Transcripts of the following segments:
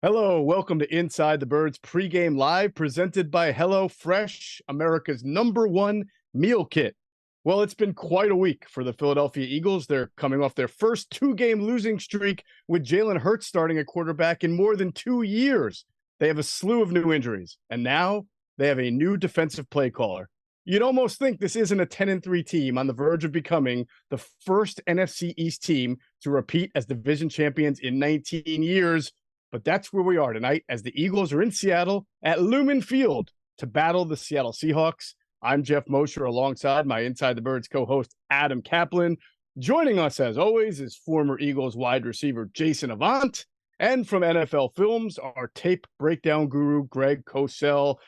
Hello, welcome to Inside the Birds pregame live presented by HelloFresh, America's #1 meal kit. Well, it's been quite a week for the Philadelphia Eagles. They're coming off their first two-game losing streak with Jalen Hurts starting at quarterback in more than 2 years. They have a slew of new injuries, and now they have a new defensive play caller. You'd almost think this isn't a 10-3 team on the verge of becoming the first NFC East team to repeat as division champions in 19 years. But that's where we are tonight as the Eagles are in Seattle at Lumen Field to battle the Seattle Seahawks. I'm Geoff Mosher alongside my Inside the Birds co-host Adam Caplan. Joining us as always is former Eagles wide receiver Jason Avant, and from NFL Films, our tape breakdown guru Greg Cosell.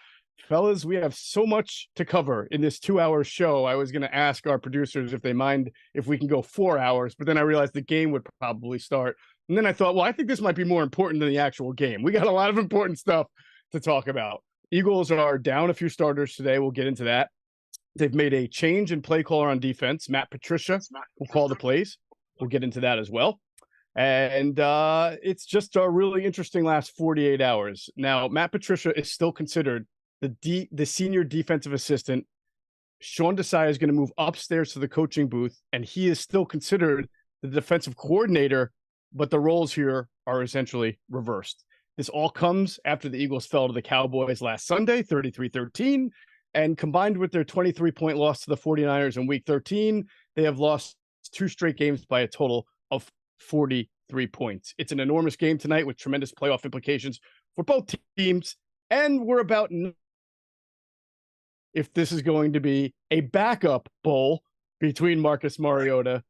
Fellas, we have so much to cover in this 2-hour show. I was going to ask our producers if they mind if we can go 4 hours, but then I realized the game would probably start. And then I thought, well, I think this might be more important than the actual game. We got a lot of important stuff to talk about. Eagles are down a few starters today. We'll get into that. They've made a change in play caller on defense. Matt Patricia will call the plays. We'll get into that as well. And it's just a really interesting last 48 hours. Now, Matt Patricia is still considered the senior defensive assistant. Sean Desai is going to move upstairs to the coaching booth, and he is still considered the defensive coordinator, but the roles here are essentially reversed. This all comes after the Eagles fell to the Cowboys last Sunday, 33-13, and combined with their 23-point loss to the 49ers in Week 13, they have lost 2 straight games by a total of 43 points. It's an enormous game tonight with tremendous playoff implications for both teams, and we're about if this is going to be a backup bowl between Marcus Mariota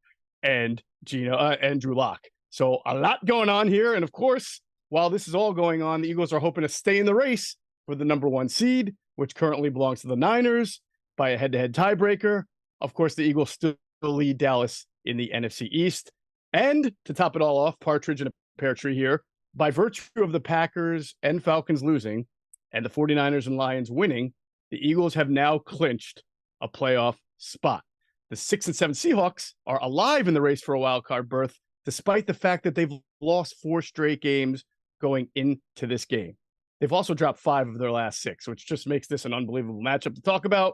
and Drew Lock. So a lot going on here. And of course, while this is all going on, the Eagles are hoping to stay in the race for the #1 seed, which currently belongs to the Niners by a head-to-head tiebreaker. Of course, the Eagles still lead Dallas in the NFC East. And to top it all off, partridge in a pear tree here, by virtue of the Packers and Falcons losing and the 49ers and Lions winning, the Eagles have now clinched a playoff spot. The 6 and 7 Seahawks are alive in the race for a wild card berth, despite the fact that they've lost 4 straight games going into this game. They've also dropped 5 of their last 6, which just makes this an unbelievable matchup to talk about.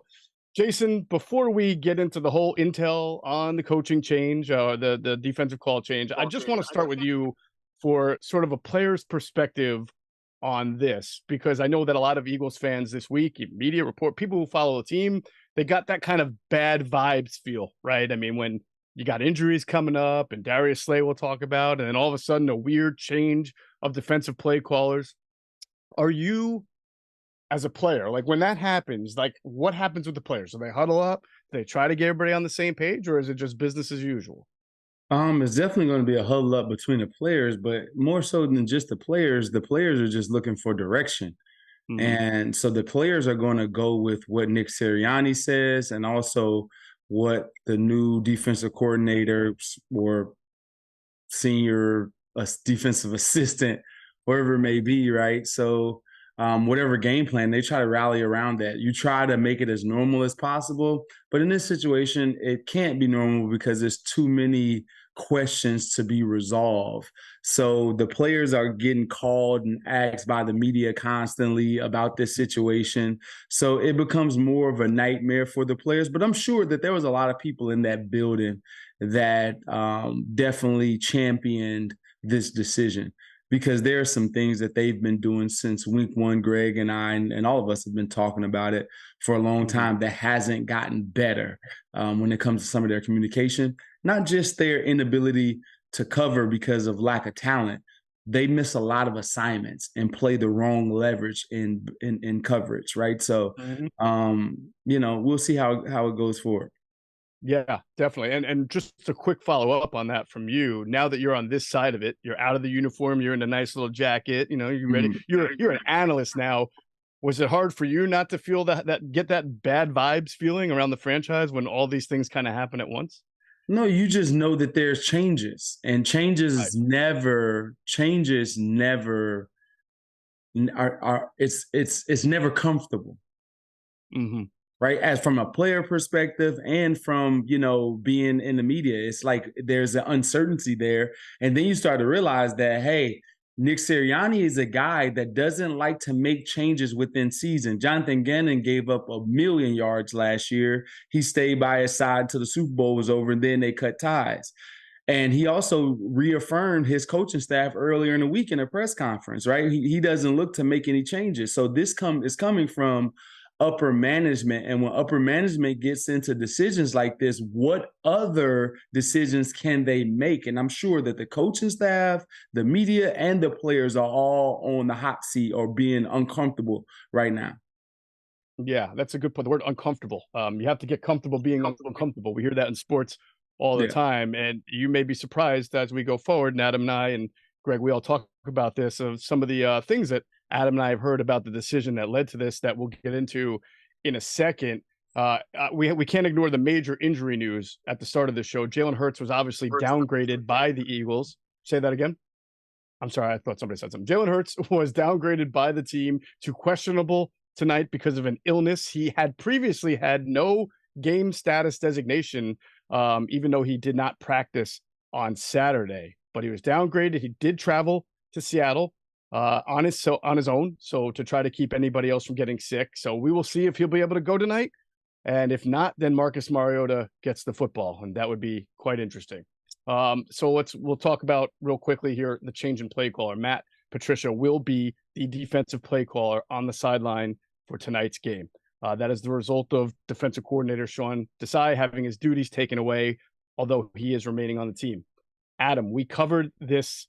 Jason, before we get into the whole intel on the coaching change, the defensive call change, I just want to start with you for sort of a player's perspective on this, because I know that a lot of Eagles fans this week, media report, people who follow the team, they got that kind of bad vibes feel, right? I mean, when you got injuries coming up, and Darius Slay will talk about, and then all of a sudden a weird change of defensive play callers. Are you, as a player, like when that happens, like what happens with the players? Do they huddle up? Do they try to get everybody on the same page, or is it just business as usual? It's definitely going to be a huddle up between the players, but more so than just the players are just looking for direction. Mm-hmm. And so the players are going to go with what Nick Sirianni says, and also what the new defensive coordinator or senior defensive assistant, whatever it may be, right? So whatever game plan, they try to rally around that. You try to make it as normal as possible. But in this situation, it can't be normal because there's too many questions to be resolved. So the players are getting called and asked by the media constantly about this situation. So it becomes more of a nightmare for the players. But I'm sure that there was a lot of people in that building that definitely championed this decision, because there are some things that they've been doing since Week 1, Greg and I, and all of us have been talking about it for a long time, that hasn't gotten better when it comes to some of their communication, not just their inability to cover because of lack of talent. They miss a lot of assignments and play the wrong leverage in coverage, right? So, we'll see how it goes forward. Yeah, definitely. And just a quick follow-up on that from you. Now that you're on this side of it, you're out of the uniform, you're in a nice little jacket, you're ready. You're an analyst now. Was it hard for you not to feel that get that bad vibes feeling around the franchise when all these things kind of happen at once? No, you just know that there's changes, and changes never it's never comfortable. Mm-hmm. Right? As from a player perspective and from, being in the media, it's like there's an uncertainty there. And then you start to realize that, hey, Nick Sirianni is a guy that doesn't like to make changes within season. Jonathan Gannon gave up 1,000,000 yards last year. He stayed by his side until the Super Bowl was over, and then they cut ties. And he also reaffirmed his coaching staff earlier in the week in a press conference, right? He doesn't look to make any changes. So this is coming from upper management. And when upper management gets into decisions like this, what other decisions can they make? And I'm sure that the coaching staff, the media, and the players are all on the hot seat or being uncomfortable right now. Yeah, that's a good point. The word uncomfortable. You have to get comfortable being uncomfortable. We hear that in sports all the time. And you may be surprised as we go forward. And Adam and I and Greg, we all talk about this, of some of the things that Adam and I have heard about the decision that led to this that we'll get into in a second. We can't ignore the major injury news at the start of the show. Jalen Hurts was obviously downgraded by the Eagles. Say that again. I'm sorry. I thought somebody said something. Jalen Hurts was downgraded by the team to questionable tonight because of an illness. He had previously had no game status designation, even though he did not practice on Saturday. But he was downgraded. He did travel to Seattle on his own, so to try to keep anybody else from getting sick. So we will see if he'll be able to go tonight. And if not, then Marcus Mariota gets the football, and that would be quite interesting. So we'll talk about real quickly here the change in play caller. Matt Patricia will be the defensive play caller on the sideline for tonight's game. That is the result of defensive coordinator Sean Desai having his duties taken away, although he is remaining on the team. Adam, we covered this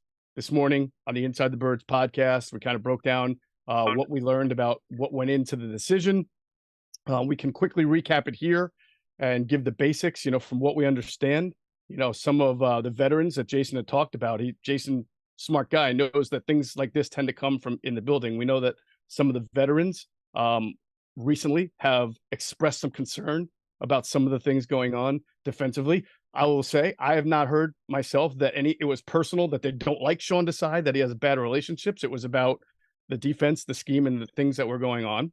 morning on the Inside the Birds podcast. We kind of broke down what we learned about what went into the decision. We can quickly recap it here and give the basics, from what we understand. Some of the veterans that Jason had talked about. Jason, smart guy, knows that things like this tend to come from in the building. We know that some of the veterans recently have expressed some concern about some of the things going on defensively. I will say I have not heard myself that it was personal, that they don't like Sean Desai, that he has bad relationships. It was about the defense, the scheme, and the things that were going on.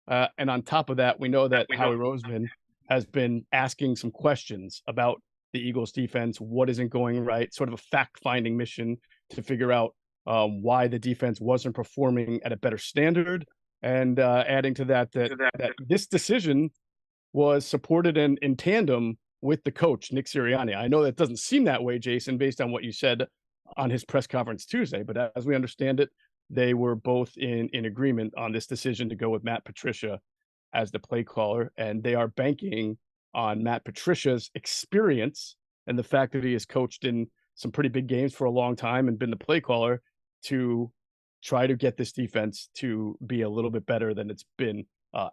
And on top of that, we know that Howie Roseman has been asking some questions about the Eagles defense, what isn't going right, sort of a fact-finding mission to figure out why the defense wasn't performing at a better standard. And adding to that this decision was supported in tandem with the coach, Nick Sirianni. I know that doesn't seem that way, Jason, based on what you said on his press conference Tuesday, but as we understand it, they were both in agreement on this decision to go with Matt Patricia as the play caller, and they are banking on Matt Patricia's experience and the fact that he has coached in some pretty big games for a long time and been the play caller to try to get this defense to be a little bit better than it's been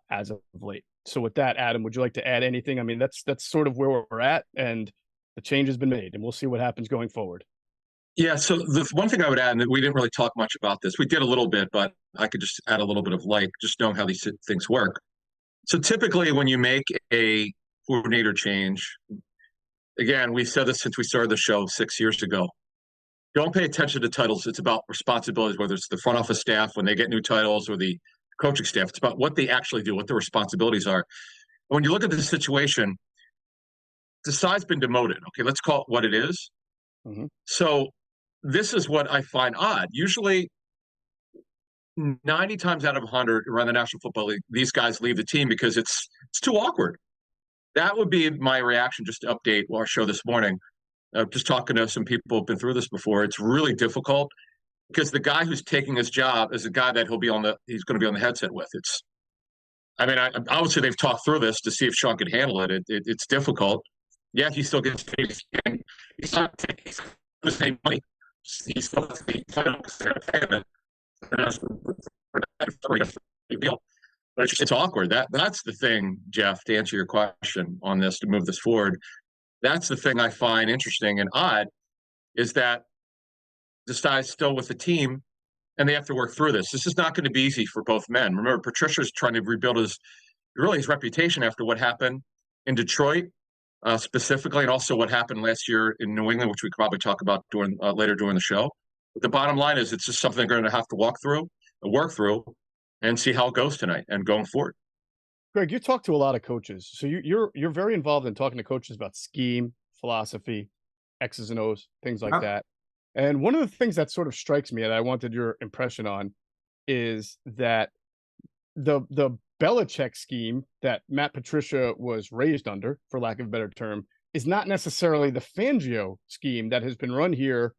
as of late. So with that, Adam, would you like to add anything? I mean, that's sort of where we're at, and the change has been made, and we'll see what happens going forward. Yeah, so the one thing I would add, and we didn't really talk much about this. We did a little bit, but I could just add a little bit of light, just knowing how these things work. So typically when you make a coordinator change, again, we've said this since we started the show 6 years ago, don't pay attention to titles. It's about responsibilities, whether it's the front office staff when they get new titles or the coaching staff. It's about what they actually do, what their responsibilities are. When you look at the situation, Desai's been demoted. Okay, let's call it what it is. Mm-hmm. So this is what I find odd. Usually 90 times out of 100 around the National Football League, these guys leave the team because it's too awkward. That would be my reaction, just to update our show this morning. Just talking to some people who've been through this before. It's really difficult because the guy who's taking his job is a guy that he's going to be on the headset with. I would say they've talked through this to see if Sean could handle it. It's difficult. Yeah, he still gets paid. He's not taking the same money. He still has the title because they're paying it. But it's awkward. That's the thing, Geoff, to answer your question on this, to move this forward. That's the thing I find interesting and odd, is that Desai's still with the team and they have to work through this. This is not going to be easy for both men. Remember, Patricia's trying to rebuild his reputation after what happened in Detroit, specifically, and also what happened last year in New England, which we could probably talk about later during the show. But the bottom line is it's just something they're going to have to work through, and see how it goes tonight and going forward. Greg, you talk to a lot of coaches, so you're very involved in talking to coaches about scheme, philosophy, X's and O's, things like that. And one of the things that sort of strikes me that I wanted your impression on is that the Belichick scheme that Matt Patricia was raised under, for lack of a better term, is not necessarily the Fangio scheme that has been run here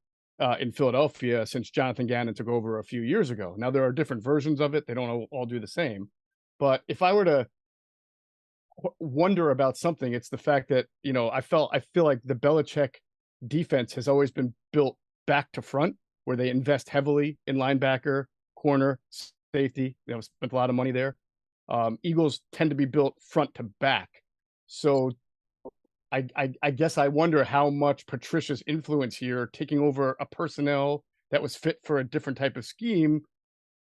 in Philadelphia since Jonathan Gannon took over a few years ago. Now, there are different versions of it. They don't all do the same. But if I were to wonder about something, it's the fact that, I feel like the Belichick defense has always been built back to front, where they invest heavily in linebacker, corner, safety. They spent a lot of money there. Eagles tend to be built front to back. So I guess I wonder how much Patricia's influence here, taking over a personnel that was fit for a different type of scheme,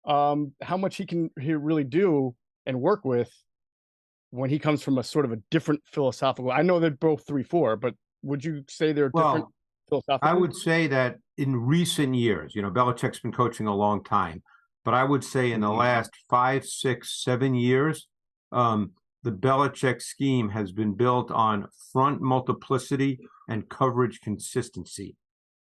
how much he really do and work with when he comes from a sort of a different philosophical. I know they're both 3-4, but would you say they're different philosophically? I would say that in recent years, Belichick's been coaching a long time, but I would say in the last 5, 6, 7 years, the Belichick scheme has been built on front multiplicity and coverage consistency.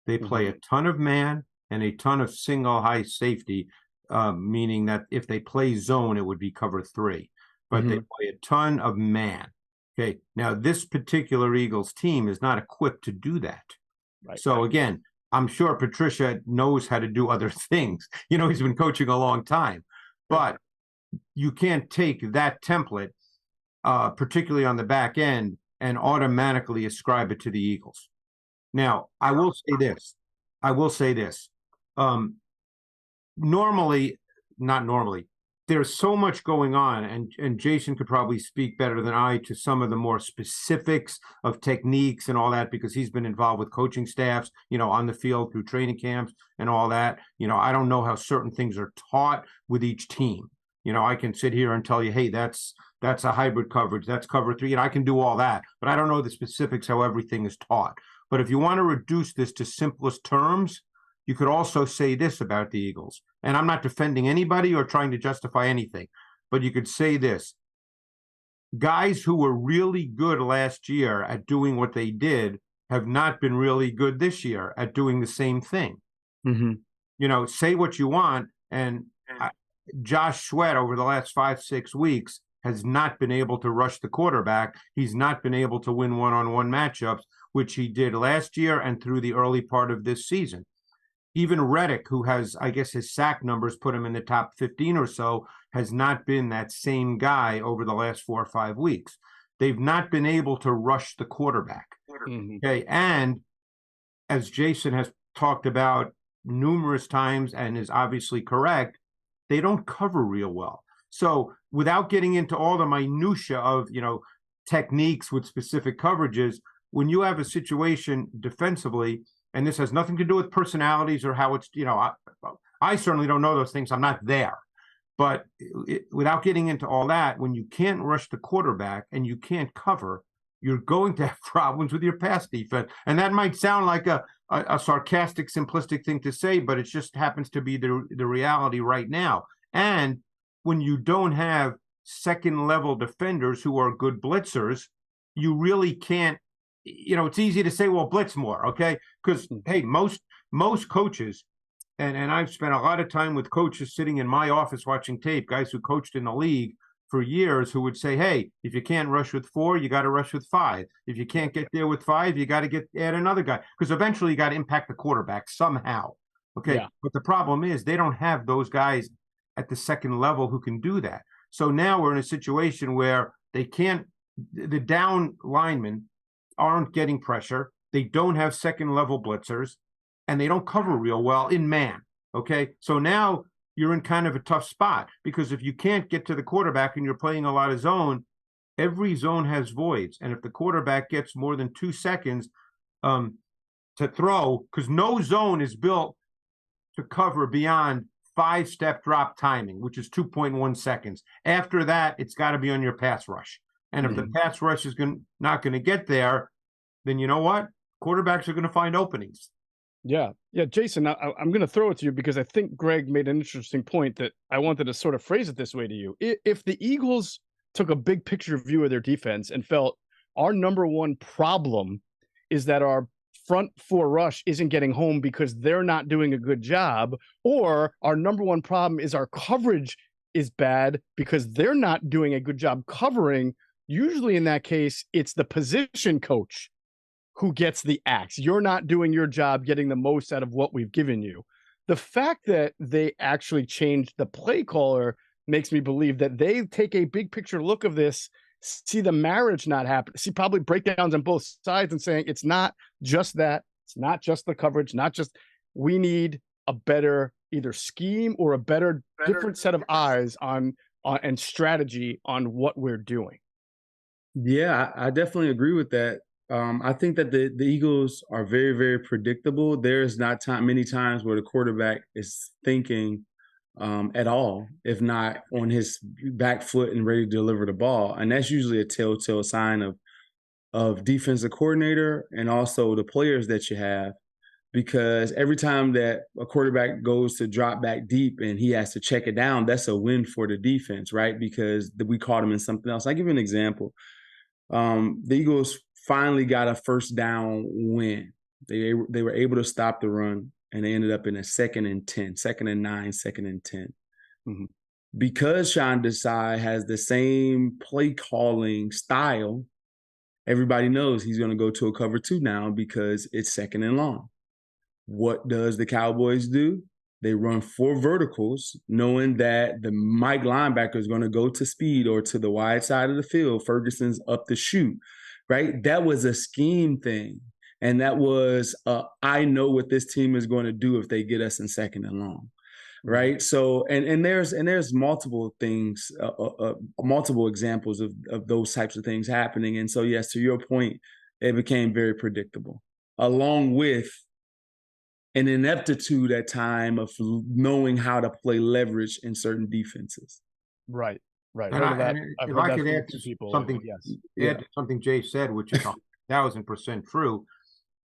They play a ton of man and a ton of single high safety, meaning that if they play zone, it would be cover 3. But they play a ton of man. Okay, now this particular Eagles team is not equipped to do that. Right. So again, I'm sure Patricia knows how to do other things. He's been coaching a long time. But you can't take that template, particularly on the back end, and automatically ascribe it to the Eagles. Now, I will say this. Not normally, there's so much going on, and Jason could probably speak better than I to some of the more specifics of techniques and all that, because he's been involved with coaching staffs, on the field through training camps and all that. I don't know how certain things are taught with each team. I can sit here and tell you, hey, that's a hybrid coverage, that's cover 3, and I can do all that, but I don't know the specifics how everything is taught. But if you want to reduce this to simplest terms, you could also say this about the Eagles. And I'm not defending anybody or trying to justify anything, but you could say this. Guys who were really good last year at doing what they did have not been really good this year at doing the same thing. Say what you want. And Josh Sweat over the last 5, 6 weeks has not been able to rush the quarterback. He's not been able to win one-on-one matchups, which he did last year and through the early part of this season. Even Reddick, who has, I guess his sack numbers put him in the top 15 or so, has not been that same guy over the last 4 or 5 weeks. They've not been able to rush the quarterback. Okay, and as Jason has talked about numerous times and is obviously correct, they don't cover real well. So without getting into all the minutia of, techniques with specific coverages, when you have a situation defensively, and this has nothing to do with personalities or how it's, I certainly don't know those things. I'm not there. But without getting into all that, when you can't rush the quarterback and you can't cover, you're going to have problems with your pass defense. And that might sound like a sarcastic, simplistic thing to say, but it just happens to be the reality right now. And when you don't have second-level defenders who are good blitzers, you really can't. It's easy to say, well, blitz more, okay? Because, hey, most coaches, and I've spent a lot of time with coaches sitting in my office watching tape, guys who coached in the league for years who would say, hey, if you can't rush with 4, you got to rush with 5. If you can't get there with 5, you got to add another guy. Because eventually you got to impact the quarterback somehow, okay? Yeah. But the problem is they don't have those guys at the second level who can do that. So now we're in a situation where they can't, the down linemen aren't getting pressure. They don't have second level blitzers, and they don't cover real well in man. Okay. So now you're in kind of a tough spot, because if you can't get to the quarterback and you're playing a lot of zone, every zone has voids. And if the quarterback gets more than 2 seconds to throw, because no zone is built to cover beyond 5-step drop timing, which is 2.1 seconds. After that, it's got to be on your pass rush. And if the pass rush is not going to get there, then you know what? Quarterbacks are going to find openings. Yeah. Jason, I'm going to throw it to you because I think Greg made an interesting point that I wanted to sort of phrase it this way to you. If the Eagles took a big picture view of their defense and felt our number one problem is that our front four rush isn't getting home because they're not doing a good job, or our number one problem is our coverage is bad because they're not doing a good job covering. Usually in that case, it's the position coach who gets the axe. You're not doing your job getting the most out of what we've given you. The fact that they actually changed the play caller makes me believe that they take a big picture look of this, see the marriage not happen, see probably breakdowns on both sides and saying it's not just that, it's not just the coverage, not just, we need a better either scheme or a better different set of eyes on and strategy on what we're doing. Yeah, I definitely agree with that. I think that the Eagles are very, very predictable. There's not many times where the quarterback is thinking at all, if not on his back foot and ready to deliver the ball. And that's usually a telltale sign of defensive coordinator and also the players that you have, because every time that a quarterback goes to drop back deep and he has to check it down, that's a win for the defense, right? Because we caught him in something else. I'll give you an example. The Eagles finally got a first down win. They were able to stop the run, and they ended up in a 2nd and 10, 2nd and 9, 2nd and 10. Mm-hmm. Because Sean Desai has the same play calling style, everybody knows he's going to go to a cover 2 now because it's 2nd and long. What does the Cowboys do? They run 4 verticals, knowing that the Mike linebacker is going to go to speed or to the wide side of the field. Ferguson's up the chute, right? That was a scheme thing. And that was, I know what this team is going to do if they get us in 2nd and long, right? So, and there's multiple things, multiple examples of those types of things happening. And so, yes, to your point, it became very predictable, along with an ineptitude at time of knowing how to play leverage in certain defenses. Right. And if I could add to something Jay said, which is 1,000% true,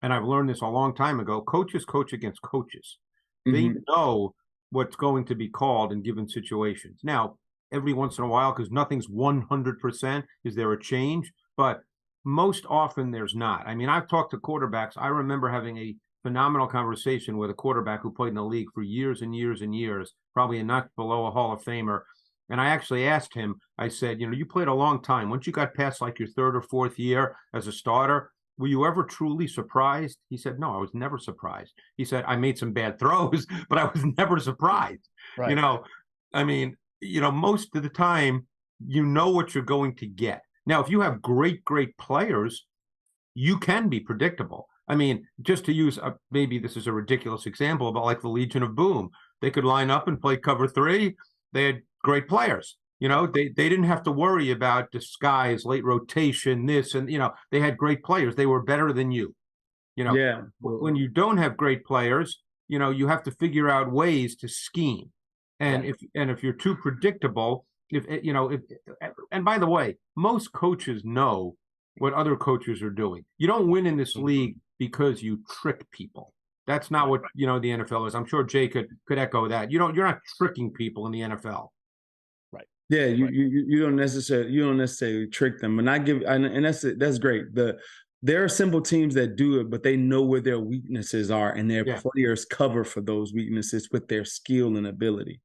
and I've learned this a long time ago, coaches coach against coaches. They know what's going to be called in given situations. Now, every once in a while, because nothing's 100%, is there a change? But most often there's not. I mean, I've talked to quarterbacks. I remember having a phenomenal conversation with a quarterback who played in the league for years and years and years, probably not below a Hall of Famer. And I actually asked him, I said, you played a long time. Once you got past like your 3rd or 4th year as a starter, were you ever truly surprised? He said, no, I was never surprised. He said, I made some bad throws, but I was never surprised. Right. I mean, most of the time, you know what you're going to get. Now, if you have great, great players, you can be predictable. I mean, just to use, maybe this is a ridiculous example, but like the Legion of Boom, they could line up and play cover 3. They had great players. They didn't have to worry about disguise, late rotation, this, and, they had great players. They were better than you. Yeah. When you don't have great players, you have to figure out ways to scheme. And if you're too predictable, and by the way, most coaches know what other coaches are doing. You don't win in this league because you trick people. That's not what the NFL is. I'm sure Jay could echo that. You're not tricking people in the NFL. Right. Yeah, you don't necessarily trick them. And that's great. There are simple teams that do it, but they know where their weaknesses are, and their players cover for those weaknesses with their skill and ability.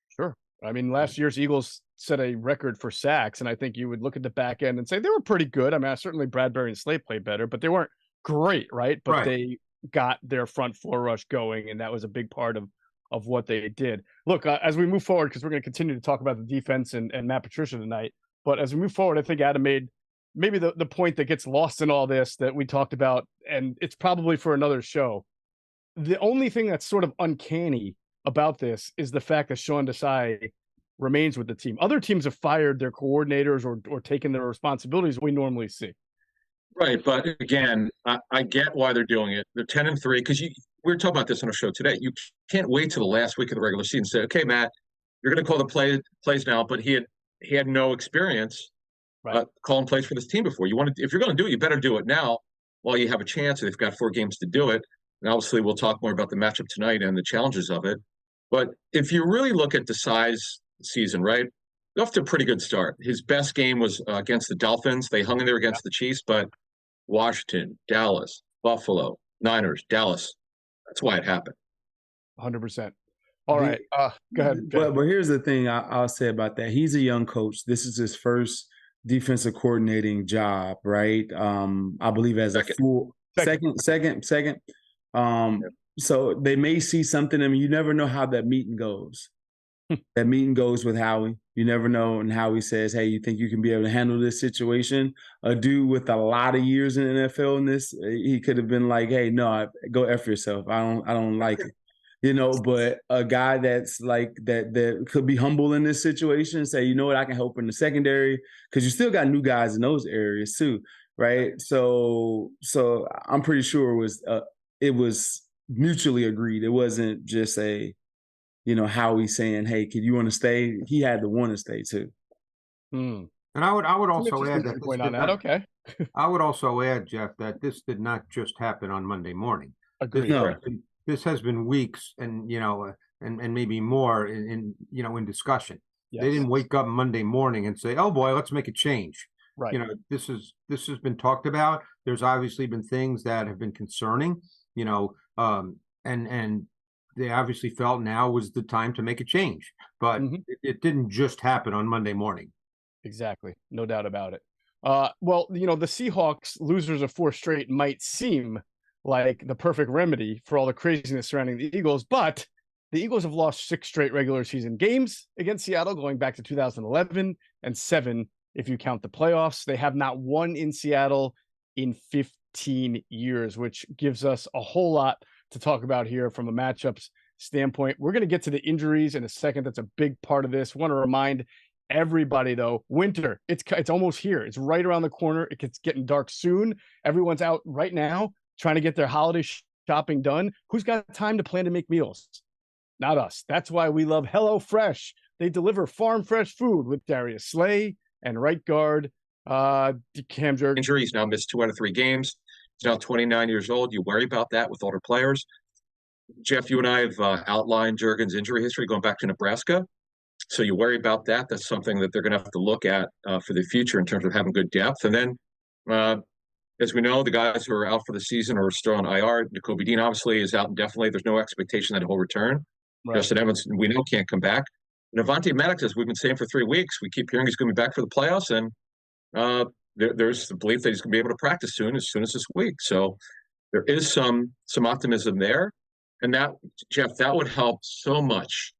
Sure. I mean, last year's Eagles set a record for sacks, and I think you would look at the back end and say they were pretty good. I mean, certainly Bradbury and Slade played better, but they weren't great, right? But they got their front four rush going, and that was a big part of what they did. Look, as we move forward, because we're going to continue to talk about the defense and Matt Patricia tonight, but as we move forward, I think Adam made maybe the point that gets lost in all this that we talked about, and it's probably for another show. The only thing that's sort of uncanny about this is the fact that Sean Desai remains with the team. Other teams have fired their coordinators or taken their responsibilities we normally see. Right, but again, I get why they're doing it. They're 10-3 because we were talking about this on our show today. You can't wait till the last week of the regular season and say, "Okay, Matt, you're going to call the plays now," but he had no experience calling plays for this team before. If you're going to do it, you better do it now while you have a chance. They've got 4 games to do it, and obviously we'll talk more about the matchup tonight and the challenges of it. But if you really look at Desai's season, right, off to a pretty good start. His best game was against the Dolphins. They hung in there against the Chiefs, but Washington, Dallas, Buffalo, Niners, Dallas. That's why it happened. 100%. All right. Go ahead. But here's the thing I'll say about that. He's a young coach. This is his first defensive coordinating job, right? I believe as a full second. So they may see something. I mean, you never know how that meeting goes. That meeting goes with Howie. You never know. And Howie says, hey, you think you can be able to handle this situation? A dude with a lot of years in the NFL in this, he could have been like, hey, no, go F yourself. I don't like it. You know, but a guy that's like that could be humble in this situation and say, you know what, I can help in the secondary, because you still got new guys in those areas too, right? So I'm pretty sure it was mutually agreed. It wasn't just Howie saying, hey, could you want to stay? He had to want to stay too. And I would also add that okay. I would also add, Geoff, that this did not just happen on Monday morning. Agreed. This has been weeks and maybe more in discussion. Yes. They didn't wake up Monday morning and say, oh boy, let's make a change. Right. This has been talked about. There's obviously been things that have been concerning, and they obviously felt now was the time to make a change, but it didn't just happen on Monday morning. Exactly. No doubt about it. Well, the Seahawks, losers of 4 straight, might seem like the perfect remedy for all the craziness surrounding the Eagles, but the Eagles have lost 6 straight regular season games against Seattle going back to 2011, and 7 if you count the playoffs. They have not won in Seattle in 15 years, which gives us a whole lot to talk about here from a matchups standpoint. We're going to get to the injuries in a second. That's a big part of this. I want to remind everybody, though, winter, it's almost here. It's right around the corner. It's getting dark soon. Everyone's out right now trying to get their holiday shopping done. Who's got time to plan to make meals? Not us. That's why we love HelloFresh. They deliver farm fresh food with Darius Slay and right guard Cam Jurgens. Injury, he's now missed 2 out of 3 games. He's now 29 years old. You worry about that with older players. Geoff, you and I have outlined Jurgens' injury history going back to Nebraska. So you worry about that. That's something that they're going to have to look at for the future in terms of having good depth. And then, as we know, the guys who are out for the season are still on IR. Nakobe Dean obviously is out indefinitely. There's no expectation that he'll return. Right. Justin Evans, we know, can't come back. And Avante Maddox, as we've been saying for 3 weeks, we keep hearing he's going to be back for the playoffs, and there's the belief that he's going to be able to practice as soon as this week. So there is some optimism there. And that, Geoff, that would help so much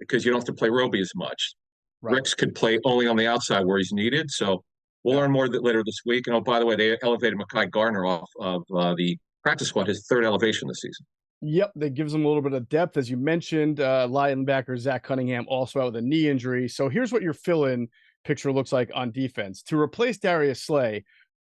because you don't have to play Roby as much. Right. Ricks could play only on the outside where he's needed. So we'll learn more later this week. And, oh, by the way, they elevated Mekhi Garner off of the practice squad, his 3rd elevation this season. Yep, that gives him a little bit of depth. As you mentioned, linebacker Zach Cunningham also out with a knee injury. So here's what your fill-in picture looks like on defense. To replace Darius Slay,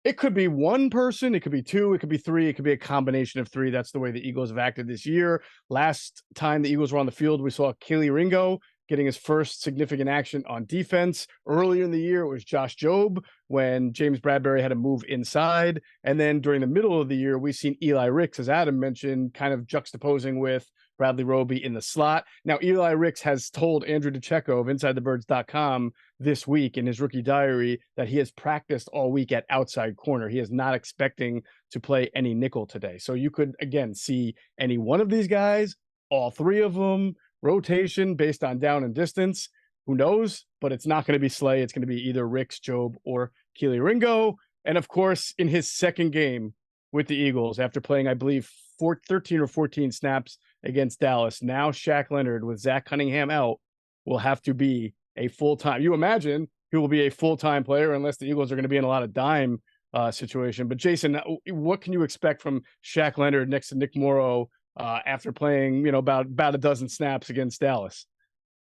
it could be one person, it could be 2, it could be 3, it could be a combination of 3. That's the way the Eagles have acted this year. Last time the Eagles were on the field, we saw Kelee Ringo getting his first significant action on defense. Earlier in the year, it was Josh Jobe when James Bradbury had to move inside. And then during the middle of the year, we've seen Eli Ricks, as Adam mentioned, kind of juxtaposing with Bradley Roby in the slot. Now, Eli Ricks has told Andrew DeCecco of insidethebirds.com this week in his rookie diary that he has practiced all week at outside corner. He is not expecting to play any nickel today. So you could, again, see any one of these guys, all 3 of them, rotation based on down and distance. Who knows? But it's not going to be Slay. It's going to be either Ricks, Jobe, or Kelee Ringo. And, of course, in his second game with the Eagles, after playing, I believe, 13 or 14 snaps against Dallas, now Shaq Leonard with Zach Cunningham out will have to be a full-time. You imagine he will be a full-time player unless the Eagles are going to be in a lot of dime situation. But, Jason, what can you expect from Shaq Leonard next to Nick Morrow after playing, about a dozen snaps against Dallas?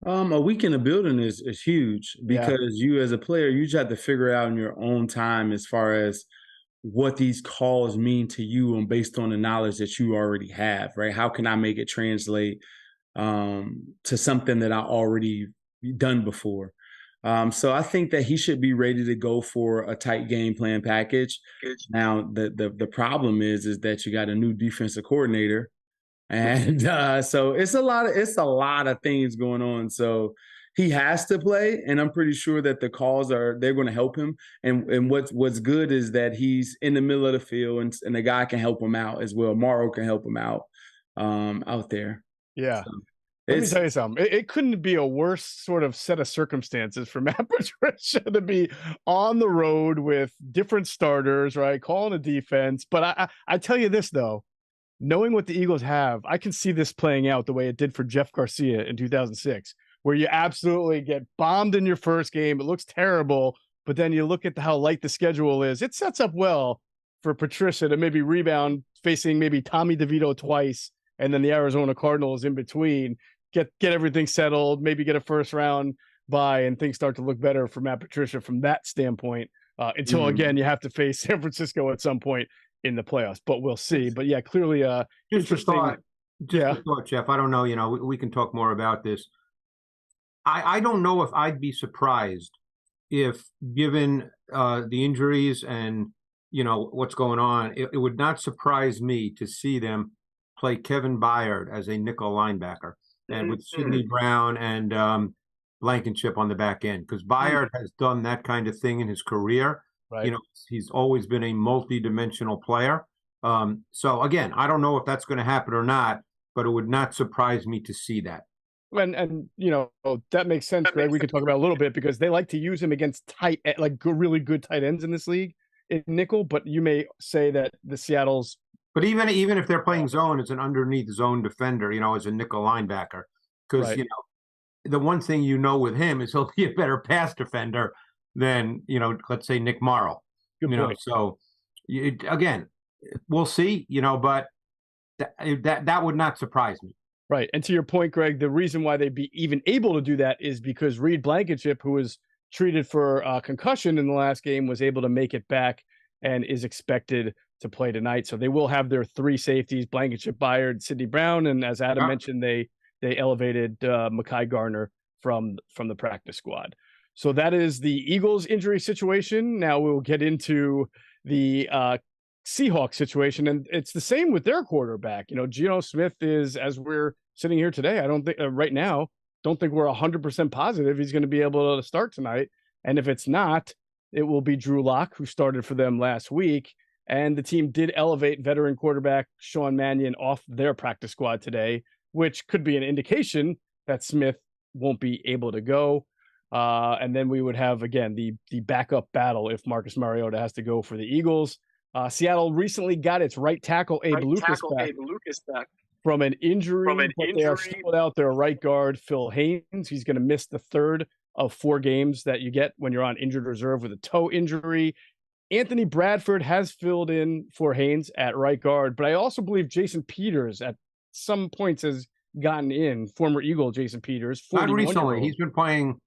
A week in the building is huge because you as a player, you just have to figure it out in your own time as far as what these calls mean to you and based on the knowledge that you already have, right? How can I make it translate to something that I already done before? So I think that he should be ready to go for a tight game plan package. Now, the problem is that you got a new defensive coordinator. And so it's a lot of things going on. So he has to play, and I'm pretty sure that the calls they're going to help him. And what's good is that he's in the middle of the field, and the guy can help him out as well. Morrow can help him out there. Yeah. So, let me tell you something. It couldn't be a worse sort of set of circumstances for Matt Patricia to be on the road with different starters, right? Calling a defense. But I tell you this, though, knowing what the Eagles have, I can see this playing out the way it did for Jeff Garcia in 2006, where you absolutely get bombed in your first game. It looks terrible, but then you look at how light the schedule is. It sets up well for Patricia to maybe rebound, facing maybe Tommy DeVito twice, and then the Arizona Cardinals in between. Get everything settled, maybe get a first round bye, and things start to look better for Matt Patricia from that standpoint. Until again, you have to face San Francisco at some point in the playoffs, but we'll see. But yeah, clearly, just a thought, Jeff. I don't know. We can talk more about this. I don't know if I'd be surprised if, given the injuries and what's going on, it would not surprise me to see them play Kevin Byard as a nickel linebacker. And with Sidney Brown and Blankenship on the back end, because Byard has done that kind of thing in his career. Right. He's always been a multi-dimensional player. So again, I don't know if that's going to happen or not, but it would not surprise me to see that. And that makes sense, Greg. We could talk about a little bit because they like to use him against really good tight ends in this league in nickel. But you may say that the Seattle's. But even if they're playing zone as an underneath zone defender, as a nickel linebacker, because the one thing with him is he'll be a better pass defender than let's say Nick Morrow. So again, we'll see. But that would not surprise me. Right, and to your point, Greg, the reason why they'd be even able to do that is because Reed Blankenship, who was treated for concussion in the last game, was able to make it back and is expected to play tonight. So they will have their three safeties: Blankenship, Byard, Sidney Brown, and as Adam mentioned, they elevated Mekhi Garner from the practice squad. So that is the Eagles injury situation. Now we'll get into the Seahawks situation, and it's the same with their quarterback. Geno Smith is, as we're sitting here today, I don't think right now, don't think we're 100% positive he's going to be able to start tonight. And if it's not, it will be Drew Lock, who started for them last week. And the team did elevate veteran quarterback Sean Mannion off their practice squad today, which could be an indication that Smith won't be able to go. And then we would have, again, the backup battle if Marcus Mariota has to go for the Eagles. Seattle recently got its right tackle, Abe Lucas back from an injury. But they are still out their right guard, Phil Haynes. He's going to miss the third of 4 games that you get when you're on injured reserve with a toe injury. Anthony Bradford has filled in for Haynes at right guard, but I also believe Jason Peters at some points has gotten in, former Eagle Jason Peters. Not recently. He's been playing.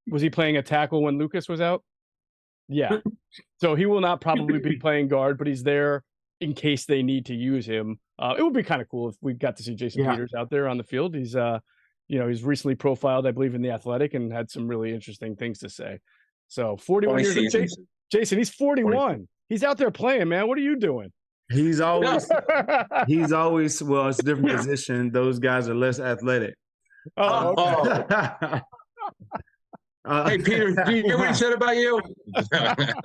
Was he playing a tackle when Lucas was out? Yeah. So he will not probably be playing guard, but he's there in case they need to use him. It would be kind of cool if we got to see Jason Peters out there on the field. He's he's recently profiled, I believe, in The Athletic and had some really interesting things to say. So 41 years old. Jason, he's 41. He's out there playing, man. What are you doing? He's always well, it's a different position. Those guys are less athletic. Oh, okay. Hey, Peter, do you hear what he said about you?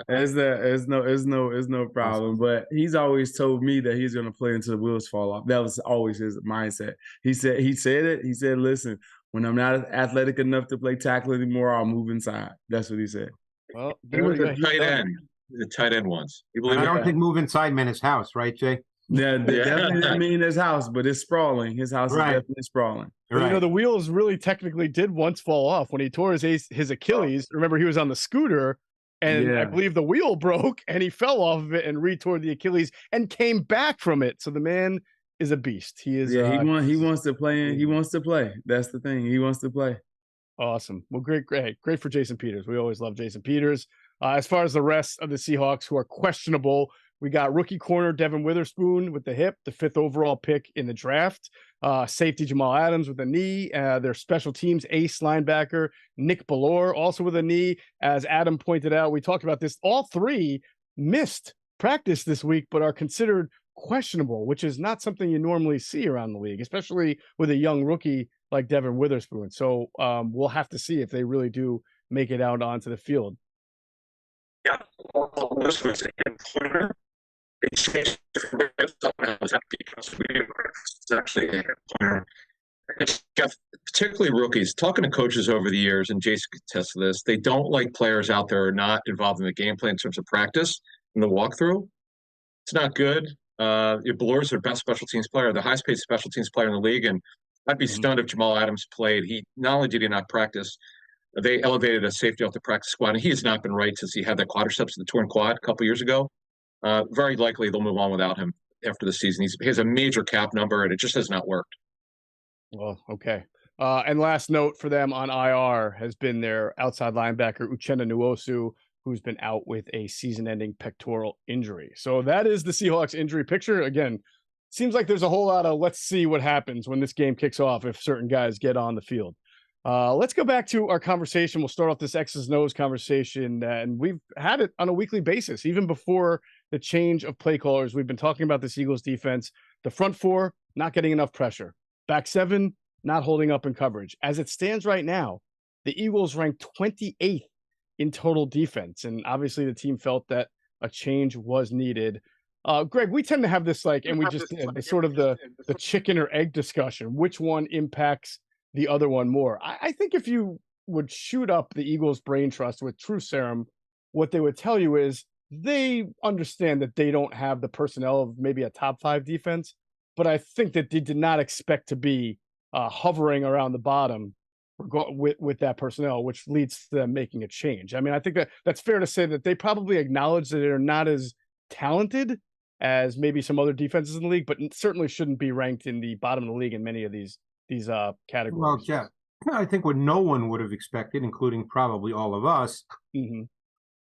It's no problem. But he's always told me that he's going to play until the wheels fall off. That was always his mindset. He said it. He said, listen, when I'm not athletic enough to play tackle anymore, I'll move inside. That's what he said. Well, he was a tight end. The tight end once. I don't think move inside meant his house, right, Jay? Yeah, definitely didn't mean his house, but it's sprawling. His house is definitely sprawling. Right. The wheels really technically did once fall off when he tore his Achilles. Remember, he was on the scooter, and I believe the wheel broke, and he fell off of it and retore the Achilles and came back from it. So the man is a beast. He is. Yeah, he wants to play. He wants to play. That's the thing. He wants to play. Awesome. Well, great for Jason Peters. We always love Jason Peters. As far as the rest of the Seahawks who are questionable, we got rookie corner Devin Witherspoon with the hip, the 5th overall pick in the draft. Safety Jamal Adams with a knee. Their special teams ace linebacker Nick Bellore also with a knee. As Adam pointed out, we talked about this. All 3 missed practice this week, but are considered questionable, which is not something you normally see around the league, especially with a young rookie like Devin Witherspoon. So we'll have to see if they really do make it out onto the field. Yeah, this was a pointer. It's actually a pointer. Particularly rookies, talking to coaches over the years, and Jason could attest to this, they don't like players out there not involved in the game plan in terms of practice and the walkthrough. It's not good. Ballor's their best special teams player, the highest paid special teams player in the league, and I'd be stunned if Jamal Adams played. He not only did he not practice, they elevated a safety off the practice squad, and he has not been right since he had that quadriceps of the torn quad a couple years ago. Very likely they'll move on without him after the season. He has a major cap number, and it just has not worked. Well, okay. And last note for them on IR has been their outside linebacker, Uchenna Nwosu, who's been out with a season-ending pectoral injury. So that is the Seahawks injury picture. Again, seems like there's a whole lot of let's see what happens when this game kicks off if certain guys get on the field. Let's go back to our conversation. We'll start off this X's and O's conversation, and we've had it on a weekly basis. Even before the change of play callers, we've been talking about this Eagles defense. The front four, not getting enough pressure. Back seven, not holding up in coverage. As it stands right now, the Eagles rank 28th in total defense, and obviously the team felt that a change was needed. Greg, we tend to have this and we just did the chicken or egg discussion. Which one impacts the other one more? I think if you would shoot up the Eagles brain trust with true serum, what they would tell you is they understand that they don't have the personnel of maybe a top 5 defense, but I think that they did not expect to be hovering around the bottom with that personnel, which leads to them making a change. I mean, I think that's fair to say that they probably acknowledge that they're not as talented as maybe some other defenses in the league, but certainly shouldn't be ranked in the bottom of the league in many of these categories. Well, Jeff, I think what no one would have expected, including probably all of us,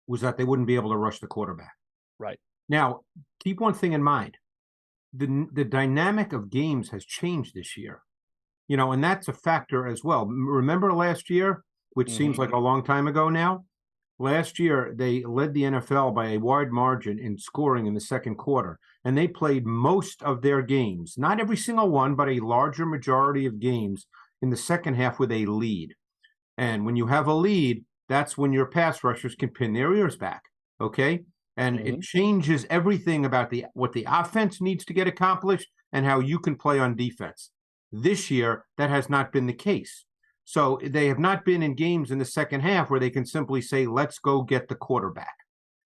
was that they wouldn't be able to rush the quarterback. Right. Now, keep one thing in mind. The dynamic of games has changed this year. And that's a factor as well. Remember last year, which seems like a long time ago now? Last year, they led the NFL by a wide margin in scoring in the second quarter, and they played most of their games, not every single one, but a larger majority of games in the second half with a lead. And when you have a lead, that's when your pass rushers can pin their ears back, okay? And it changes everything about what the offense needs to get accomplished and how you can play on defense. This year, that has not been the case. So they have not been in games in the second half where they can simply say, let's go get the quarterback.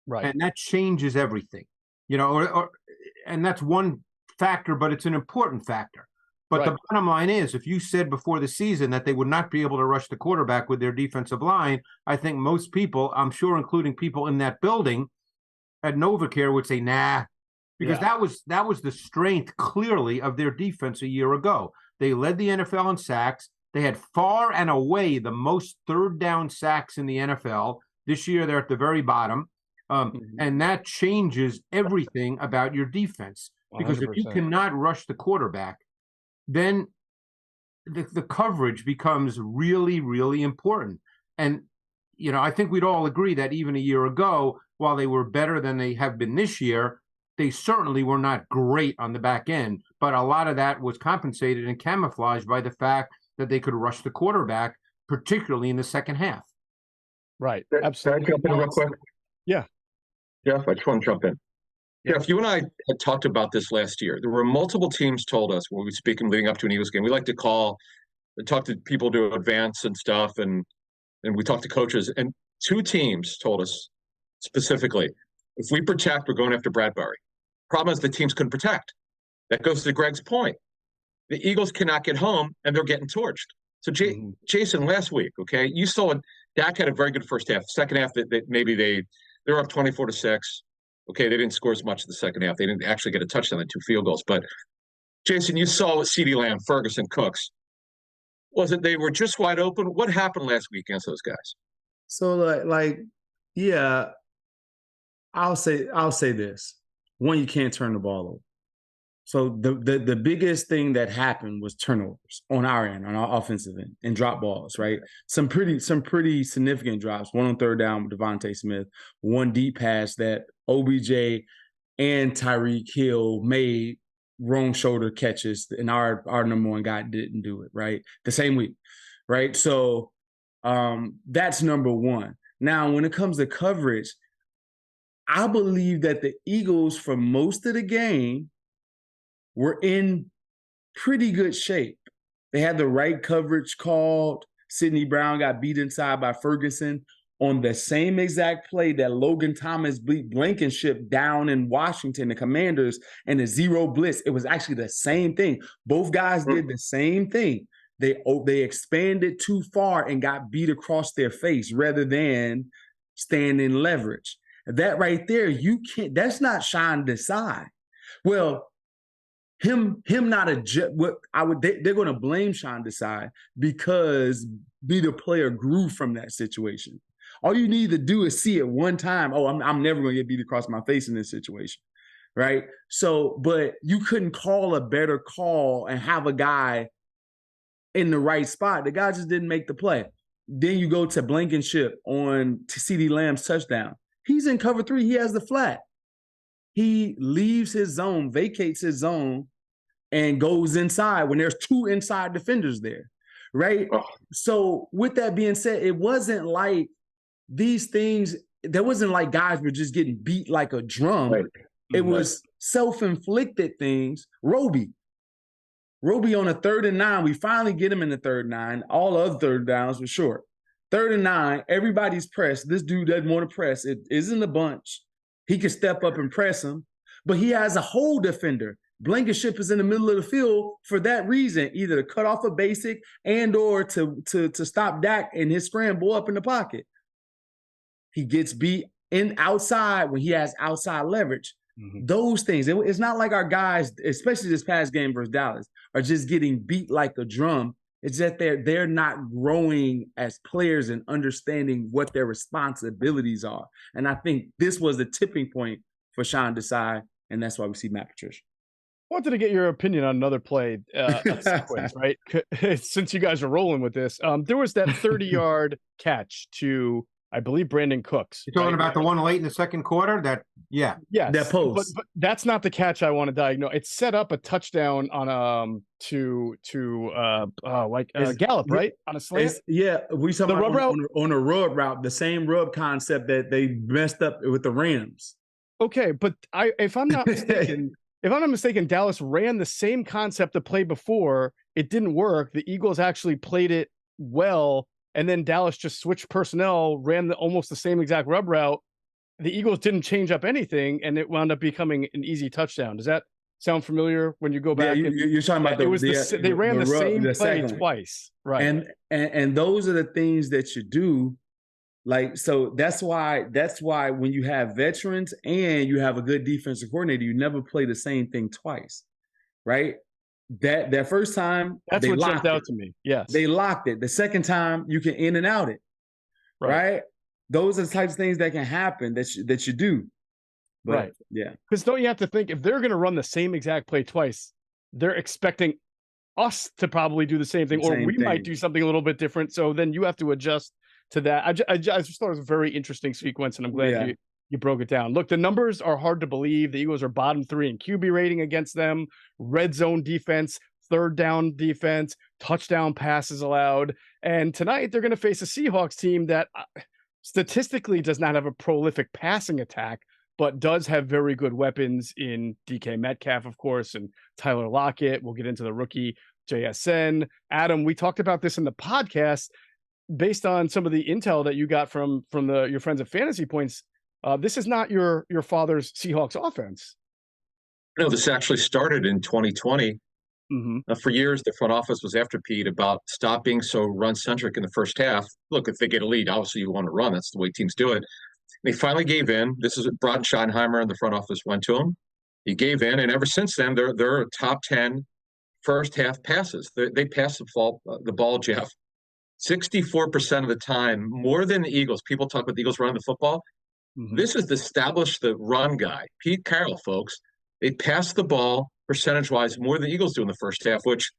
Right. And that changes everything, and that's one factor, but it's an important factor. But the bottom line is, if you said before the season that they would not be able to rush the quarterback with their defensive line, I think most people, I'm sure including people in that building at NovaCare, would say, nah, because that was the strength clearly of their defense a year ago. They led the NFL in sacks. They had far and away the most third down sacks in the NFL. This year, they're at the very bottom. And that changes everything about your defense. Because 100%. If you cannot rush the quarterback, then the coverage becomes really, really important. And, I think we'd all agree that even a year ago, while they were better than they have been this year, they certainly were not great on the back end. But a lot of that was compensated and camouflaged by the fact that they could rush the quarterback, particularly in the second half. Right. Absolutely. Can I jump in real quick? Yeah. Jeff, I just want to jump in. Jeff, you and I had talked about this last year. There were multiple teams told us when we speak leading up to an Eagles game. We like to talk to people to advance and stuff, and we talk to coaches. And 2 teams told us specifically, if we protect, we're going after Bradbury. Problem is the teams couldn't protect. That goes to Greg's point. The Eagles cannot get home, and they're getting torched. So, Jason, last week, okay, you saw Dak had a very good first half. Second half, that maybe they're up 24-6. Okay, they didn't score as much in the second half. They didn't actually get a touchdown and 2 field goals. But, Jason, you saw with CeeDee Lamb, Ferguson, Cooks. Was it they were just wide open? What happened last week against those guys? So, I'll say this. One, you can't turn the ball over. So the biggest thing that happened was turnovers on our end, on our offensive end, and drop balls, right? Some pretty significant drops. One on third down with Devontae Smith, one deep pass that OBJ and Tyreek Hill made wrong shoulder catches, and our number one guy didn't do it, right? The same week, right? So that's number one. Now, when it comes to coverage, I believe that the Eagles, for most of the game, were in pretty good shape. They had the right coverage called. Sidney Brown got beat inside by Ferguson on the same exact play that Logan Thomas beat Blankenship down in Washington, the Commanders, and the zero blitz. It was actually the same thing. Both guys did the same thing. They expanded too far and got beat across their face rather than stand in leverage. That right there, you can't. That's not Sean Desai. Well, him not adjust. What I would they're going to blame Sean Desai because the player grew from that situation. All you need to do is see it one time. Oh, I'm never going to get beat across my face in this situation, right? So, but you couldn't call a better call and have a guy in the right spot. The guy just didn't make the play. Then you go to Blankenship on CeeDee Lamb's touchdown. He's in cover 3. He has the flat. He leaves his zone, vacates his zone, and goes inside when there's 2 inside defenders there, right? Oh. So with that being said, it wasn't like these things, there wasn't like guys were just getting beat like a drum. Right. It was self-inflicted things. Roby on a 3rd and 9, we finally get him in the 3rd and 9. All other 3rd downs were short. 3rd and 9, everybody's pressed. This dude doesn't want to press. It isn't a bunch. He can step up and press him, but he has a hole defender. Blankenship is in the middle of the field for that reason, either to cut off a basic and or to stop Dak and his scramble up in the pocket. He gets beat in outside when he has outside leverage. Mm-hmm. Those things. It's not like our guys, especially this past game versus Dallas, are just getting beat like a drum. It's that they're not growing as players and understanding what their responsibilities are. And I think this was the tipping point for Sean Desai, and that's why we see Matt Patricia. I wanted to get your opinion on another play sequence, right? Since you guys are rolling with this, there was that 30-yard catch to, I believe, Brandon Cooks. You're talking about the one late in the second quarter? That post. But that's not the catch I want to diagnose. It set up a touchdown on Gallup, right? On a slant. We talking about on a rub route, the same rub concept that they messed up with the Rams. Okay, but if I'm not mistaken, Dallas ran the same concept the play before. It didn't work. The Eagles actually played it well. And then Dallas just switched personnel, ran almost the same exact rub route. The Eagles didn't change up anything, and it wound up becoming an easy touchdown. Does that sound familiar when you go back? Yeah, you're talking about they ran the same play twice, right? And those are the things that you do. Like, so that's why when you have veterans and you have a good defensive coordinator, you never play the same thing twice, right? That first time, that's what jumped out to me. Yes, they locked it. The second time, you can in and out it, right? Those are the types of things that can happen that you do. But, right. Yeah. Because don't you have to think, if they're going to run the same exact play twice, they're expecting us to probably do the same thing, or we might do something a little bit different. So then you have to adjust to that. I just thought it was a very interesting sequence, and I'm glad you broke it down. Look, the numbers are hard to believe. The Eagles are bottom 3 in QB rating against them, red zone defense, 3rd down defense, touchdown passes allowed. And tonight they're going to face a Seahawks team that statistically does not have a prolific passing attack, but does have very good weapons in DK Metcalf, of course, and Tyler Lockett. We'll get into the rookie JSN. Adam, we talked about this in the podcast based on some of the intel that you got from your friends at Fantasy Points. This is not your father's Seahawks offense. No, this actually started in 2020. Mm-hmm. For years, the front office was after Pete about stop being so run-centric in the first half. Look, if they get a lead, obviously you want to run. That's the way teams do it. They finally gave in. This is what Broughton Schottenheimer and the front office went to him. He gave in, and ever since then, they're top 10 first-half passes. They pass the ball, Jeff, 64% of the time, more than the Eagles. People talk about the Eagles running the football. Mm-hmm. This is established the run guy, Pete Carroll, folks. They pass the ball percentage-wise more than the Eagles do in the first half, which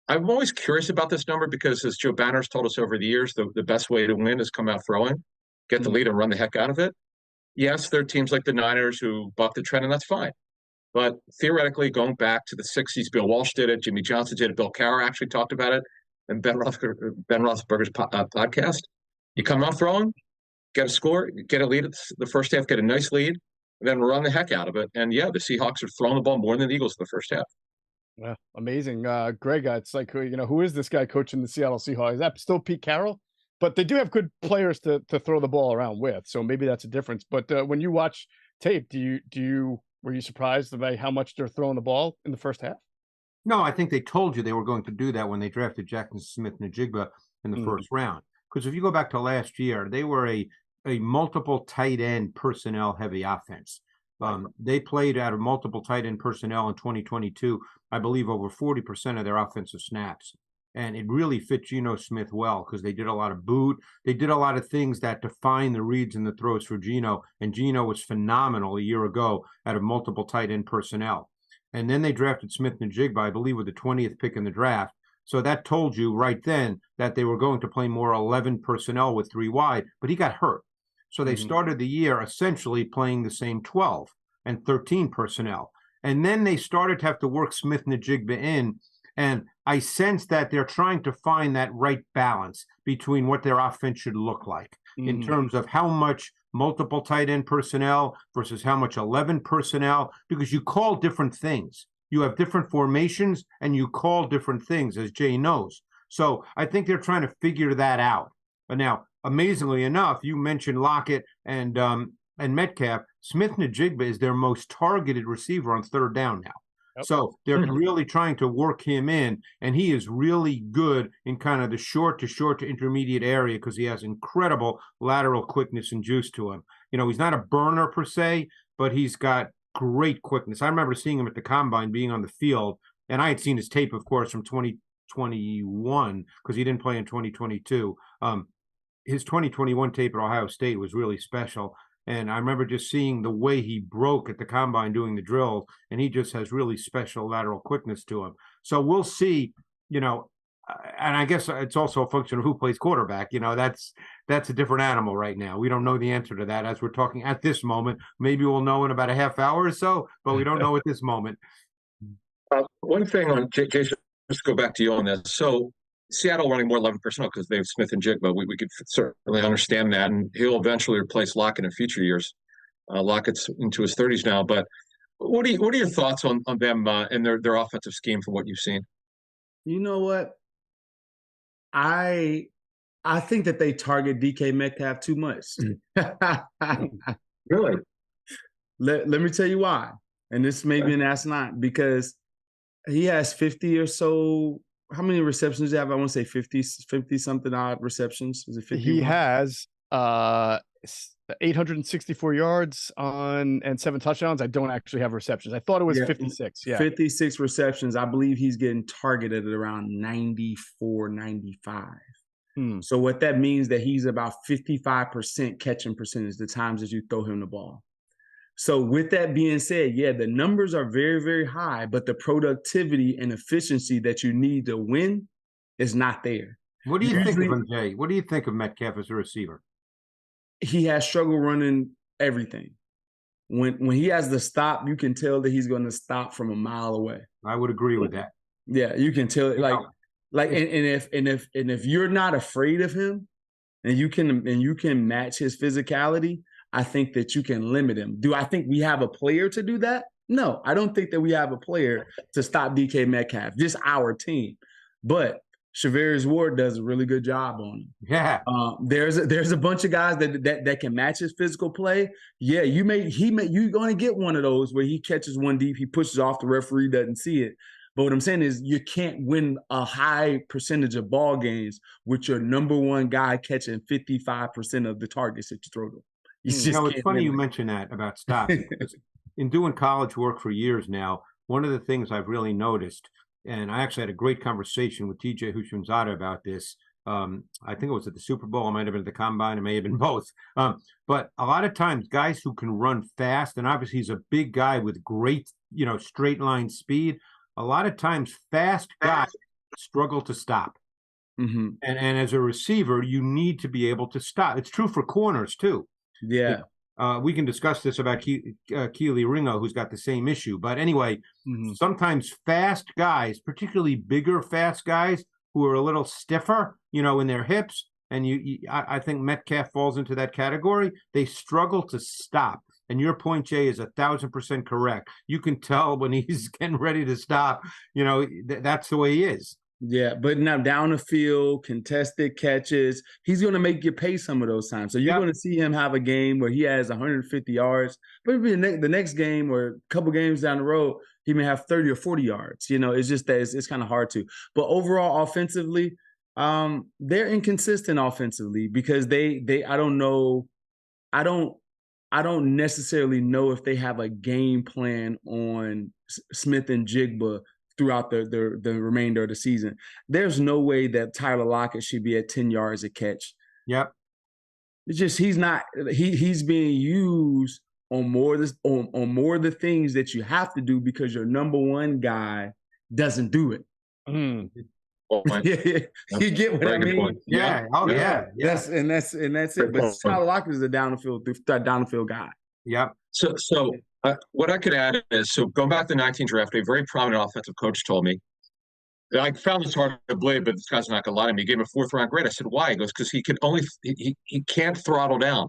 I'm always curious about this number because, as Joe Banner's told us over the years, the best way to win is come out throwing, get the lead and run the heck out of it. Yes, there are teams like the Niners who buck the trend, and that's fine. But theoretically, going back to the 60s, Bill Walsh did it, Jimmy Johnson did it, Bill Cowher actually talked about it, and Ben Roethlisberger's podcast. You come out throwing, get a score, get a lead at the first half, get a nice lead, and then run the heck out of it. And yeah, the Seahawks are throwing the ball more than the Eagles in the first half. Yeah, amazing. Greg, it's like, who is this guy coaching the Seattle Seahawks? Is that still Pete Carroll? But they do have good players to throw the ball around with, so maybe that's a difference. But when you watch tape, were you surprised by how much they're throwing the ball in the first half? No, I think they told you they were going to do that when they drafted Jackson Smith-Njigba in the first round. Because if you go back to last year, they were a multiple tight end personnel heavy offense. They played out of multiple tight end personnel in 2022, I believe over 40% of their offensive snaps. And it really fit Geno Smith well because they did a lot of boot. They did a lot of things that define the reads and the throws for Geno. And Geno was phenomenal a year ago out of multiple tight end personnel. And then they drafted Smith-Njigba, I believe, with the 20th pick in the draft. So that told you right then that they were going to play more 11 personnel with 3 wide, but he got hurt. So they started the year essentially playing the same 12 and 13 personnel. And then they started to have to work Smith-Njigba in. And I sense that they're trying to find that right balance between what their offense should look like in terms of how much multiple tight end personnel versus how much 11 personnel, because you call different things. You have different formations and you call different things, as Jay knows. So I think they're trying to figure that out. But now, amazingly enough, you mentioned Lockett and Metcalf. Smith-Njigba is their most targeted receiver on third down now. Yep. So they're really trying to work him in, and he is really good in kind of the short to intermediate area because he has incredible lateral quickness and juice to him. He's not a burner per se, but he's got great quickness. I remember seeing him at the Combine being on the field, and I had seen his tape, of course, from 2021 because he didn't play in 2022. His 2021 tape at Ohio State was really special. And I remember just seeing the way he broke at the Combine doing the drills, and he just has really special lateral quickness to him. So we'll see, and I guess it's also a function of who plays quarterback. That's a different animal right now. We don't know the answer to that as we're talking at this moment. Maybe we'll know in about a half hour or so, but we don't know at this moment. One thing on Jason, just to go back to you on this. So Seattle running more 11 personnel because they have Smith-Njigba. We could certainly understand that, and he'll eventually replace Lockett in future years. Lockett's into his 30s now, but what are your thoughts on them and their offensive scheme from what you've seen? You know what? I think that they target DK Metcalf too much. Really? Let me tell you why. And this may be an asinine because he has 50 or so. How many receptions do you have? I want to say 50 something odd receptions. Is it 50? He has 864 yards and 7 touchdowns. I don't actually have receptions. I thought it was 56. Yeah. 56 receptions. I believe he's getting targeted at around 94, 95. So what that means that he's about 55% catching percentage the times that you throw him the ball. So with that being said, the numbers are very, very high, but the productivity and efficiency that you need to win is not there. What do you think of him, Jay? What do you think of Metcalf as a receiver? He has struggle running everything. When he has the stop, you can tell that he's going to stop from a mile away. I would agree with that. Yeah, you can tell. If you're not afraid of him, and you can match his physicality, I think that you can limit him. Do I think we have a player to do that? No, I don't think that we have a player to stop DK Metcalf, just our team. But Charvarius Ward does a really good job on him. Yeah. There's a bunch of guys that can match his physical play. Yeah, you're going to get one of those where he catches one deep, he pushes off, the referee doesn't see it. But what I'm saying is you can't win a high percentage of ball games with your number one guy catching 55% of the targets that you throw to him. It's funny you mention that about stops. In doing college work for years now, one of the things I've really noticed, and I actually had a great conversation with TJ Houshmandzadeh about this. I think it was at the Super Bowl. It might have been at the Combine. It may have been both. But a lot of times, guys who can run fast, and obviously he's a big guy with great, straight line speed. A lot of times, fast guys struggle to stop. Mm-hmm. And as a receiver, you need to be able to stop. It's true for corners too. Yeah. We can discuss this about Keely Ringo, who's got the same issue. But anyway, sometimes fast guys, particularly bigger fast guys who are a little stiffer, in their hips, and I think Metcalf falls into that category, they struggle to stop. And your point, Jay, is 1,000% correct. You can tell when he's getting ready to stop, that's the way he is. Yeah, but now down the field, contested catches, he's going to make you pay some of those times. So you're going to see him have a game where he has 150 yards, but maybe the next game or a couple games down the road, he may have 30 or 40 yards. It's just that it's kind of hard to. But overall, offensively, they're inconsistent offensively because I don't know. I don't necessarily know if they have a game plan on Smith and Jigba throughout the remainder of the season. There's no way that Tyler Lockett should be at 10 yards a catch. Yep. It's just he's being used on more of the things that you have to do because your number one guy doesn't do it. You get what I mean? Yeah. Oh yeah. That's it. But Tyler Lockett is a down the field guy. Yep. So what I could add is, going back to the 19 draft, a very prominent offensive coach told me, I found this hard to believe, but this guy's not going to lie to me. He gave him a 4th round grade. I said, why? He goes, because he can't throttle down.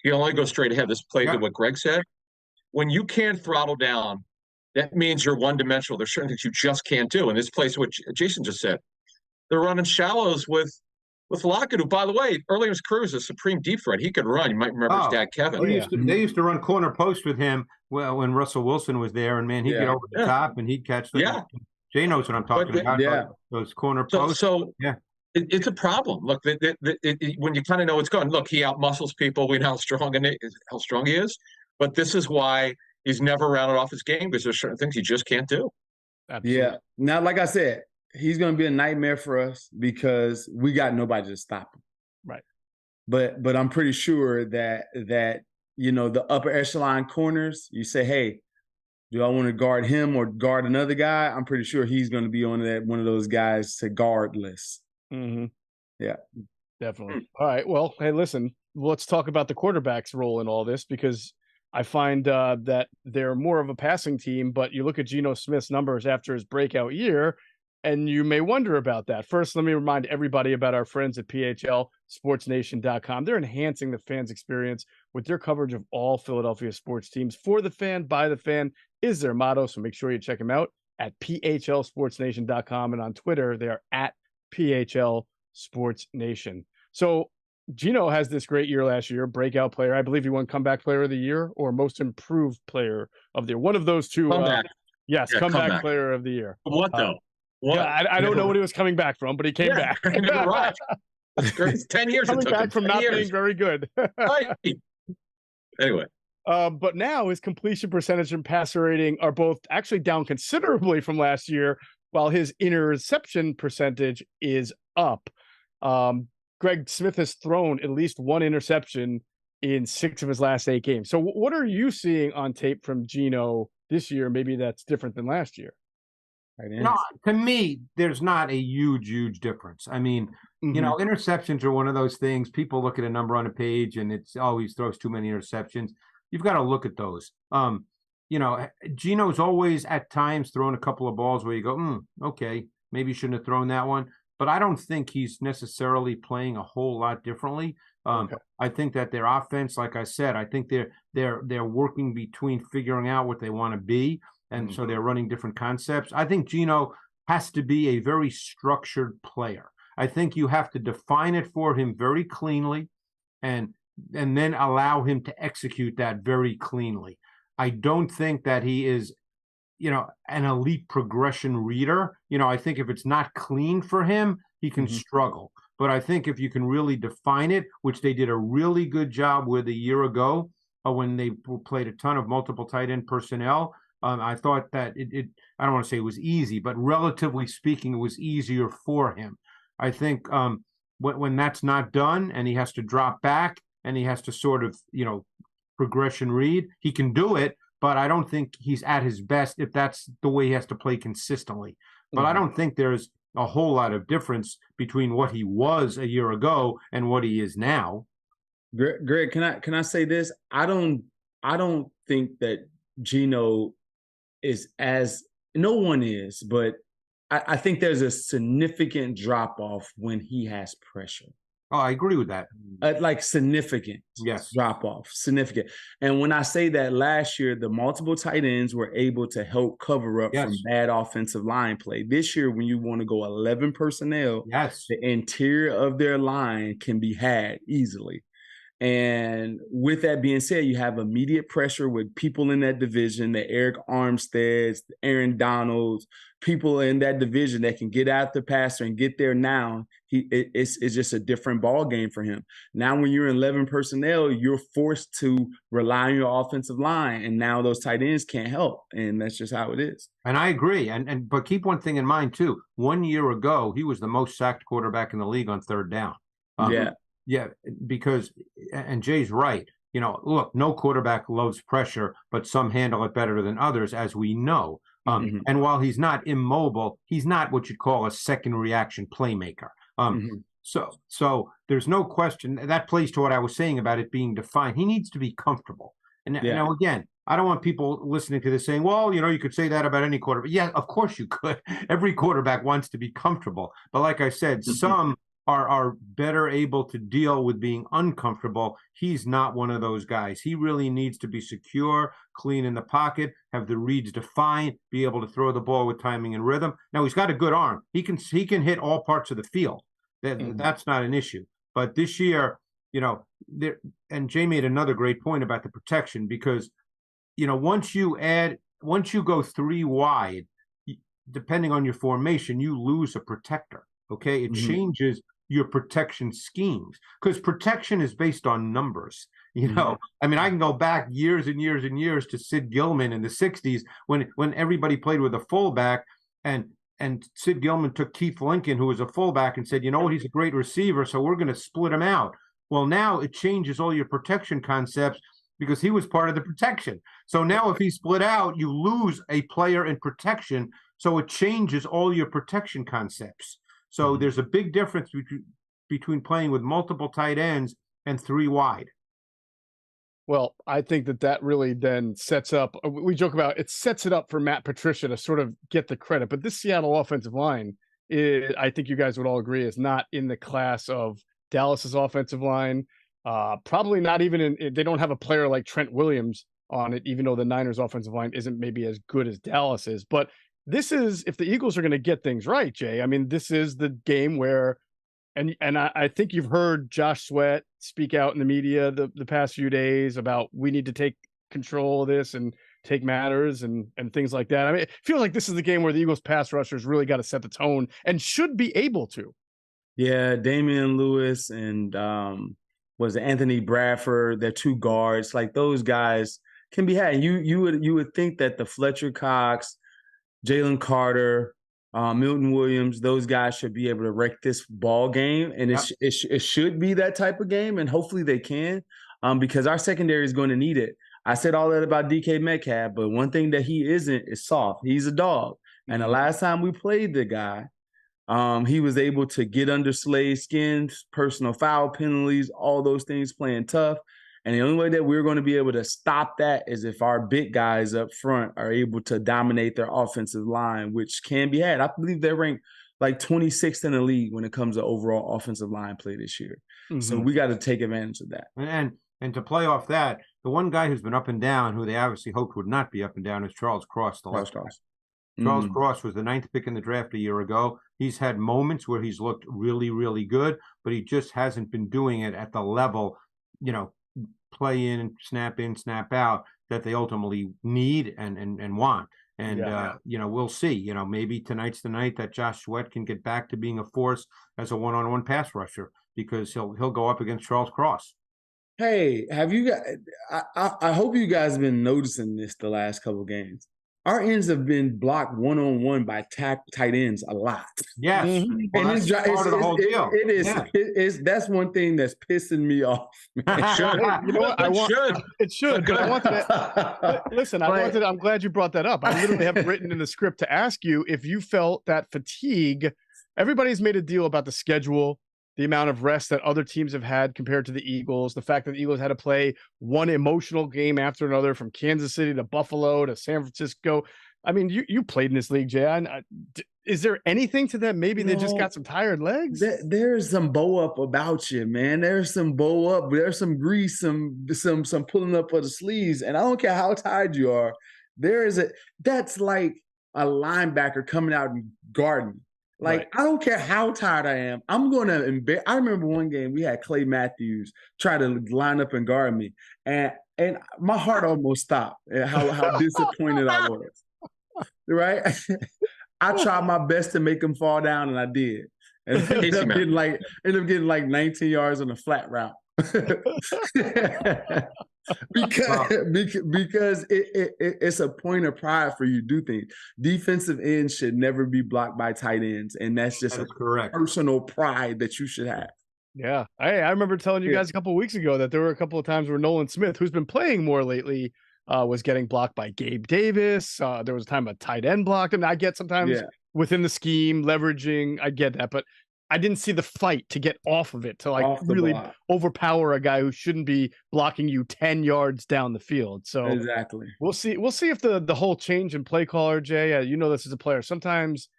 He only goes straight ahead. This plays to what Greg said. When you can't throttle down, that means you're one-dimensional. There's certain things you just can't do. And this plays what Jason just said. They're running shallows with Lockett, who, by the way, early in his career was a supreme deep threat. He could run. You might remember his dad, Kevin. They used to run corner post with him when Russell Wilson was there, and man, he'd get over the top and he'd catch the Jay knows what I'm talking about. Yeah. Those corner posts. So it's a problem. Look, when you kind of know what's going. Look, he outmuscles people. We know how strong he is. But this is why he's never rounded off his game, because there's certain things he just can't do. Absolutely. Yeah. Now, like I said, he's going to be a nightmare for us because we got nobody to stop him. Right. But I'm pretty sure that the upper echelon corners, you say, hey, do I want to guard him or guard another guy? I'm pretty sure he's going to be on one of those guys to guard list. Mm-hmm. Yeah. Definitely. All right. Well, hey, listen, let's talk about the quarterback's role in all this, because I find that they're more of a passing team, but you look at Geno Smith's numbers after his breakout year, and you may wonder about that. First, let me remind everybody about our friends at PHLSportsNation.com. They're enhancing the fans' experience with their coverage of all Philadelphia sports teams. For the fan, by the fan is their motto, so make sure you check them out at PHLSportsNation.com, and on Twitter, they are at PHLSportsNation. So Geno has this great year last year, breakout player. I believe he won comeback player of the year or most improved player of the year. One of those two. Comeback. Comeback player of the year. What though? What? Yeah, I don't know what he was coming back from, but he came back. Right. That's great. 10 years. Coming back from not being very good. Right. Anyway. But now his completion percentage and passer rating are both actually down considerably from last year, while his interception percentage is up. Greg Smith has thrown at least one interception in 6 of his last 8 games. So what are you seeing on tape from Geno this year? Maybe that's different than last year. No, to me, there's not a huge difference. I mean, interceptions are one of those things. People look at a number on a page and it's always throws too many interceptions. You've got to look at those. Geno's always at times thrown a couple of balls where you go, okay, maybe you shouldn't have thrown that one. But I don't think he's necessarily playing a whole lot differently. I think that their offense, like I said, I think they're working between figuring out what they want to be. And so they're running different concepts. I think Geno has to be a very structured player. I think you have to define it for him very cleanly and then allow him to execute that very cleanly. I don't think that he is, an elite progression reader. I think if it's not clean for him, he can struggle. But I think if you can really define it, which they did a really good job with a year ago when they played a ton of multiple tight end personnel, I thought that I don't want to say it was easy, but relatively speaking, it was easier for him. I think when that's not done and he has to drop back and he has to sort of, progression read, he can do it, but I don't think he's at his best if that's the way he has to play consistently. But I don't think there's a whole lot of difference between what he was a year ago and what he is now. Greg, can I say this? I don't think that Geno is as no one is, but I think there's a significant drop off when he has pressure. Oh, I agree with that. Like significant drop off, significant. And when I say that, last year, the multiple tight ends were able to help cover up from bad offensive line play. This year, when you want to go 11 personnel, the interior of their line can be had easily. And with that being said, you have immediate pressure with people in that division, the Eric Armsteads, the Aaron Donalds, people in that division that can get out the passer and get there now. It's just a different ball game for him. Now, when you're in 11 personnel, you're forced to rely on your offensive line, and now those tight ends can't help, and that's just how it is. And I agree. But keep one thing in mind too. 1 year ago, he was the most sacked quarterback in the league on third down. Yeah, because, and Jay's right. You know, look, no quarterback loves pressure, but some handle it better than others, as we know. And while he's not immobile, he's not what you'd call a second reaction playmaker. So there's no question that plays to what I was saying about it being defined. He needs to be comfortable. And now, again, I don't want people listening to this saying, well, you know, you could say that about any quarterback. Yeah, of course you could. Every quarterback wants to be comfortable. But like I said, some are better able to deal with being uncomfortable. He's not one of those guys. He really needs to be secure, clean in the pocket, have the reads defined, be able to throw the ball with timing and rhythm. Now, he's got a good arm. He can hit all parts of the field. That's not an issue. But this year, you know, and Jay made another great point about the protection, because, you know, once you go three wide, depending on your formation, you lose a protector. Okay, it changes your protection schemes, because protection is based on numbers. You know, I mean, I can go back years and years and years to Sid Gilman in the 60s when everybody played with a fullback, and Sid Gilman took Keith Lincoln, who was a fullback, and said, you know what, he's a great receiver, so we're going to split him out. Well, now it changes all your protection concepts, because he was part of the protection. So now if he's split out, you lose a player in protection, so it changes all your protection concepts. So there's a big difference between playing with multiple tight ends and three wide. Well, I think that really then sets up, we joke about, it sets it up for Matt Patricia to sort of get the credit. But this Seattle offensive line, I think you guys would all agree, is not in the class of Dallas's offensive line. Probably not even they don't have a player like Trent Williams on it, even though the Niners offensive line isn't maybe as good as Dallas is. But this is, if the Eagles are going to get things right, Jay, I mean, this is the game where, and I think you've heard Josh Sweat speak out in the media the past few days about we need to take control of this and take matters and things like that. I mean, it feels like this is the game where the Eagles pass rushers really got to set the tone and should be able to. Yeah, Damian Lewis and was Anthony Bradford, they're two guards. Like, those guys can be had. You would think that the Fletcher Cox, Jalen Carter, Milton Williams, those guys should be able to wreck this ball game, and it should be that type of game, and hopefully they can, because our secondary is going to need it. I said all that about DK Metcalf, but one thing that he isn't is soft. He's a dog, and the last time we played the guy, he was able to get under Slade's skin, personal foul penalties, all those things, playing tough. And the only way that we're going to be able to stop that is if our big guys up front are able to dominate their offensive line, which can be had. I believe they're ranked like 26th in the league when it comes to overall offensive line play this year. So we got to take advantage of that. And to play off that, the one guy who's been up and down, who they obviously hoped would not be up and down, is Charles Cross, the left guy. Charles Cross was the 9th pick in the draft a year ago. He's had moments where he's looked really, really good, but he just hasn't been doing it at the level, you know, play in, snap out that they ultimately need and want. And, you know, we'll see. You know, maybe tonight's the night that Josh Sweat can get back to being a force as a one-on-one pass rusher, because he'll go up against Charles Cross. Hey, have you guys – I hope you guys have been noticing this the last couple of games. Our ends have been blocked one-on-one by tight ends a lot. Yes. Well, and that's part of the whole deal. It is. Yeah. That's one thing that's pissing me off. It should. You know what? It should. But I wanted to listen. I'm glad you brought that up. I literally have written in the script to ask you if you felt that fatigue. Everybody's made a deal about the schedule. the amount of rest that other teams have had compared to the Eagles, the fact that the Eagles had to play one emotional game after another from Kansas City to Buffalo to San Francisco. I mean, you played in this league, Jay. Is there anything to that? Maybe they just got some tired legs. There's some bow up about you, man. There's some bow up. There's some grease, some pulling up of the sleeves. And I don't care how tired you are. That's like a linebacker coming out and guarding. Like, right. I don't care how tired I am. I'm going to I remember one game we had Clay Matthews try to line up and guard me. And my heart almost stopped at how disappointed I was. Right? I tried my best to make him fall down, and I did. And ended up getting like 19 yards on a flat route. because it's a point of pride for you to do things. Defensive ends should never be blocked by tight ends, and that's just correct personal pride that you should have. Yeah, I remember telling you guys a couple of weeks ago that there were a couple of times where Nolan Smith, who's been playing more lately, was getting blocked by Gabe Davis. There was a time a tight end blocked him. I get sometimes within the scheme, leveraging, I get that, but I didn't see the fight to get off of it, to like really overpower a guy who shouldn't be blocking you 10 yards down the field. So exactly. We'll see if the whole change in play caller, Jay, you know this as a player. Sometimes,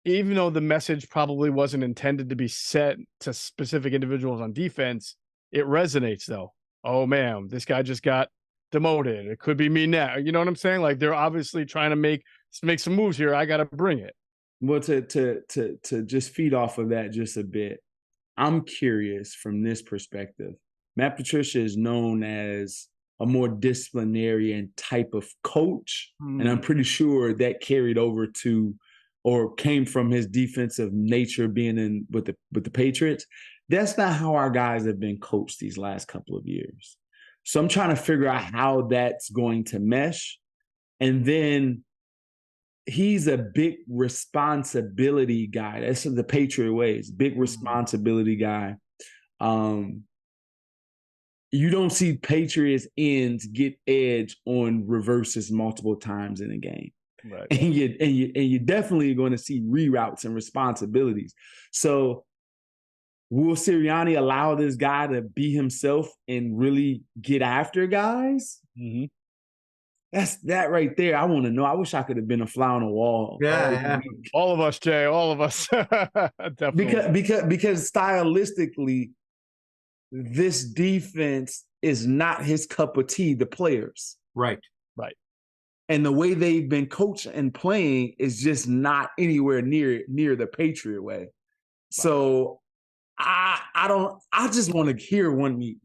even though the message probably wasn't intended to be set to specific individuals on defense, it resonates though. Oh man, this guy just got demoted. It could be me now. You know what I'm saying? Like, they're obviously trying to make some moves here. I got to bring it. Well, to just feed off of that just a bit, I'm curious from this perspective. Matt Patricia is known as a more disciplinarian type of coach, and I'm pretty sure that carried over to or came from his defensive nature being in with the Patriots. That's not how our guys have been coached these last couple of years. So I'm trying to figure out how that's going to mesh. And then he's a big responsibility guy. That's the Patriot ways, big responsibility guy. You don't see Patriots ends get edge on reverses multiple times in a game. Right. And you definitely going to see reroutes and responsibilities. So will Sirianni allow this guy to be himself and really get after guys? Mm-hmm. That's that right there. I want to know. I wish I could have been a fly on the wall. Yeah. All of us, Jay. All of us. Definitely. Because stylistically, this defense is not his cup of tea, the players. Right. And the way they've been coached and playing is just not anywhere near the Patriot way. Right. So I just want to hear one meeting.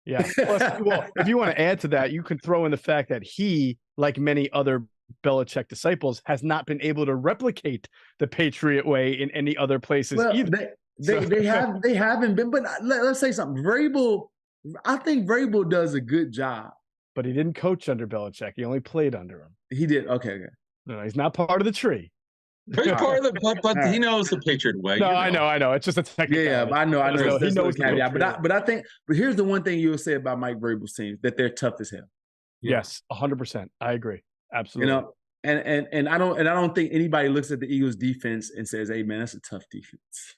Yeah. Well, if you want to add to that, you can throw in the fact that he, like many other Belichick disciples, has not been able to replicate the Patriot way in any other places either. They haven't been. But let's say something. I think Vrabel does a good job. But he didn't coach under Belichick. He only played under him. He did. Okay. No, he's not part of the tree. He's part of the, but he knows the Patriot way. No, I know. It's just a technical. Yeah, I know. He knows caveat. But here's the one thing you'll say about Mike Vrabel's teams, that they're tough as hell. Yes, 100%. I agree. Absolutely. You know, and I don't think anybody looks at the Eagles defense and says, "Hey, man, that's a tough defense."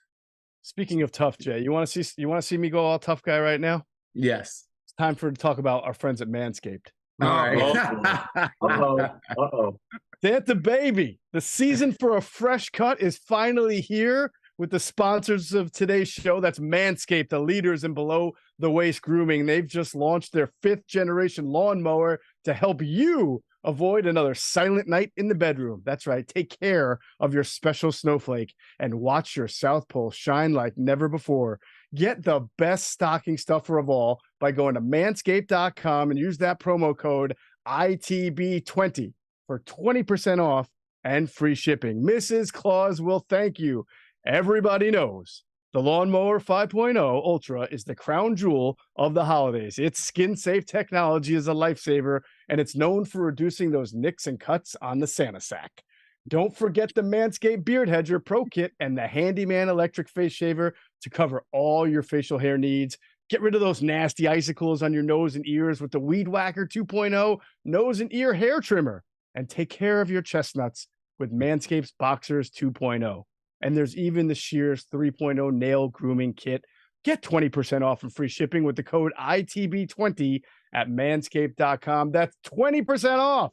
Speaking of tough, Jay, you want to see me go all tough guy right now? Yes. It's time to talk about our friends at Manscaped. All right. Uh-oh. Santa baby, the season for a fresh cut is finally here with the sponsors of today's show. That's Manscaped, the leaders in below the waist grooming. They've just launched their 5th generation lawnmower to help you avoid another silent night in the bedroom. That's right. Take care of your special snowflake and watch your South Pole shine like never before. Get the best stocking stuffer of all by going to manscaped.com and use that promo code ITB20 for 20% off and free shipping. Mrs. Claus will thank you. Everybody knows the Lawnmower 5.0 Ultra is the crown jewel of the holidays. Its skin-safe technology is a lifesaver, and it's known for reducing those nicks and cuts on the Santa sack. Don't forget the Manscaped Beard Hedger Pro Kit and the Handyman Electric Face Shaver to cover all your facial hair needs. Get rid of those nasty icicles on your nose and ears with the Weed Whacker 2.0 nose and ear hair trimmer. And take care of your chestnuts with Manscaped's Boxers 2.0. And there's even the Shears 3.0 nail grooming kit. Get 20% off and free shipping with the code ITB20 at manscaped.com. That's 20% off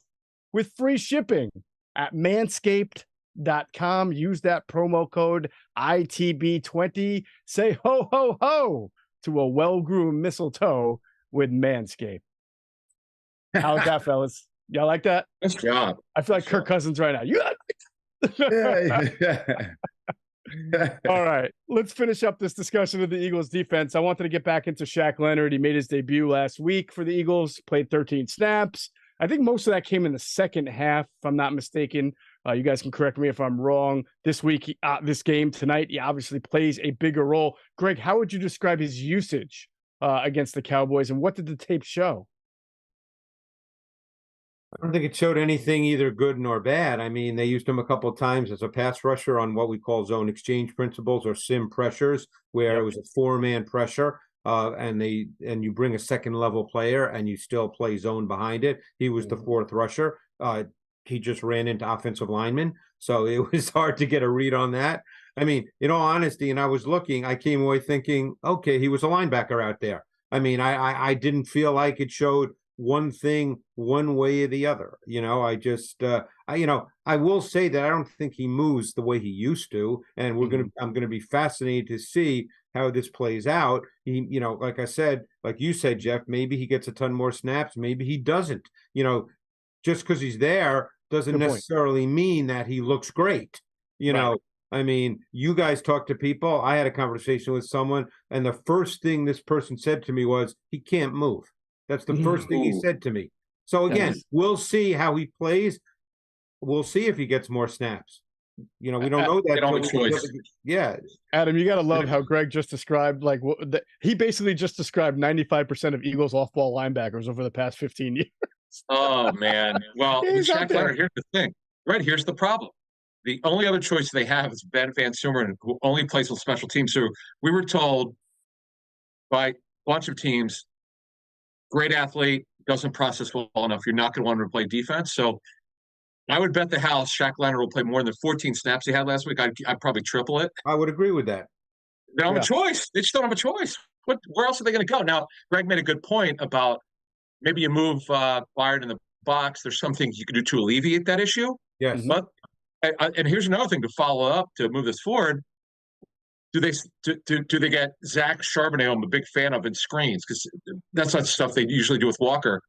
with free shipping at manscaped.com. Use that promo code ITB20. Say ho, ho, ho to a well-groomed mistletoe with Manscaped. How's that, fellas? Y'all like that? Nice job. I feel like Kirk Cousins right now. You All right, let's finish up this discussion of the Eagles defense. I wanted to get back into Shaq Leonard. He made his debut last week for the Eagles, played 13 snaps. I think most of that came in the second half, if I'm not mistaken. You guys can correct me if I'm wrong. This week, this game tonight, he obviously plays a bigger role. Greg, how would you describe his usage against the Cowboys, and what did the tape show? I don't think it showed anything either good nor bad. I mean, they used him a couple of times as a pass rusher on what we call zone exchange principles or sim pressures, where it was a 4-man pressure, and you bring a second level player and you still play zone behind it. He was the fourth rusher. He just ran into offensive linemen, so it was hard to get a read on that. I mean, in all honesty, and I was looking, I came away thinking, okay, he was a linebacker out there. I mean, I didn't feel like it showed one thing one way or the other. I just I will say that I don't think he moves the way he used to, and I'm gonna be fascinated to see how this plays out. He, like I said, like you said, Jeff, maybe he gets a ton more snaps, maybe he doesn't. Just because he's there doesn't necessarily mean that he looks great. I mean, you guys talk to people. I had a conversation with someone, and the first thing this person said to me was, he can't move. That's the first thing he said to me. So again, we'll see how he plays. We'll see if he gets more snaps. We don't know that. Don't have a choice. Yeah. Adam, you got to love how Greg just described, he basically just described 95% of Eagles off-ball linebackers over the past 15 years. Oh, man. Well, Shaq Leonard, here's the thing. Right, here's the problem. The only other choice they have is Ben Van Sumeren, who only plays with special teams. So we were told by a bunch of teams, great athlete, doesn't process well enough. You're not going to want him to play defense. So I would bet the house Shaq Leonard will play more than 14 snaps he had last week. I'd probably triple it. I would agree with that. They don't have a choice. They just don't have a choice. Where else are they going to go? Now, Greg made a good point about maybe you move Byard in the box. There's some things you can do to alleviate that issue. Yes. But and here's another thing to follow up to move this forward. Do they get Zach Charbonnet? I'm a big fan of in screens, because that's not stuff they usually do with Walker.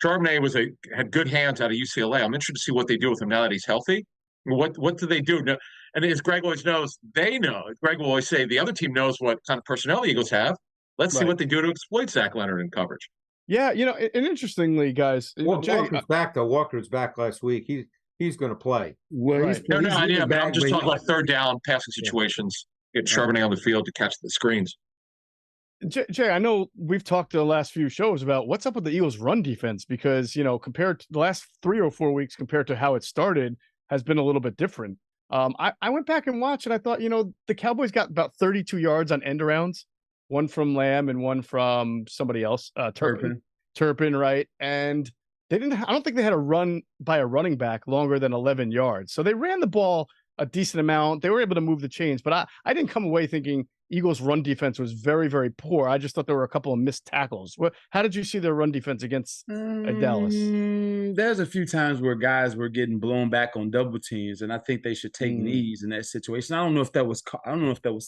Charbonnet had good hands out of UCLA. I'm interested to see what they do with him now that he's healthy. What do they do? And as Greg always knows, they know. Greg will always say the other team knows what kind of personnel the Eagles have. Let's see what they do to exploit Zach Leonard in coverage. Yeah, and interestingly, guys, Walker's back though. Walker's back last week. He's going to play. Well, but I'm just talking about third down passing situations. Get Charbonnet on the field to catch the screens. Jay, I know we've talked the last few shows about what's up with the Eagles' run defense, because, compared to the last 3 or 4 weeks compared to how it started has been a little bit different. I went back and watched, and I thought, the Cowboys got about 32 yards on end arounds, one from Lamb and one from somebody else, Turpin, right? And I don't think they had a run by a running back longer than 11 yards. So they ran the ball a decent amount. They were able to move the chains, but I didn't come away thinking Eagles' run defense was very, very poor. I just thought there were a couple of missed tackles. How did you see their run defense against Dallas? There's a few times where guys were getting blown back on double teams, and I think they should take knees in that situation. I don't know if that was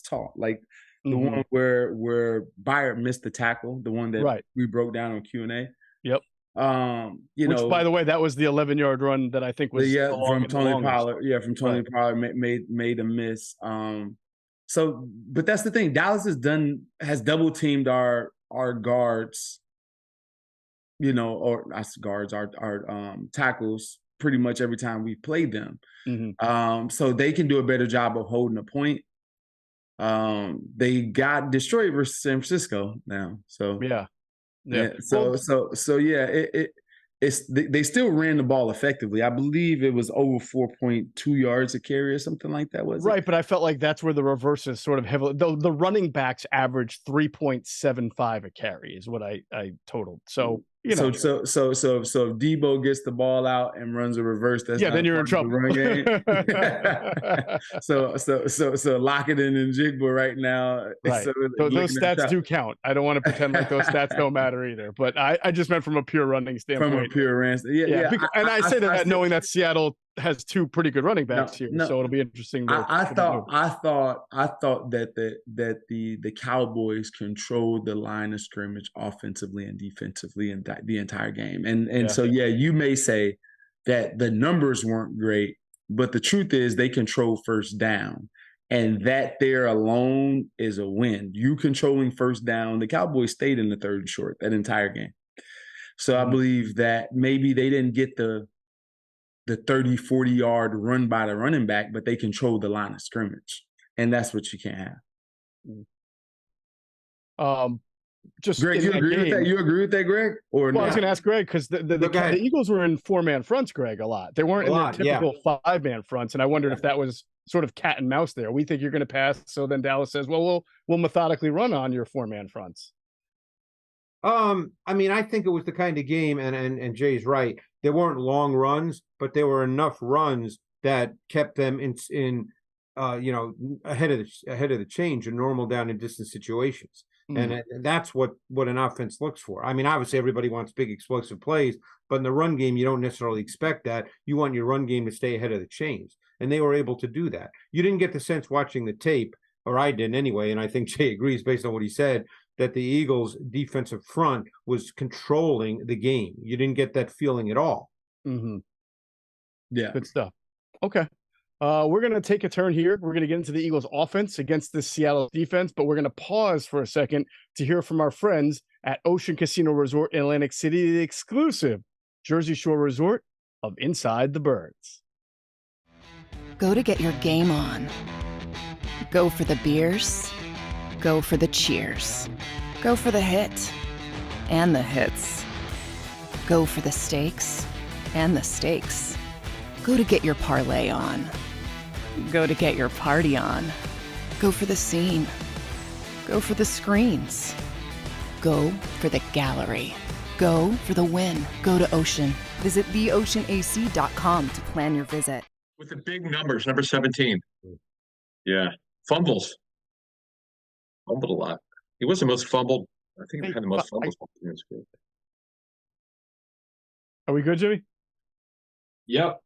taught. Like the one where Byard missed the tackle, the one that we broke down on Q&A. Yep. Which, by the way, that was the 11-yard run that I think was from Tony Pollard. Yeah, from Tony Pollard made a miss. But that's the thing. Dallas has double teamed our guards, or not guards, our tackles pretty much every time we played them. So they can do a better job of holding a point. They got destroyed versus San Francisco now. So yeah. They still ran the ball effectively. I believe it was over 4.2 yards a carry or something like that. But I felt like that's where the reverse is sort of heavily. The running backs averaged 3.75 a carry is what I totaled. So you know. So if Debo gets the ball out and runs a reverse, that's then you're in trouble. Run game. so lock it in Jigba right now. Right. So those stats do count. I don't want to pretend like those stats don't matter either. But I just meant from a pure running standpoint. From a pure run, yeah. I say that knowing that Seattle has two pretty good running backs here, so it'll be interesting. I thought that the Cowboys controlled the line of scrimmage offensively and defensively in the entire game, and so you may say that the numbers weren't great, but the truth is they controlled first down, and that there alone is a win. You controlling first down, the Cowboys stayed in the third and short that entire game, so I believe that maybe they didn't get the 30, 40-yard run by the running back, but they control the line of scrimmage. And that's what you can't have. Just Greg, you agree with that? You agree with that, Greg? Or I was going to ask Greg, because the Eagles were in 4-man fronts, Greg, a lot. They weren't in their typical 5-man fronts, and I wondered if that was sort of cat and mouse there. We think you're going to pass, so then Dallas says, well, we'll methodically run on your 4-man fronts. I mean, I think it was the kind of game, and Jay's right. There weren't long runs, but there were enough runs that kept them in ahead of the change in normal down and distance situations. And that's what an offense looks for. I mean, obviously everybody wants big explosive plays, but in the run game, you don't necessarily expect that. You want your run game to stay ahead of the chains, and they were able to do that. You didn't get the sense watching the tape, or I didn't anyway, and I think Jay agrees based on what he said, that the Eagles' defensive front was controlling the game. You didn't get that feeling at all. Mm-hmm. Yeah. Good stuff. Okay. We're going to take a turn here. We're going to get into the Eagles' offense against the Seattle defense, but we're going to pause for a second to hear from our friends at Ocean Casino Resort in Atlantic City, the exclusive Jersey Shore resort of Inside the Birds. Go to get your game on. Go for the beers. Go for the cheers. Go for the hit and the hits. Go for the stakes and the stakes. Go to get your parlay on. Go to get your party on. Go for the scene. Go for the screens. Go for the gallery. Go for the win. Go to Ocean. Visit theoceanac.com to plan your visit. With the big numbers, number 17. Yeah. Fumbles. Fumbled a lot. He was the most fumbled. I think he had the most fumbles. Are we good, Jimmy? Yep.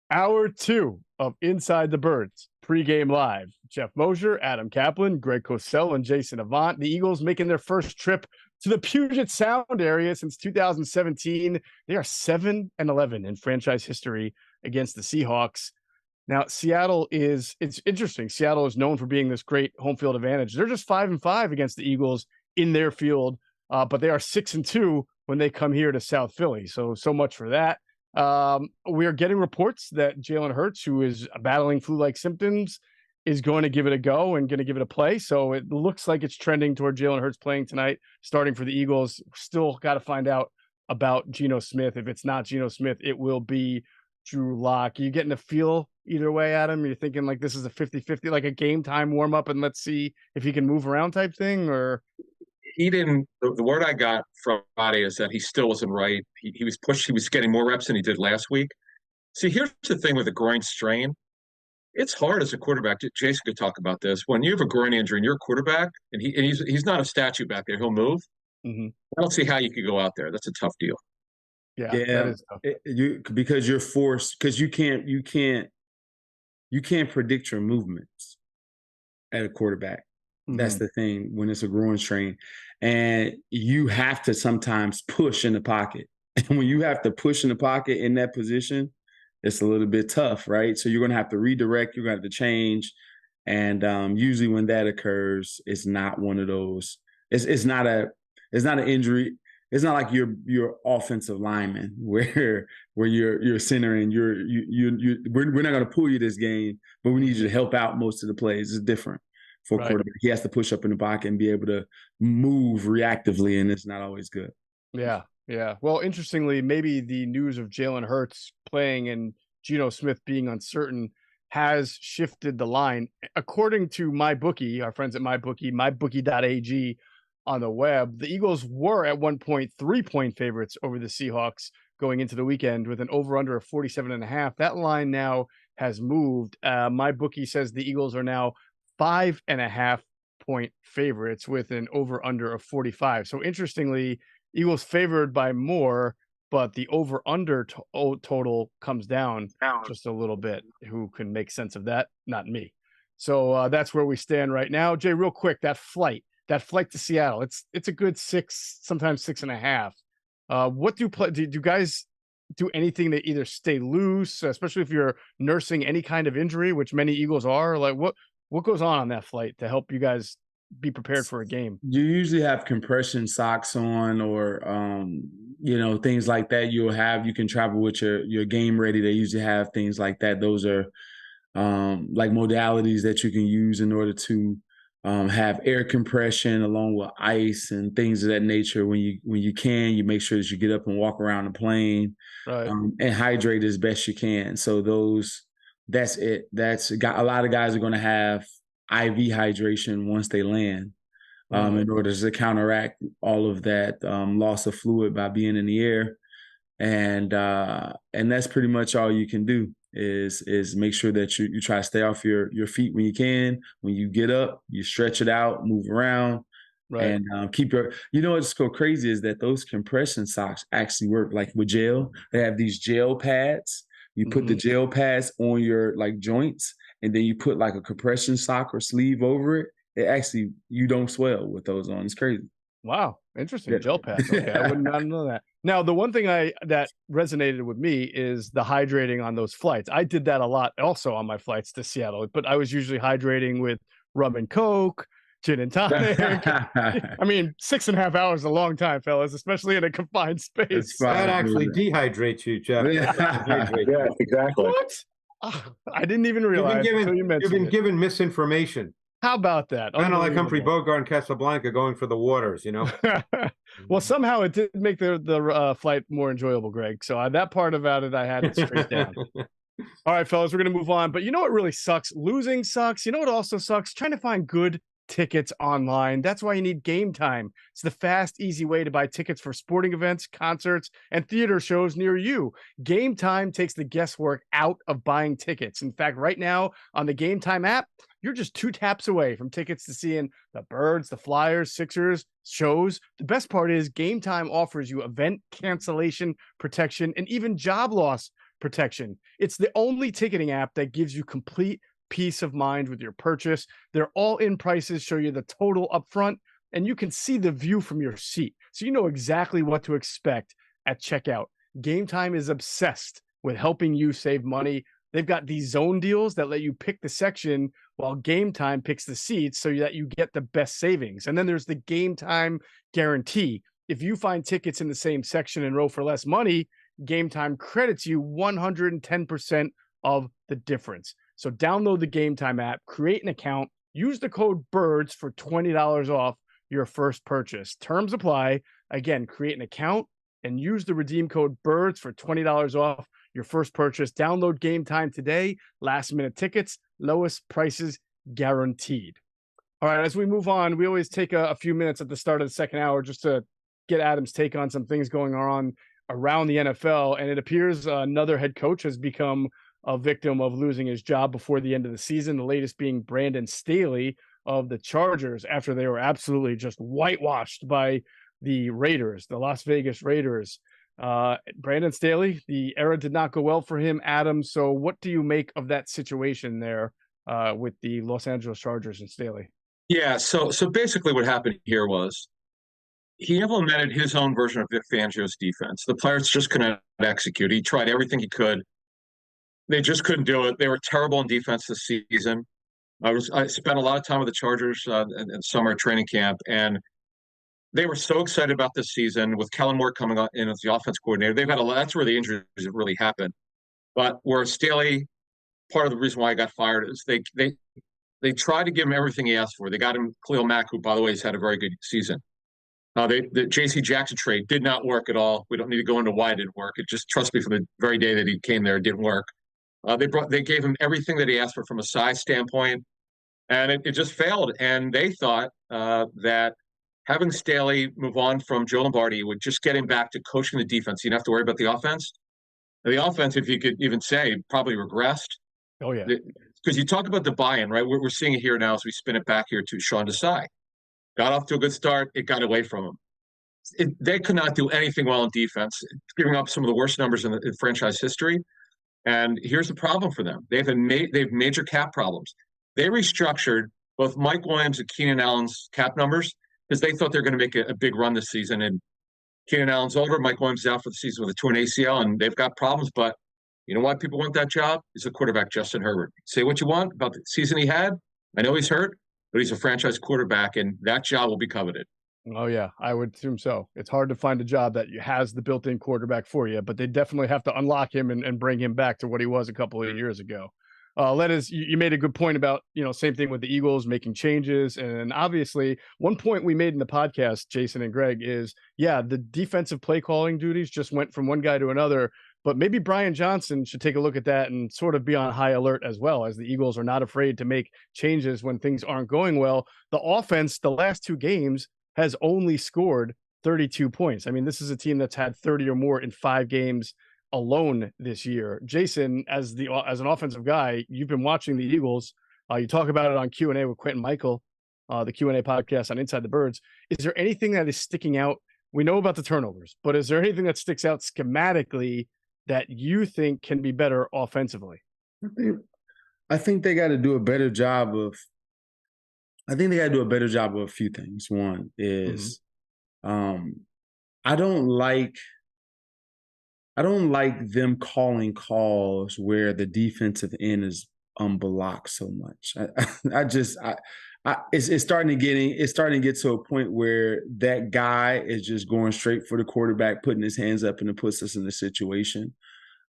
Hour 2 of Inside the Birds, pregame live. Geoff Mosher, Adam Caplan, Greg Cosell, and Jason Avant. The Eagles making their first trip to the Puget Sound area since 2017. They are 7-11 in franchise history against the Seahawks. Now, it's interesting. Seattle is known for being this great home field advantage. They're just 5-5 against the Eagles in their field, but they are 6-2 when they come here to South Philly. So much for that. We are getting reports that Jalen Hurts, who is battling flu-like symptoms, is going to give it a go and going to give it a play. So it looks like it's trending toward Jalen Hurts playing tonight, starting for the Eagles. Still got to find out about Geno Smith. If it's not Geno Smith, it will be Drew Lock. Are you getting a feel either way, Adam? You're thinking like this is a 50-50, like a game time warm up and let's see if he can move around type thing? Or he didn't. The word I got from Friday is that he still wasn't right. He was pushed. He was getting more reps than he did last week. See, here's the thing with a groin strain. It's hard as a quarterback. Jason could talk about this. When you have a groin injury and you're a quarterback, and he's not a statue back there. He'll move. Mm-hmm. I don't see how you could go out there. That's a tough deal. Yeah, that is tough. Because you're forced. Because you can't predict your movements at a quarterback. Mm-hmm. That's the thing when it's a groin strain. And you have to sometimes push in the pocket. And when you have to push in the pocket in that position, it's a little bit tough, right? So you're going to have to redirect. You're going to have to change. And usually when that occurs, it's not one of those. It's not an injury. It's not like you're offensive lineman where you're centering. We're not going to pull you this game, but we need you to help out most of the plays. It's different for a quarterback. He has to push up in the pocket and be able to move reactively, and it's not always good. Yeah. Yeah. Well, interestingly, maybe the news of Jalen Hurts playing and Geno Smith being uncertain has shifted the line. According to MyBookie, our friends at MyBookie, mybookie.ag, on the web. The Eagles were at 1 point 3-point favorites over the Seahawks going into the weekend with an over-under of 47.5. That line now has moved. My bookie says the Eagles are now 5.5-point favorites with an over-under of 45. So interestingly, Eagles favored by more, but the over-under total comes down just a little bit. Who can make sense of that? Not me. So that's where we stand right now. Jay, real quick, that flight to Seattle, it's a good 6, sometimes 6.5. What do you guys do anything to either stay loose, especially if you're nursing any kind of injury, which many Eagles are? Like what goes on that flight to help you guys be prepared for a game? You usually have compression socks on, or things like that. You can travel with your game ready. They usually have things like that. Those are like modalities that you can use in order to have air compression along with ice and things of that nature. When you make sure that you get up and walk around the plane, right, and hydrate as best you can. So that's it. A lot of guys are going to have IV hydration once they land, in order to counteract all of that loss of fluid by being in the air, and that's pretty much all you can do is make sure that you try to stay off your feet when you can. When you get up, you stretch it out, move around, right, and keep your. What's so crazy is that those compression socks actually work. Like with gel, they have these gel pads. You put the gel pads on your joints, and then you put like a compression sock or sleeve over it. You don't swell with those on. It's crazy. Wow, interesting. Yeah. Gel pads. Okay, I would not know that. Now, the one thing that resonated with me is the hydrating on those flights. I did that a lot also on my flights to Seattle, but I was usually hydrating with rum and Coke, gin and tonic. I mean, 6.5 hours is a long time, fellas, especially in a confined space. That actually dehydrates you, Geoff. Yeah, exactly. What? I didn't even realize until you mentioned You've been given misinformation. How about that? Kind of like Humphrey Bogart and Casablanca going for the waters, Well, somehow it did make the flight more enjoyable, Greg. So that part about it, I had it straight down. All right, fellas, we're going to move on. But you know what really sucks? Losing sucks. You know what also sucks? Trying to find good tickets online. That's why you need Game Time. It's the fast, easy way to buy tickets for sporting events, concerts, and theater shows near you. Game Time takes the guesswork out of buying tickets. In fact, right now on the Game Time app, you're just 2 taps away from tickets to seeing the Birds, the Flyers, Sixers, shows. The best part is Game Time offers you event cancellation protection and even job loss protection. It's the only ticketing app that gives you complete peace of mind with your purchase. Their all-in prices show you the total upfront, and you can see the view from your seat, so you know exactly what to expect at checkout. Game Time is obsessed with helping you save money. They've got these zone deals that let you pick the section while Game Time picks the seats so that you get the best savings. And then there's the Game Time guarantee. If you find tickets in the same section and row for less money, Game Time credits you 110% of the difference. So download the Game Time app, create an account, use the code BIRDS for $20 off your first purchase. Terms apply. Again, create an account and use the redeem code BIRDS for $20 off your first purchase. Download Game Time today. Last minute tickets, lowest prices guaranteed. All right, as we move on, we always take a few minutes at the start of the second hour just to get Adam's take on some things going on around the NFL. And it appears another head coach has become a victim of losing his job before the end of the season. The latest being Brandon Staley of the Chargers, after they were absolutely just whitewashed by the Raiders, the Las Vegas Raiders. Brandon Staley, the era did not go well for him, Adam. So what do you make of that situation there with the Los Angeles Chargers and Staley? Yeah, so basically what happened here was he implemented his own version of Vic Fangio's defense. The players just couldn't execute. He tried everything he could. They just couldn't do it. They were terrible in defense this season. I spent a lot of time with the Chargers in summer training camp, and they were so excited about this season with Kellen Moore coming in as the offense coordinator. That's where the injuries really happened. But where Staley, part of the reason why he got fired is they tried to give him everything he asked for. They got him Khalil Mack, who, by the way, has had a very good season. The J.C. Jackson trade did not work at all. We don't need to go into why it didn't work. It just, trust me, from the very day that he came there, it didn't work. They gave him everything that he asked for from a size standpoint, and it just failed. And they thought that having Staley move on from Joe Lombardi would just get him back to coaching the defense. You don't have to worry about the offense. The offense, if you could even say, probably regressed. Oh, yeah. Because you talk about the buy-in, right? We're seeing it here now as we spin it back here to Sean Desai. Got off to a good start. It got away from him. They could not do anything well in defense, giving up some of the worst numbers in franchise history. And here's the problem for them. They have major cap problems. They restructured both Mike Williams and Keenan Allen's cap numbers because they thought they were going to make a big run this season. And Keenan Allen's older. Mike Williams is out for the season with a torn ACL, and they've got problems. But you know why people want that job? He's a quarterback, Justin Herbert. Say what you want about the season he had. I know he's hurt, but he's a franchise quarterback, and that job will be coveted. Oh, yeah, I would assume so. It's hard to find a job that has the built-in quarterback for you, but they definitely have to unlock him and bring him back to what he was a couple of years ago. You made a good point about, same thing with the Eagles making changes. And obviously, one point we made in the podcast, Jason and Greg, is, the defensive play calling duties just went from one guy to another. But maybe Brian Johnson should take a look at that and sort of be on high alert as well, as the Eagles are not afraid to make changes when things aren't going well. The offense, the last two games, has only scored 32 points. I mean, this is a team that's had 30 or more in 5 games alone this year. Jason, as an offensive guy, you've been watching the Eagles. You talk about it on Q&A with Quentin Michael, the Q&A podcast on Inside the Birds. Is there anything that is sticking out? We know about the turnovers, but is there anything that sticks out schematically that you think can be better offensively? I think they got to do a better job of a few things. One is I don't like them calling calls where the defensive end is blocked so much. It's starting to get to a point where that guy is just going straight for the quarterback, putting his hands up, and it puts us in a situation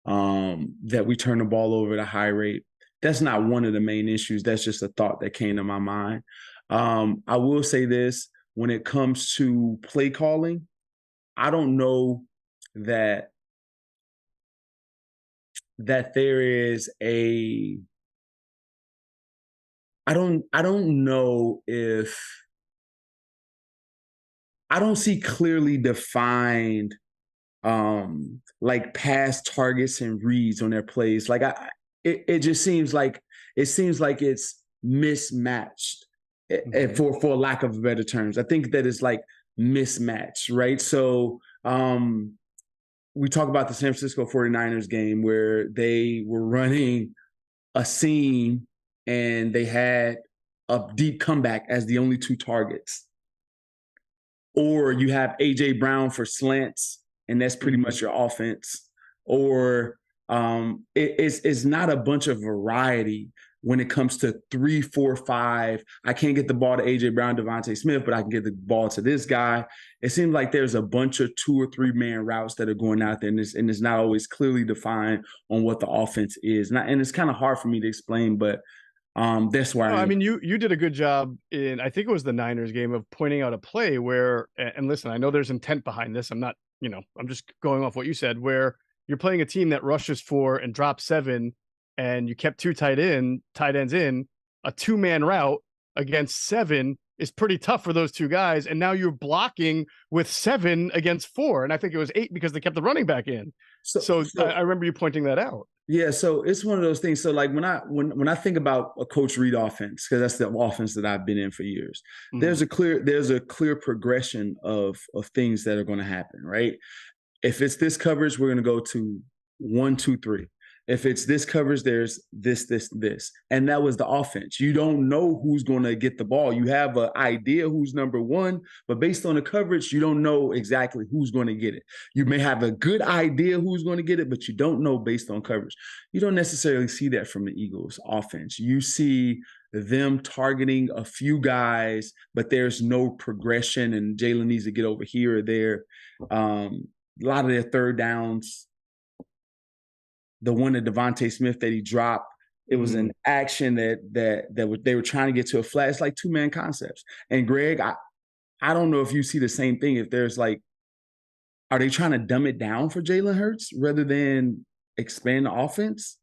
that we turn the ball over at a high rate. That's not one of the main issues. That's just a thought that came to my mind. I will say this, when it comes to play calling, I don't know that there is I don't know if I don't see clearly defined like pass targets and reads on their plays. Like it just seems like it's mismatched, for lack of better terms. I think that it's like mismatched, right? So we talk about the San Francisco 49ers game where they were running a seam and they had a deep comeback as the only 2 targets. Or you have A.J. Brown for slants, and that's pretty much your offense. Or it's not a bunch of variety when it comes to 3, 4, 5. I can't get the ball to A.J. Brown, Devontae Smith, but I can get the ball to this guy. It seems like there's a bunch of 2 or 3 man routes that are going out there, and it's not always clearly defined on what the offense is. And it's kind of hard for me to explain, but that's why. I mean, you did a good job in, I think it was the Niners game, of pointing out a play where, and listen, I know there's intent behind this. I'm not, I'm just going off what you said, where you're playing a team that rushes 4 and drops 7, and you kept 2 tight ends in. A 2-man route against 7 is pretty tough for those 2 guys. And now you're blocking with 7 against 4. And I think it was 8 because they kept the running back in. So I remember you pointing that out. Yeah, so it's one of those things. So like when I think about a Coach Reid offense, because that's the offense that I've been in for years, there's a clear progression of things that are going to happen, right? If it's this coverage, we're going to go to 1, 2, 3. If it's this coverage, there's this. And that was the offense. You don't know who's going to get the ball. You have an idea who's number 1, but based on the coverage, you don't know exactly who's going to get it. You may have a good idea who's going to get it, but you don't know based on coverage. You don't necessarily see that from the Eagles offense. You see them targeting a few guys, but there's no progression, and Jalen needs to get over here or there. A lot of their third downs, the one that Devontae Smith that he dropped, it was an action that they were trying to get to a flat. It's like 2-man concepts. And Greg, I don't know if you see the same thing. If there's like, are they trying to dumb it down for Jalen Hurts rather than expand the offense?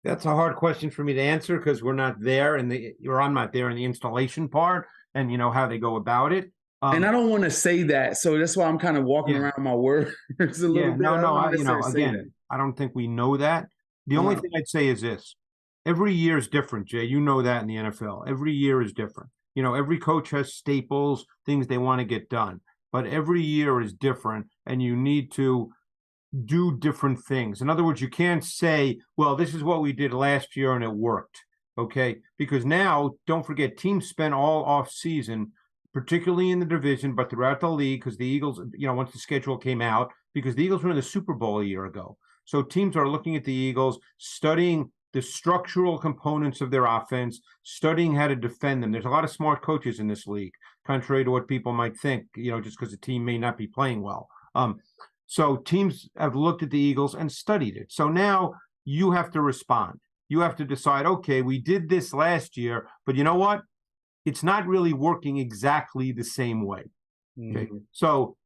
That's a hard question for me to answer because we're not there I'm not there in the installation part. and how they go about it. And I don't want to say that, so that's why I'm kind of walking around my words a little bit. Again, I don't think we know that. The only thing I'd say is this: every year is different, Jay. You know that in the NFL, every year is different. Every coach has staples, things they want to get done, but every year is different, and you need to do different things. In other words, you can't say, well, this is what we did last year and it worked, okay? Because now, don't forget, teams spent all off season, particularly in the division, but throughout the league, because the Eagles, once the schedule came out, because the Eagles were in the Super Bowl a year ago. So teams are looking at the Eagles, studying the structural components of their offense, studying how to defend them. There's a lot of smart coaches in this league, contrary to what people might think, just because the team may not be playing well. So teams have looked at the Eagles and studied it. So now you have to respond. You have to decide, okay, we did this last year, but you know what? It's not really working exactly the same way. Okay. So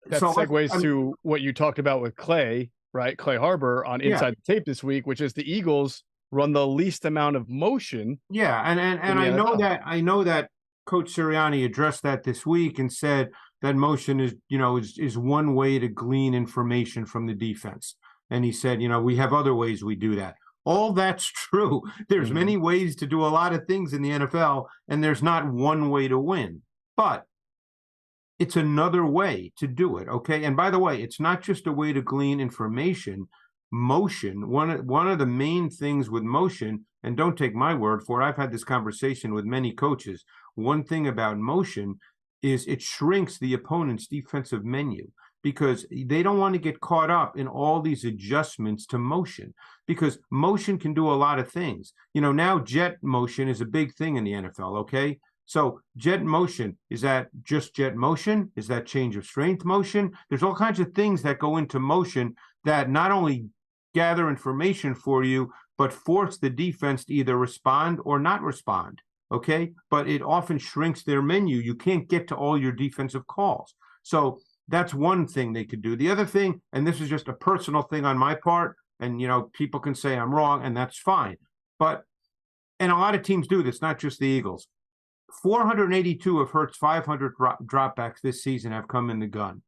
that segues to what you talked about with Clay, right? Clay Harbor on Inside the Tape this week, which is the Eagles run the least amount of motion. Yeah, and I know that Coach Sirianni addressed that this week and said that motion is one way to glean information from the defense. And he said, we have other ways we do that. All that's true. There's many ways to do a lot of things in the NFL, and there's not one way to win. But it's another way to do it, okay? And by the way, it's not just a way to glean information. Motion, one of the main things with motion, and don't take my word for it, I've had this conversation with many coaches. One thing about motion is it shrinks the opponent's defensive menu, because they don't want to get caught up in all these adjustments to motion, because motion can do a lot of things. Now jet motion is a big thing in the NFL, okay? So jet motion, is that just jet motion? Is that change of strength motion? There's all kinds of things that go into motion that not only gather information for you, but force the defense to either respond or not respond, okay? But it often shrinks their menu. You can't get to all your defensive calls. So that's one thing they could do. The other thing, and this is just a personal thing on my part, and people can say I'm wrong, and that's fine. And a lot of teams do this, not just the Eagles. 482 of Hurts' 500 dropbacks this season have come in the gun.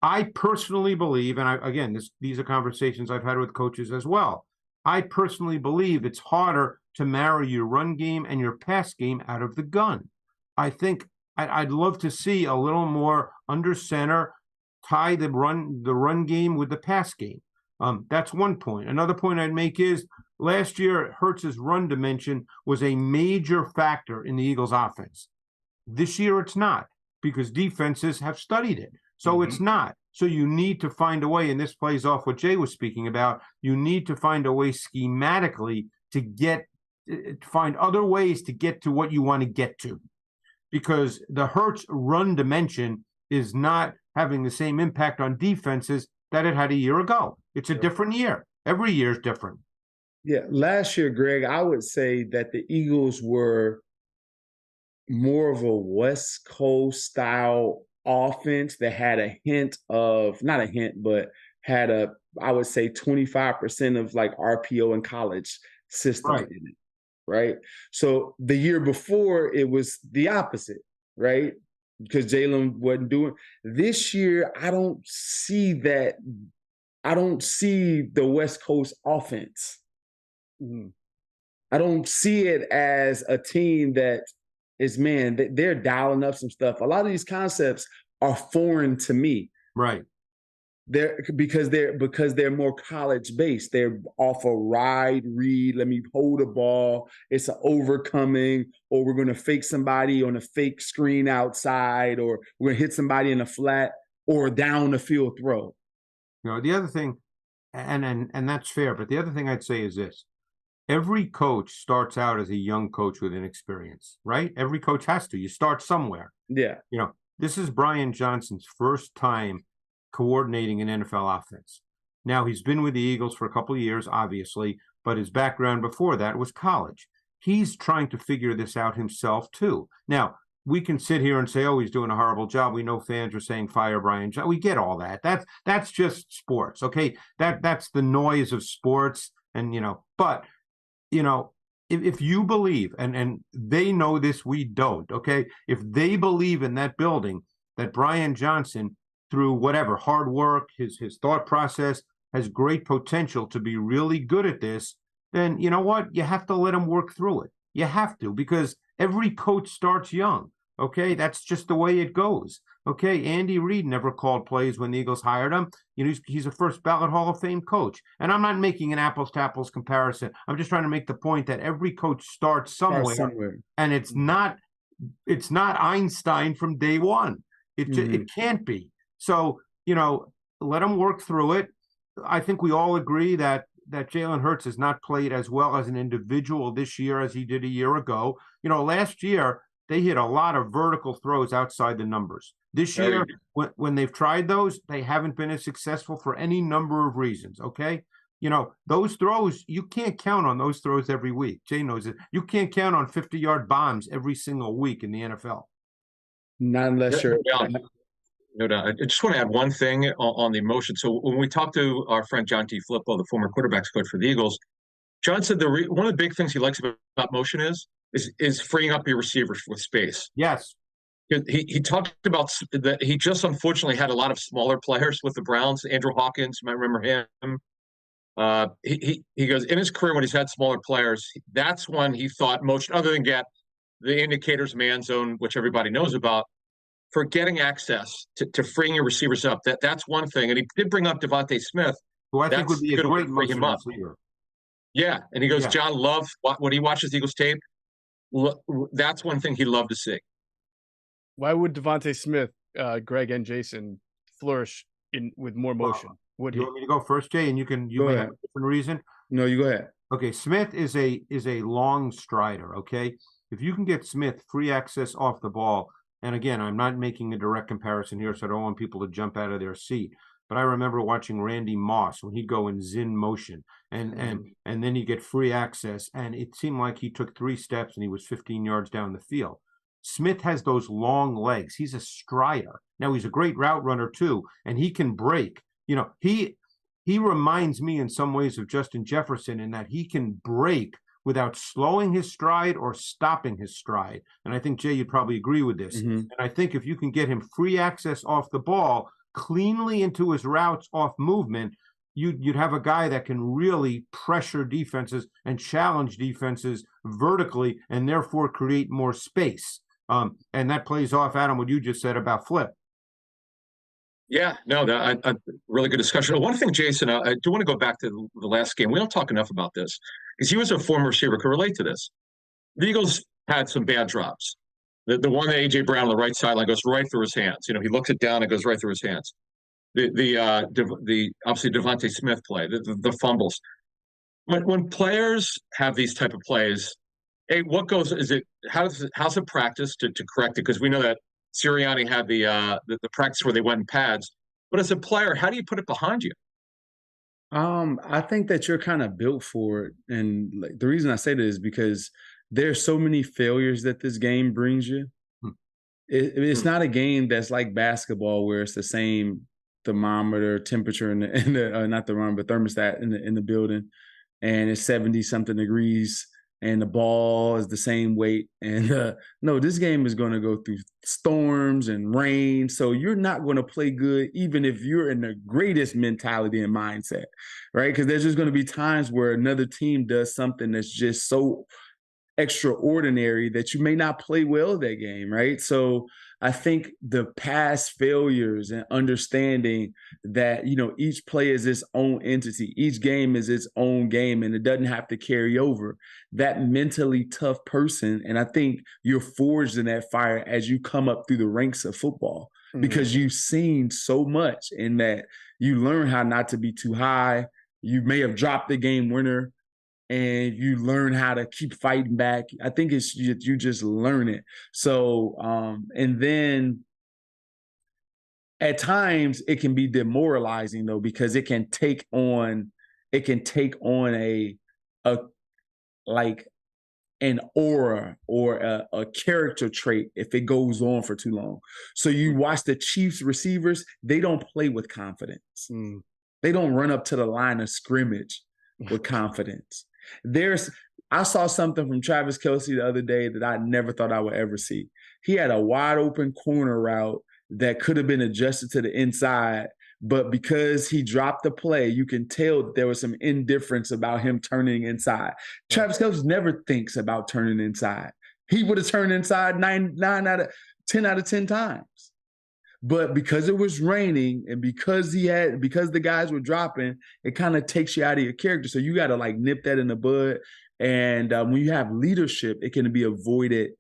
I personally believe, and these are conversations I've had with coaches as well, I personally believe it's harder to marry your run game and your pass game out of the gun. I think I'd love to see a little more under center, tie the run game with the pass game. That's one point. Another point I'd make is last year, Hurts' run dimension was a major factor in the Eagles' offense. This year, it's not, because defenses have studied it. So it's not. So you need to find a way, and this plays off what Jay was speaking about. You need to find a way schematically to find other ways to get to what you want to get to, because the Hurts run dimension is not having the same impact on defenses that it had a year ago. It's a different year. Every year is different. Yeah, last year, Greg, I would say that the Eagles were more of a West Coast style offense that had a hint of, not a hint, but had I would say 25% of like RPO in college system in it, right? So the year before, it was the opposite, right? Because Jalen wasn't doing. This year, I don't see that. I don't see the West Coast offense. I don't see it as a team that is, they're dialing up some stuff. A lot of these concepts are foreign to me. Right. Because they're more college based. They're off a ride, read, let me hold a ball. It's an overcoming, or we're going to fake somebody on a fake screen outside, or we're going to hit somebody in a flat or down the field throw. The other thing, and that's fair, but the other thing I'd say is this. Every coach starts out as a young coach with inexperience, right? Every coach has to. You start somewhere. Yeah. This is Brian Johnson's first time coordinating an NFL offense. Now, he's been with the Eagles for a couple of years, obviously, but his background before that was college. He's trying to figure this out himself, too. Now, we can sit here and say, oh, he's doing a horrible job. We know fans are saying fire Brian Johnson. We get all that. That's just sports, okay? That's the noise of sports, and, but if you believe, and they know this, we don't, okay? If they believe in that building, that Brian Johnson, through whatever, hard work, his thought process, has great potential to be really good at this, then you know what? You have to let him work through it. You have to, because every coach starts young, okay? That's just the way it goes. Okay, Andy Reid never called plays when the Eagles hired him. You know, he's a first ballot Hall of Fame coach. And I'm not making an apples to apples comparison. I'm just trying to make the point that every coach starts somewhere. And it's not Einstein from day one. It can't be. So, you know, let him work through it. I think we all agree that Jalen Hurts has not played as well as an individual this year as he did a year ago. You know, last year they hit a lot of vertical throws outside the numbers. This year, when they've tried those, they haven't been as successful for any number of reasons, okay? You know, those throws, you can't count on those throws every week. Jay knows it. You can't count on 50-yard bombs every single week in the NFL. Not unless you're... No doubt. I just want to add one thing on the emotion. So when we talked to our friend John T. Filippo, the former quarterbacks coach for the Eagles, John said one of the big things he likes about motion is freeing up your receivers with space. Yes. He talked about that. He just unfortunately had a lot of smaller players with the Browns. Andrew Hawkins, you might remember him. He goes, in his career when he's had smaller players, that's when he thought motion, other than get the indicators, man zone, which everybody knows about, for getting access to freeing your receivers up. That's one thing. And he did bring up Devontae Smith, who I think would be a great motion receiver. Yeah, and he goes, John loved when he watches Eagles tape. That's one thing he loved to see. Why would Devontae Smith, Greg and Jason, flourish with more motion? You want me to go first, Jay, and you may have a different reason? No, you go ahead. Okay, Smith is a long strider, okay? If you can get Smith free access off the ball, and again, I'm not making a direct comparison here, so I don't want people to jump out of their seat. But I remember watching Randy Moss when he'd go in Zin motion, and then you get free access, and it seemed like he took 3 steps and he was 15 yards down the field. Smith has those long legs. He's a strider. Now, he's a great route runner too, and he can break. You know, he reminds me in some ways of Justin Jefferson in that he can break without slowing his stride or stopping his stride. And I think, Jay, you'd probably agree with this. And I think if you can get him free access off the ball, cleanly into his routes off movement, you'd have a guy that can really pressure defenses and challenge defenses vertically and therefore create more space. And that plays off, Adam, what you just said about Flip. Yeah, no, a really good discussion. One thing, Jason, I do want to go back to the last game. We don't talk enough about this because he was a former receiver, could relate to this. The Eagles had some bad drops. The one that A.J. Brown on the right sideline goes right through his hands. You know, he looks it down, it goes right through his hands. The obviously Devontae Smith play, the fumbles. When players have these type of plays, hey, what goes? Is it how's it practiced to correct it? Because we know that Sirianni had the practice where they went in pads. But as a player, how do you put it behind you? I think that you're kind of built for it, and like the reason I say that is because there's so many failures that this game brings you. It's not a game that's like basketball where it's the same thermometer temperature in the not thermometer but thermostat in the building, and it's 70-something degrees. And the ball is the same weight. And no, this game is going to go through storms and rain. So you're not going to play good, even if you're in the greatest mentality and mindset, right? Because there's just going to be times where another team does something that's just so extraordinary that you may not play well that game, right? So I think the past failures and understanding that, you know, each play is its own entity, each game is its own game, and it doesn't have to carry over. That mentally tough person, and I think you're forged in that fire as you come up through the ranks of football because you've seen so much in that you learn how not to be too high. You may have dropped the game winner, and you learn how to keep fighting back. I think it's you just learn it. So, and then at times it can be demoralizing though, because it can take on a like an aura or a character trait if it goes on for too long. So you watch the Chiefs receivers, they don't play with confidence. They don't run up to the line of scrimmage with confidence. I saw something from Travis Kelce the other day that I never thought I would ever see. He had a wide open corner route that could have been adjusted to the inside, but because he dropped the play, you can tell that there was some indifference about him turning inside. Travis Kelce never thinks about turning inside. He would have turned inside 10 out of 10 times. But because it was raining and because the guys were dropping, it kind of takes you out of your character. So you got to like nip that in the bud. And when you have leadership, it can be avoided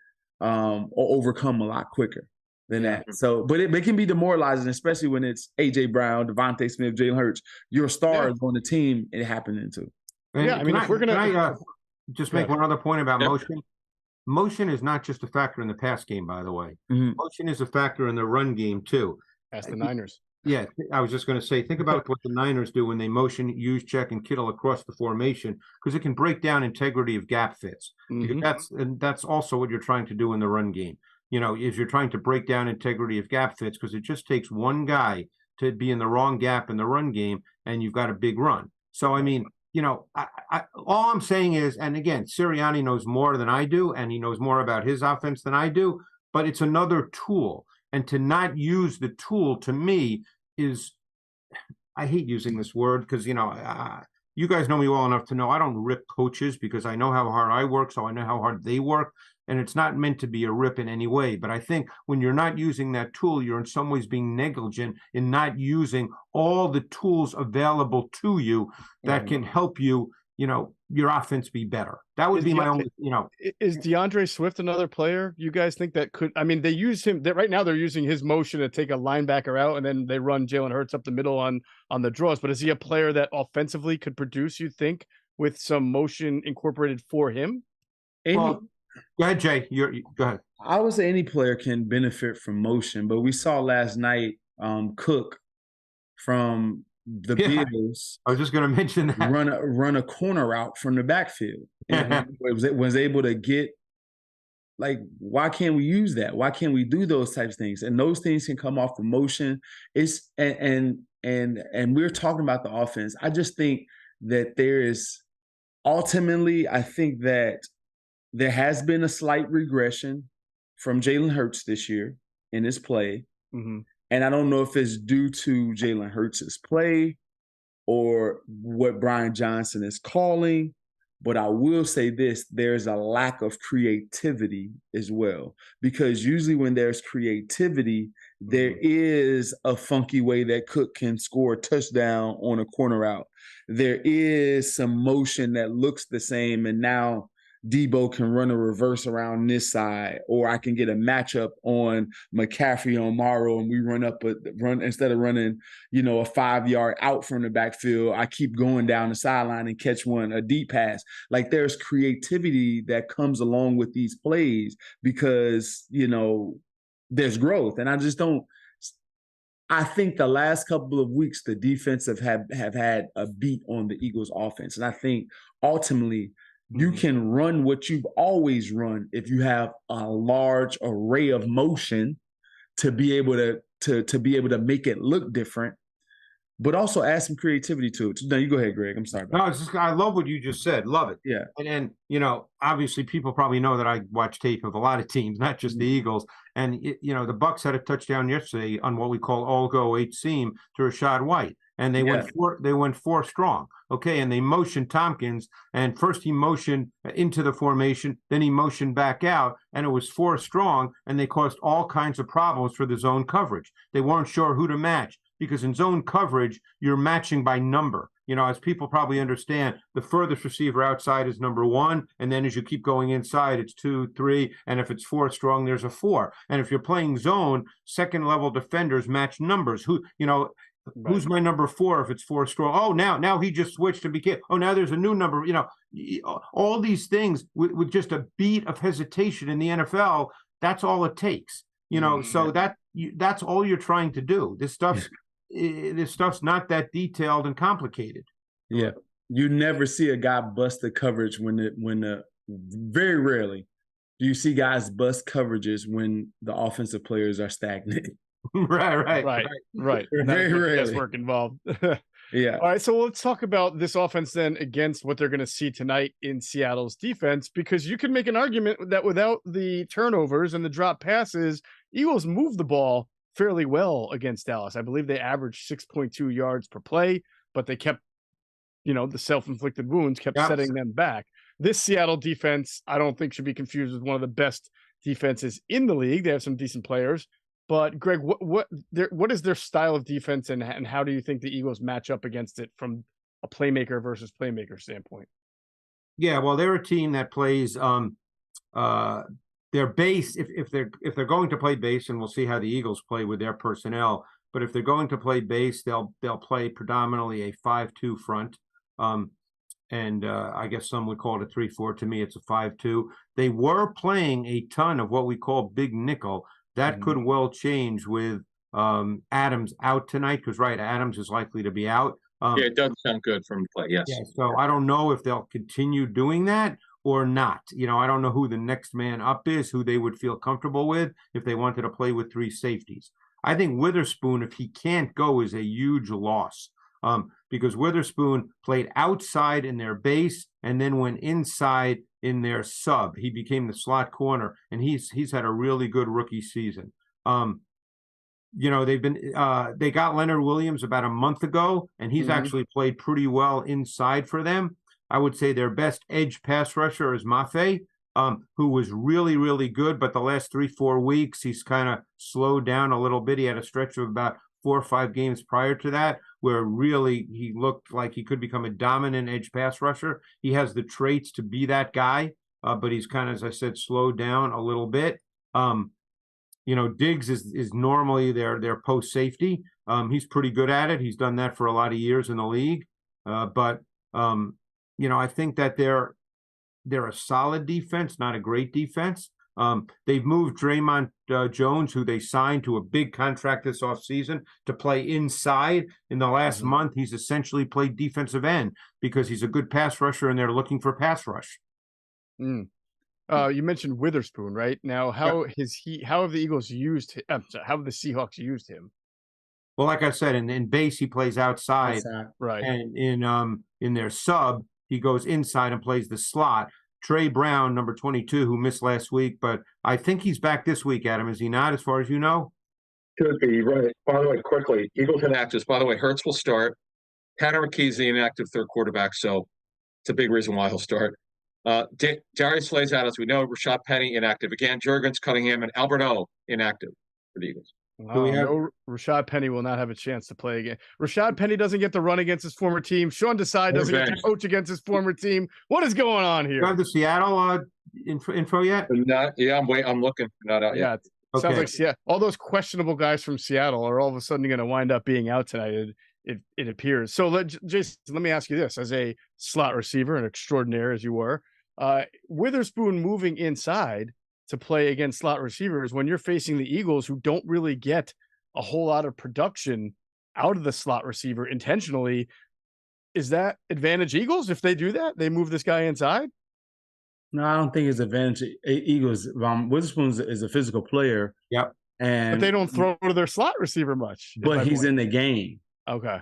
or overcome a lot quicker than that. So, but it can be demoralizing, especially when it's A.J. Brown, Devontae Smith, Jalen Hurts, your stars on the team, it happening to. And I mean, if we're going to just make one other point about motion. Motion is not just a factor in the pass game, by the way. Mm-hmm. Motion is a factor in the run game, too. Ask the Niners. Yeah, I was just going to say, think about what the Niners do when they motion, use, check, and Kittle across the formation, because it can break down integrity of gap fits. Mm-hmm. Because that's also what you're trying to do in the run game. You know, is you're trying to break down integrity of gap fits, because it just takes one guy to be in the wrong gap in the run game, and you've got a big run. So, I mean, you know, all I'm saying is, and again, Sirianni knows more than I do, and he knows more about his offense than I do, but it's another tool. And to not use the tool, to me, is, I hate using this word because, you know, you guys know me well enough to know I don't rip coaches because I know how hard I work, so I know how hard they work. And it's not meant to be a rip in any way. But I think when you're not using that tool, you're in some ways being negligent in not using all the tools available to you that can help you, you know, your offense be better. That would be my only, you know. Is DeAndre Swift another player you guys think that could, I mean, they use him, right now they're using his motion to take a linebacker out and then they run Jalen Hurts up the middle on the draws. But is he a player that offensively could produce, you think, with some motion incorporated for him? Well, go ahead, Jay. Go ahead. I would say any player can benefit from motion, but we saw last night Cook from the Bills. I was just going to mention that. Run a corner out from the backfield. And was able to get, like, why can't we use that? Why can't we do those types of things? And those things can come off of motion. It's and we're talking about the offense. I just think that there is ultimately, I think that there has been a slight regression from Jalen Hurts this year in his play. Mm-hmm. And I don't know if it's due to Jalen Hurts' play or what Brian Johnson is calling, but I will say this, there's a lack of creativity as well. Because usually when there's creativity, there is a funky way that Cook can score a touchdown on a corner out. There is some motion that looks the same, and now Debo can run a reverse around this side, or I can get a matchup on McCaffrey on Morrow, and we run instead of running, you know, a 5-yard out from the backfield. I keep going down the sideline and catch a deep pass. Like, there's creativity that comes along with these plays because, you know, there's growth, and I just don't. I think the last couple of weeks the defense have had a beat on the Eagles' offense, and I think ultimately, you can run what you've always run if you have a large array of motion to be able to make it look different, but also add some creativity to it. No, you go ahead, Greg. I'm sorry. No, I love what you just said. Love it. Yeah. And you know, obviously people probably know that I watch tape of a lot of teams, not just the Eagles. And you know, the Bucs had a touchdown yesterday on what we call all-go 8 seam to Rashad White. And they went four strong. Okay. And they motioned Tompkins. And first he motioned into the formation. Then he motioned back out. And it was 4 strong. And they caused all kinds of problems for the zone coverage. They weren't sure who to match. Because in zone coverage, you're matching by number. You know, as people probably understand, the furthest receiver outside is number 1. And then as you keep going inside, it's 2, 3. And if it's 4 strong, there's a 4. And if you're playing zone, second-level defenders match numbers. Who's my number 4 if it's 4 strong? Oh, now he just switched and became, now there's a new number. You know, all these things with just a beat of hesitation in the NFL, that's all it takes. You know, so that's all you're trying to do. This stuff's not that detailed and complicated. Yeah. You never see a guy bust the coverage very rarely do you see guys bust coverages when the offensive players are stagnant. Right. Very rarely. Guesswork involved. Yeah. All right, so let's talk about this offense then against what they're going to see tonight in Seattle's defense, because you can make an argument that without the turnovers and the drop passes, Eagles moved the ball fairly well against Dallas. I believe they averaged 6.2 yards per play, but they kept, the self-inflicted wounds kept setting them back. This Seattle defense, I don't think should be confused with one of the best defenses in the league. They have some decent players. But Greg, what is their style of defense, and how do you think the Eagles match up against it from a playmaker versus playmaker standpoint? Yeah, well, they're a team that plays their base. If they're going to play base, and we'll see how the Eagles play with their personnel. But if they're going to play base, they'll play predominantly a 5-2 front. And I guess some would call it a 3-4. To me, it's a 5-2. They were playing a ton of what we call big nickel. That could well change with Adams out tonight, because Adams is likely to be out. It doesn't sound good from the play. Yes. Yeah, so I don't know if they'll continue doing that or not. I don't know who the next man up is, who they would feel comfortable with if they wanted to play with 3 safeties. I think Witherspoon, if he can't go, is a huge loss. Because Witherspoon played outside in their base and then went inside in their sub. He became the slot corner, and he's had a really good rookie season. They got Leonard Williams about a month ago, and he's actually played pretty well inside for them. I would say their best edge pass rusher is Mafe, who was really, really good, but the last 3-4 weeks, he's kind of slowed down a little bit. He had a stretch of about 4 or 5 games prior to that where really he looked like he could become a dominant edge pass rusher. He has the traits to be that guy, but he's kind of, as I said, slowed down a little bit. Diggs is normally their post safety. He's pretty good at it. He's done that for a lot of years in the league. But I think that they're a solid defense, not a great defense. They've moved Draymond Jones, who they signed to a big contract this offseason, to play inside. In the last month, he's essentially played defensive end because he's a good pass rusher, and they're looking for pass rush. You mentioned Witherspoon, right? Now, how have the Eagles used? How have the Seahawks used him? Well, like I said, in base he plays outside, right? And in their sub he goes inside and plays the slot. Trey Brown, number 22, who missed last week, but I think he's back this week, Adam. Is he not, as far as you know? Could be, right. By the way, quickly, Eagles inactives. By the way, Hurts will start. Tanner McKee's the inactive third quarterback, so it's a big reason why he'll start. Darius Slay's out, as we know. Rashad Penny inactive again. Jurgens, Cunningham, and Albert O inactive for the Eagles. No, Rashad Penny will not have a chance to play again. Rashad Penny doesn't get to run against his former team. Sean Desai doesn't get to coach against his former team. What is going on here? You have the Seattle info yet? Not. Yeah, I'm looking. Not out yet. Yeah, sounds like all those questionable guys from Seattle are all of a sudden going to wind up being out tonight. It appears. So, Jason, let me ask you this: as a slot receiver, an extraordinaire as you were, Witherspoon moving inside to play against slot receivers when you're facing the Eagles, who don't really get a whole lot of production out of the slot receiver intentionally, is that advantage Eagles if they do that? They move this guy inside? No, I don't think it's advantage Eagles. Witherspoon is a physical player. Yep. But they don't throw to their slot receiver much. But he's in the game. Okay.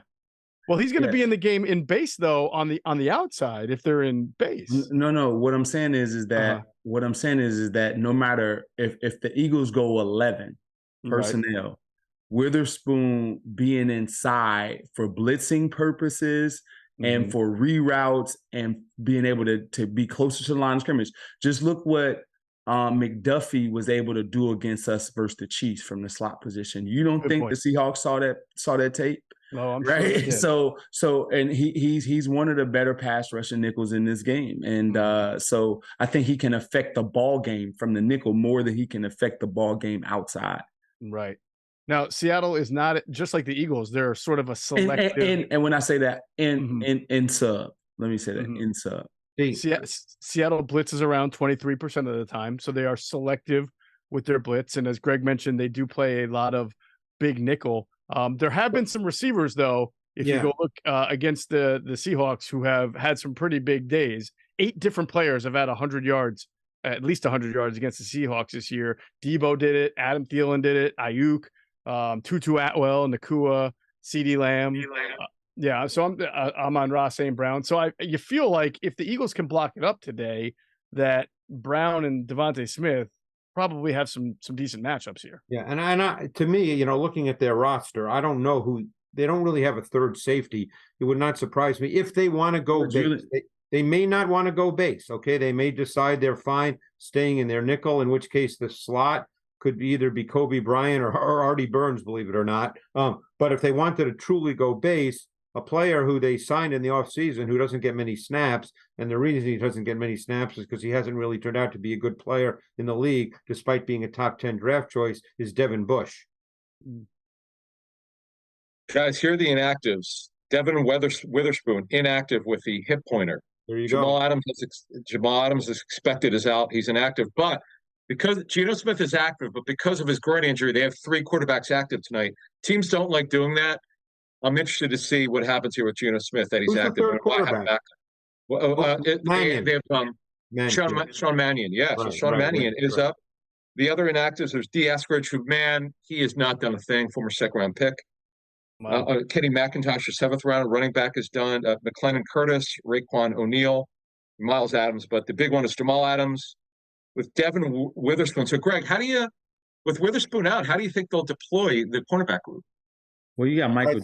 Well, he's going to be in the game in base, though, on the outside if they're in base. No. What I'm saying is that no matter if the Eagles go 11 personnel, Witherspoon being inside for blitzing purposes and for reroutes and being able to be closer to the line of scrimmage. Just look what McDuffie was able to do against us versus the Chiefs from the slot position. You don't think the Seahawks saw that tape? No, I'm right. Sure so, and he's one of the better pass rushing nickels in this game, and so I think he can affect the ball game from the nickel more than he can affect the ball game outside. Right. Now, Seattle is not just like the Eagles; they're sort of a selective. And when I say that, in sub, let me say that in sub. Seattle blitzes around 23% of the time, so they are selective with their blitz. And as Greg mentioned, they do play a lot of big nickel. There have been some receivers, though, if you go look against the Seahawks, who have had some pretty big days. 8 different players have had 100 yards, at least 100 yards against the Seahawks this year. Debo did it. Adam Thielen did it. Ayuk, Tutu Atwell, Nakua, CeeDee Lamb. Yeah, so I'm on Ross St. Brown. So you feel like if the Eagles can block it up today, that Brown and Devontae Smith probably have some decent matchups here. Yeah, and I, to me, looking at their roster, I don't know who they don't really have a third safety. It would not surprise me if they want to go base. They may not want to go base. Okay, they may decide they're fine staying in their nickel, in which case the slot could either be Kobe Bryant or Artie Burns, believe it or not. But if they wanted to truly go base, a player who they signed in the offseason who doesn't get many snaps, and the reason he doesn't get many snaps is because he hasn't really turned out to be a good player in the league, despite being a top 10 draft choice, is Devin Bush. Guys, here are the inactives. Devin Witherspoon, inactive with the hip pointer. There you Jamal go. Jamal Adams is expected is out. He's inactive. But because Geno Smith is active, but because of his groin injury, they have 3 quarterbacks active tonight. Teams don't like doing that. I'm interested to see what happens here with Geno Smith, that he's Who's active. The third quarterback? They have Sean Mannion. Yeah, so Sean Mannion is up. The other inactives, there's D. Eskridge, who, man, he has not done a thing, former second-round pick. Wow. Kenny McIntosh, your 7th round running back, is done. McLennan Curtis, Raekwon O'Neal, Miles Adams. But the big one is Jamal Adams with Devin Witherspoon. So, Greg, with Witherspoon out, how do you think they'll deploy the cornerback group? Well, you got Michael.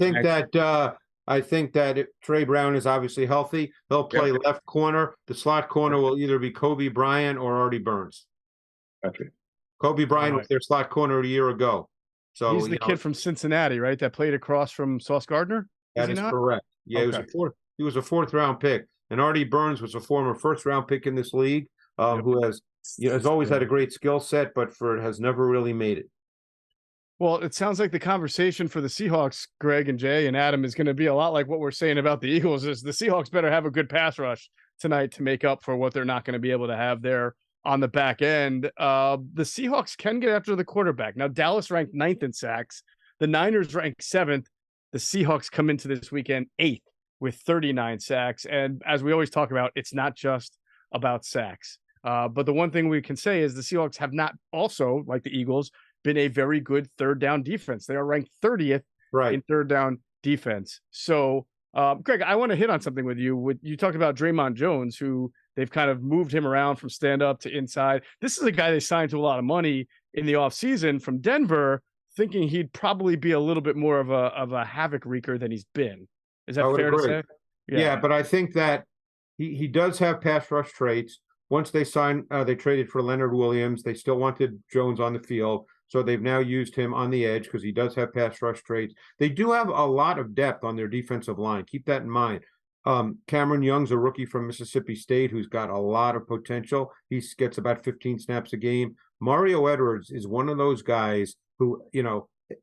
I think that if Trey Brown is obviously healthy, he'll play left corner. The slot corner will either be Kobe Bryant or Artie Burns. Okay. Kobe Bryant was their slot corner a year ago. So he's the kid from Cincinnati, right? That played across from Sauce Gardner. That is correct. Yeah, okay. He was a 4th round pick, and Artie Burns was a former 1st round pick in this league, who has always had a great skill set, but has never really made it. Well, it sounds like the conversation for the Seahawks, Greg and Jay and Adam, is going to be a lot like what we're saying about the Eagles. Is the Seahawks better have a good pass rush tonight to make up for what they're not going to be able to have there on the back end. The Seahawks can get after the quarterback. Now, Dallas ranked 9th in sacks. The Niners ranked 7th. The Seahawks come into this weekend 8th with 39 sacks. And as we always talk about, it's not just about sacks. But the one thing we can say is the Seahawks have not also, like the Eagles, been a very good 3rd down defense. They are ranked 30th in 3rd down defense. So, Greg, I want to hit on something with you. You talked about Draymond Jones, who they've kind of moved him around from stand up to inside. This is a guy they signed to a lot of money in the offseason from Denver, thinking he'd probably be a little bit more of a havoc wreaker than he's been. Is that fair to say? Yeah, but I think that he does have pass rush traits. Once they traded for Leonard Williams. They still wanted Jones on the field. So they've now used him on the edge because he does have pass rush traits. They do have a lot of depth on their defensive line. Keep that in mind. Cameron Young's a rookie from Mississippi State who's got a lot of potential. He gets about 15 snaps a game. Mario Edwards is one of those guys who,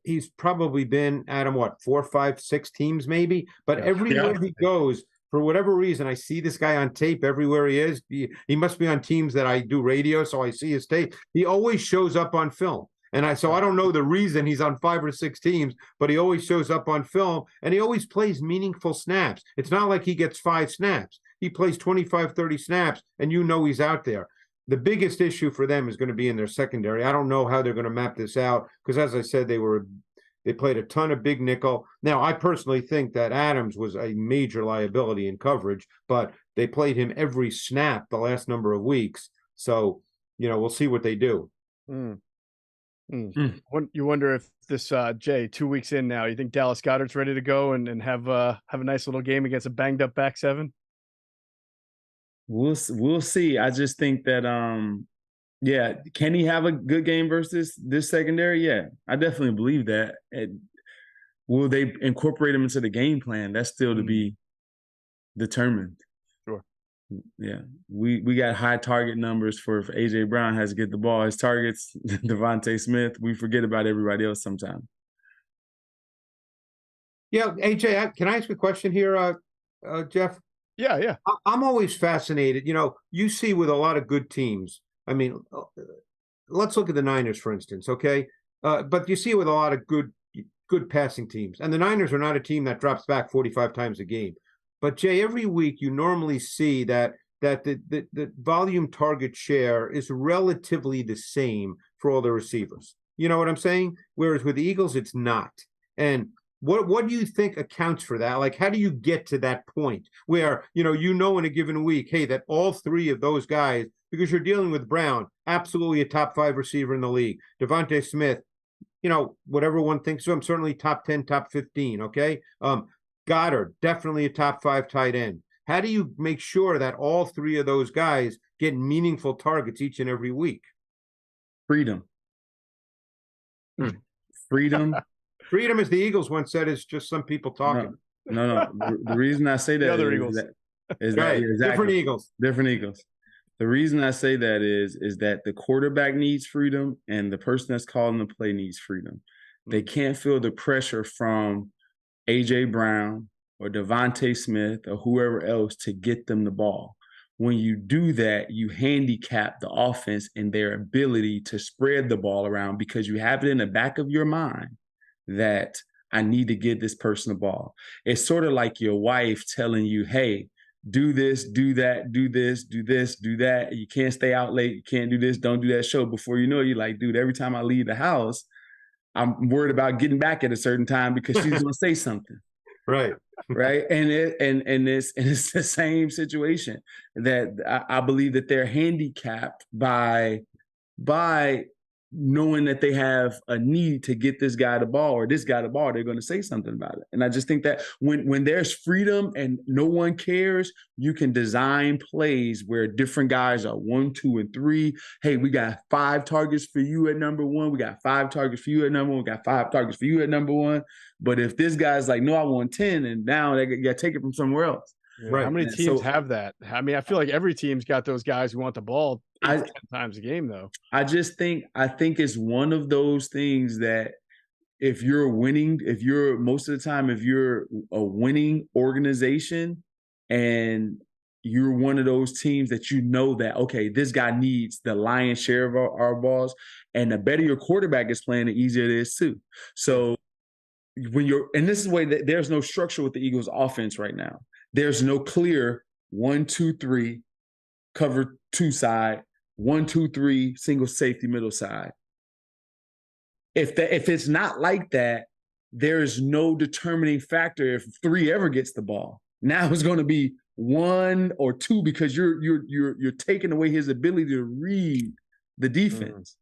he's probably been, Adam, 4, 5, 6 teams maybe? But everywhere he goes, for whatever reason, I see this guy on tape everywhere he is. He must be on teams that I do radio, so I see his tape. He always shows up on film. And I don't know the reason he's on 5 or 6 teams, but he always shows up on film and he always plays meaningful snaps. It's not like he gets 5 snaps. He plays 25, 30 snaps and he's out there. The biggest issue for them is going to be in their secondary. I don't know how they're going to map this out because, as I said, they played a ton of big nickel. Now, I personally think that Adams was a major liability in coverage, but they played him every snap the last number of weeks. So, we'll see what they do. You wonder if this Jay 2 weeks in now, you think Dallas Goedert's ready to go and have a nice little game against a banged up back 7? We'll see. I just think that can he have a good game versus this secondary? Yeah, I definitely believe that. Will they incorporate him into the game plan? That's still to be determined. Sure. Yeah, we got high target numbers for if A.J. Brown has to get the ball. His targets, Devontae Smith. We forget about everybody else sometimes. Yeah, A.J., can I ask a question here, Jeff? Yeah. I'm always fascinated. You see with a lot of good teams. I mean, let's look at the Niners, for instance, okay? But you see with a lot of good passing teams. And the Niners are not a team that drops back 45 times a game. But Jay, every week you normally see that the volume target share is relatively the same for all the receivers. You know what I'm saying? Whereas with the Eagles, it's not. And What do you think accounts for that? Like, how do you get to that point where, in a given week, hey, that all three of those guys, because you're dealing with Brown, absolutely a top 5 receiver in the league. Devontae Smith, whatever one thinks of him, certainly top 10, top 15, okay? Goddard, definitely a top 5 tight end. How do you make sure that all three of those guys get meaningful targets each and every week? Freedom. Freedom. Freedom, as the Eagles once said, is just some people talking. No. The reason I say that is that exactly. Different Eagles. The reason I say that is that the quarterback needs freedom and the person that's calling the play needs freedom. They can't feel the pressure from A.J. Brown or Devontae Smith or whoever else to get them the ball. When you do that, you handicap the offense in their ability to spread the ball around because you have it in the back of your mind that I need to get this person the ball. It's sort of like your wife telling you, hey, do this, do that, do this, do this, do that. You can't stay out late. You can't do this. Don't do that show. Before you know it, you're like, dude, every time I leave the house, I'm worried about getting back at a certain time because she's going to say something. Right. Right. And it's the same situation that I believe that they're handicapped by knowing that they have a need to get this guy the ball or this guy the ball, they're going to say something about it. And I just think that when there's freedom and no one cares, you can design plays where different guys are 1, 2, and 3. Hey, we got 5 targets for you at number 1. We got 5 targets for you at number 1. We got 5 targets for you at number 1. But if this guy's like, no, I want 10, and now they got to take it from somewhere else. Yeah. Right. How many teams have that? I mean, I feel like every team's got those guys who want the ball 10 times a game, though. I think it's one of those things that if you're most of the time, if you're a winning organization and you're one of those teams that that, okay, this guy needs the lion's share of our balls, and the better your quarterback is playing, the easier it is too. So and this is the way that there's no structure with the Eagles offense right now. There's no clear 1, 2, 3 cover 2 side, 1, 2, 3 single safety middle side. If it's not like that, there is no determining factor if 3 ever gets the ball. Now it's going to be 1 or 2 because you're taking away his ability to read the defense.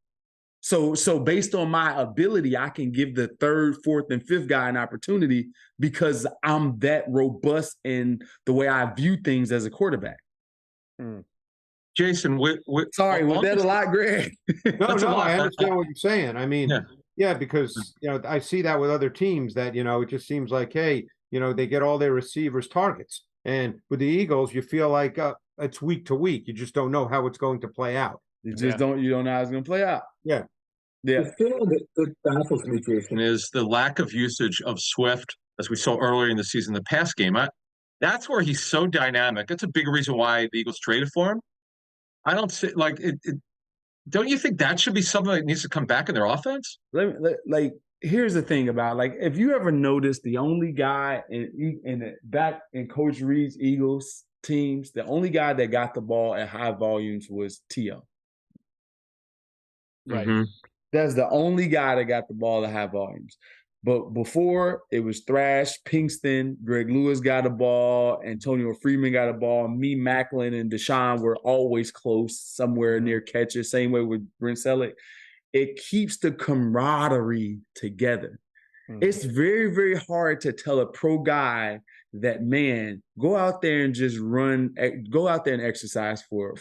So based on my ability, I can give the 3rd, 4th, and 5th guy an opportunity because I'm that robust in the way I view things as a quarterback. Jason, sorry, was that a lot, Greg? No, I understand what you're saying. I mean, yeah, because I see that with other teams that it just seems like, hey, they get all their receivers targets, and with the Eagles, you feel like it's week to week. You just don't know how it's going to play out. You don't know how it's going to play out. Yeah. The thing that baffles me, Jason, is the lack of usage of Swift, as we saw earlier in the season, the pass game. That's where he's so dynamic. That's a big reason why the Eagles traded for him. I don't see don't you think that should be something that needs to come back in their offense? Here's the thing about if you ever noticed, the only guy back in Coach Reed's Eagles teams, the only guy that got the ball at high volumes was T.O. Right. Mm-hmm. That's the only guy that got the ball at high volumes. But before, it was Thrash, Pinkston, Greg Lewis got a ball, Antonio Freeman got a ball, me, Macklin, and Deshaun were always close, somewhere near catches, same way with Brent Selleck. It keeps the camaraderie together. Mm-hmm. It's very, very hard to tell a pro guy that, man, go out there and just go out there and exercise for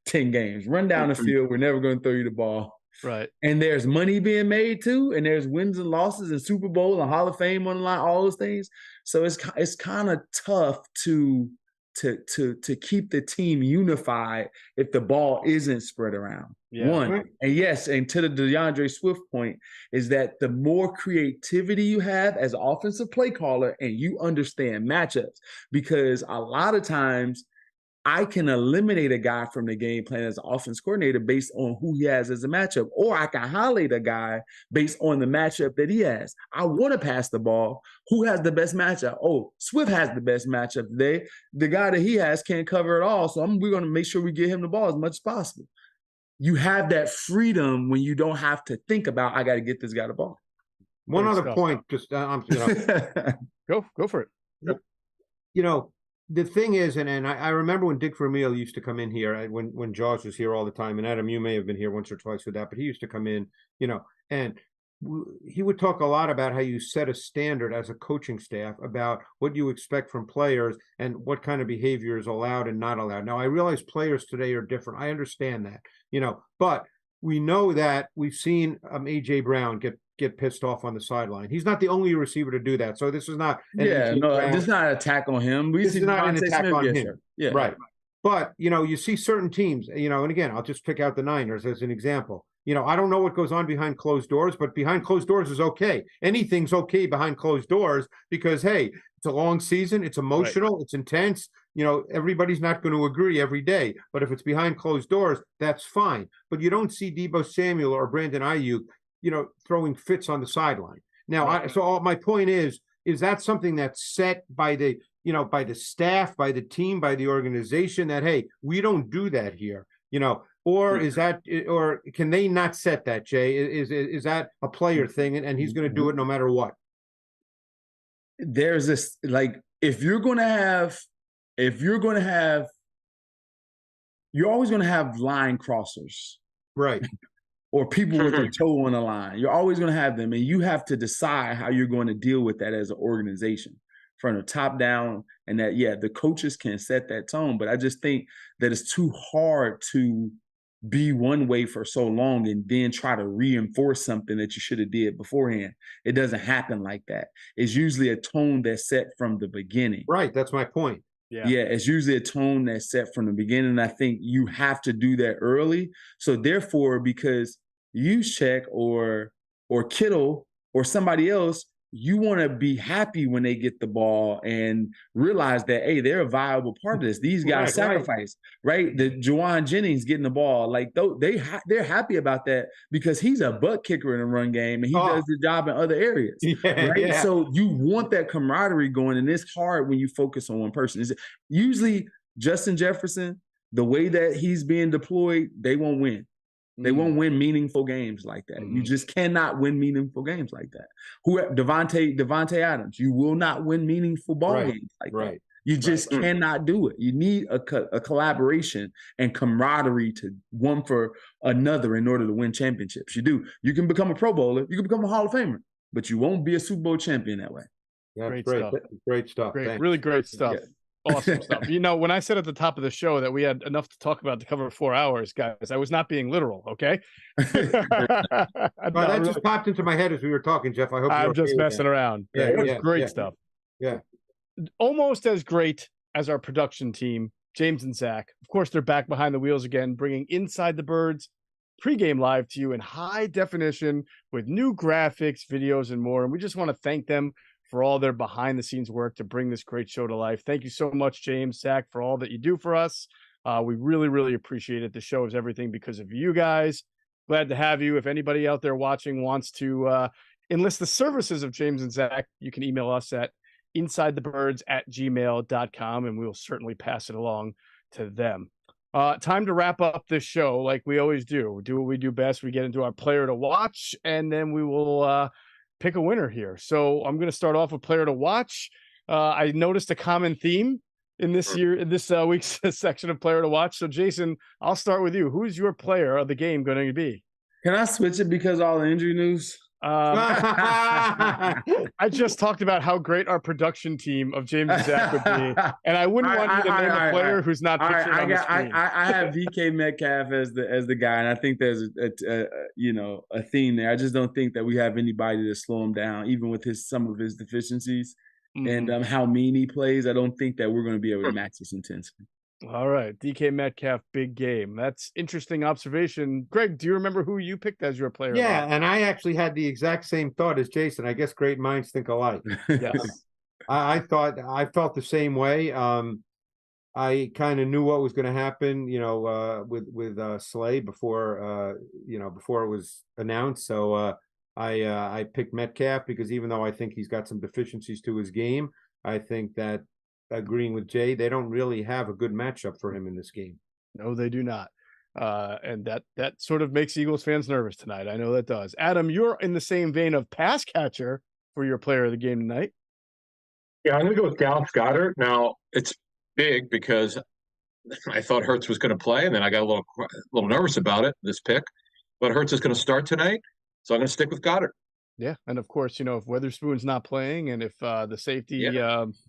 10 games. Run down the field. We're never going to throw you the ball. Right. And there's money being made too, and there's wins and losses and Super Bowl and Hall of Fame on the line, all those things. So it's kind of tough to keep the team unified if the ball isn't spread around. Yeah. One. And yes, and to the DeAndre Swift point, is that the more creativity you have as an offensive play caller and you understand matchups, because a lot of times I can eliminate a guy from the game plan as an offense coordinator based on who he has as a matchup, or I can highlight a guy based on the matchup that he has. I want to pass the ball. Who has the best matchup? Oh, Swift has the best matchup today. The guy that he has can't cover it all, so we're going to make sure we get him the ball as much as possible. You have that freedom when you don't have to think about, I got to get this guy the ball. One Great other stuff. point, just Go for it. The thing is, and I remember when Dick Vermeil used to come in here, when Jaws was here all the time, and Adam, you may have been here once or twice with that, but he used to come in, and he would talk a lot about how you set a standard as a coaching staff about what you expect from players and what kind of behavior is allowed and not allowed. Now, I realize players today are different. I understand that, but we know that we've seen A.J. Brown get pissed off on the sideline. He's not the only receiver to do that. So this is not this is not an attack on him. This is not an attack on him. Sir. Yeah. Right. But, you see certain teams, and again, I'll just pick out the Niners as an example. I don't know what goes on behind closed doors, but behind closed doors is okay. Anything's okay behind closed doors because, hey, it's a long season. It's emotional. Right. It's intense. Everybody's not going to agree every day. But if it's behind closed doors, that's fine. But you don't see Deebo Samuel or Brandon Ayuk, throwing fits on the sideline. Now, my point is that something that's set by the staff, by the team, by the organization that, hey, we don't do that here, or is that, or can they not set that, Jay? Is that a player thing and he's going to do it no matter what? There's this, if you're going to have, you're always going to have line crossers. Right. Or people with their toe on the line. You're always going to have them, and you have to decide how you're going to deal with that as an organization from the top down. And that, the coaches can set that tone, but I just think that it's too hard to be one way for so long and then try to reinforce something that you should have did beforehand. It doesn't happen like that. It's usually a tone that's set from the beginning. Right. That's my point. Yeah, it's usually a tone that's set from the beginning. I think you have to do that early. So therefore, because Juszczyk or Kittle or somebody else, you want to be happy when they get the ball and realize that, hey, they're a viable part of this. These guys sacrifice, right? The Juwan Jennings getting the ball, they're happy about that because he's a butt kicker in the run game and he does the job in other areas, right? Yeah. So you want that camaraderie going, and it's hard when you focus on one person. Usually Justin Jefferson, the way that he's being deployed, they won't win. They won't win meaningful games like that. You just cannot win meaningful games like that. Devontae Adams, you will not win meaningful ball games like that. You just cannot do it. You need a collaboration and camaraderie to one for another in order to win championships. You do. You can become a Pro Bowler. You can become a Hall of Famer, but you won't be a Super Bowl champion that way. Yeah, great stuff. Really great stuff. Yeah. Awesome stuff. When I said at the top of the show that we had enough to talk about to cover 4 hours, guys, I was not being literal, okay? That just popped into my head as we were talking, Jeff. I hope I'm just messing around. Yeah, it was great stuff. Yeah. Almost as great as our production team, James and Zach. Of course, they're back behind the wheels again, bringing Inside the Birds pregame live to you in high definition with new graphics, videos, and more. And we just want to thank them for all their behind-the-scenes work to bring this great show to life. Thank you so much, James, Zach, for all that you do for us. We really, really appreciate it. The show is everything because of you guys. Glad to have you. If anybody out there watching wants to enlist the services of James and Zach, you can email us at insidethebirds@gmail.com, and we will certainly pass it along to them. Time to wrap up this show like we always do. Do what we do best. We get into our player to watch, and then we will pick a winner here. So I'm going to start off with player to watch. I noticed a common theme in this week's section of player to watch. So Jason, I'll start with you. Who's your player of the game going to be? Can I switch it because of all the injury news? I just talked about how great our production team of James and Zach would be, and I wouldn't want you to name a player who's not pictured on the screen. I have DK Metcalf as the guy, and I think there's a theme there. I just don't think that we have anybody to slow him down, even with some of his deficiencies and how mean he plays. I don't think that we're going to be able to match his intensity. All right, DK Metcalf, big game. That's interesting observation. Greg, do you remember who you picked as your player? Yeah, and I actually had the exact same thought as Jason. I guess great minds think alike. Yes. I felt the same way. I kind of knew what was going to happen, with Slay before it was announced. So I picked Metcalf because even though I think he's got some deficiencies to his game, I think that, agreeing with Jay, they don't really have a good matchup for him in this game. No, they do not. And that sort of makes Eagles fans nervous tonight. I know that does. Adam, you're in the same vein of pass catcher for your player of the game tonight. Yeah, I'm going to go with Dallas Goedert. Now, it's big because I thought Hurts was going to play, and then I got a little nervous about it, this pick. But Hurts is going to start tonight, so I'm going to stick with Goedert. Yeah, and of course, if Witherspoon's not playing and if the safety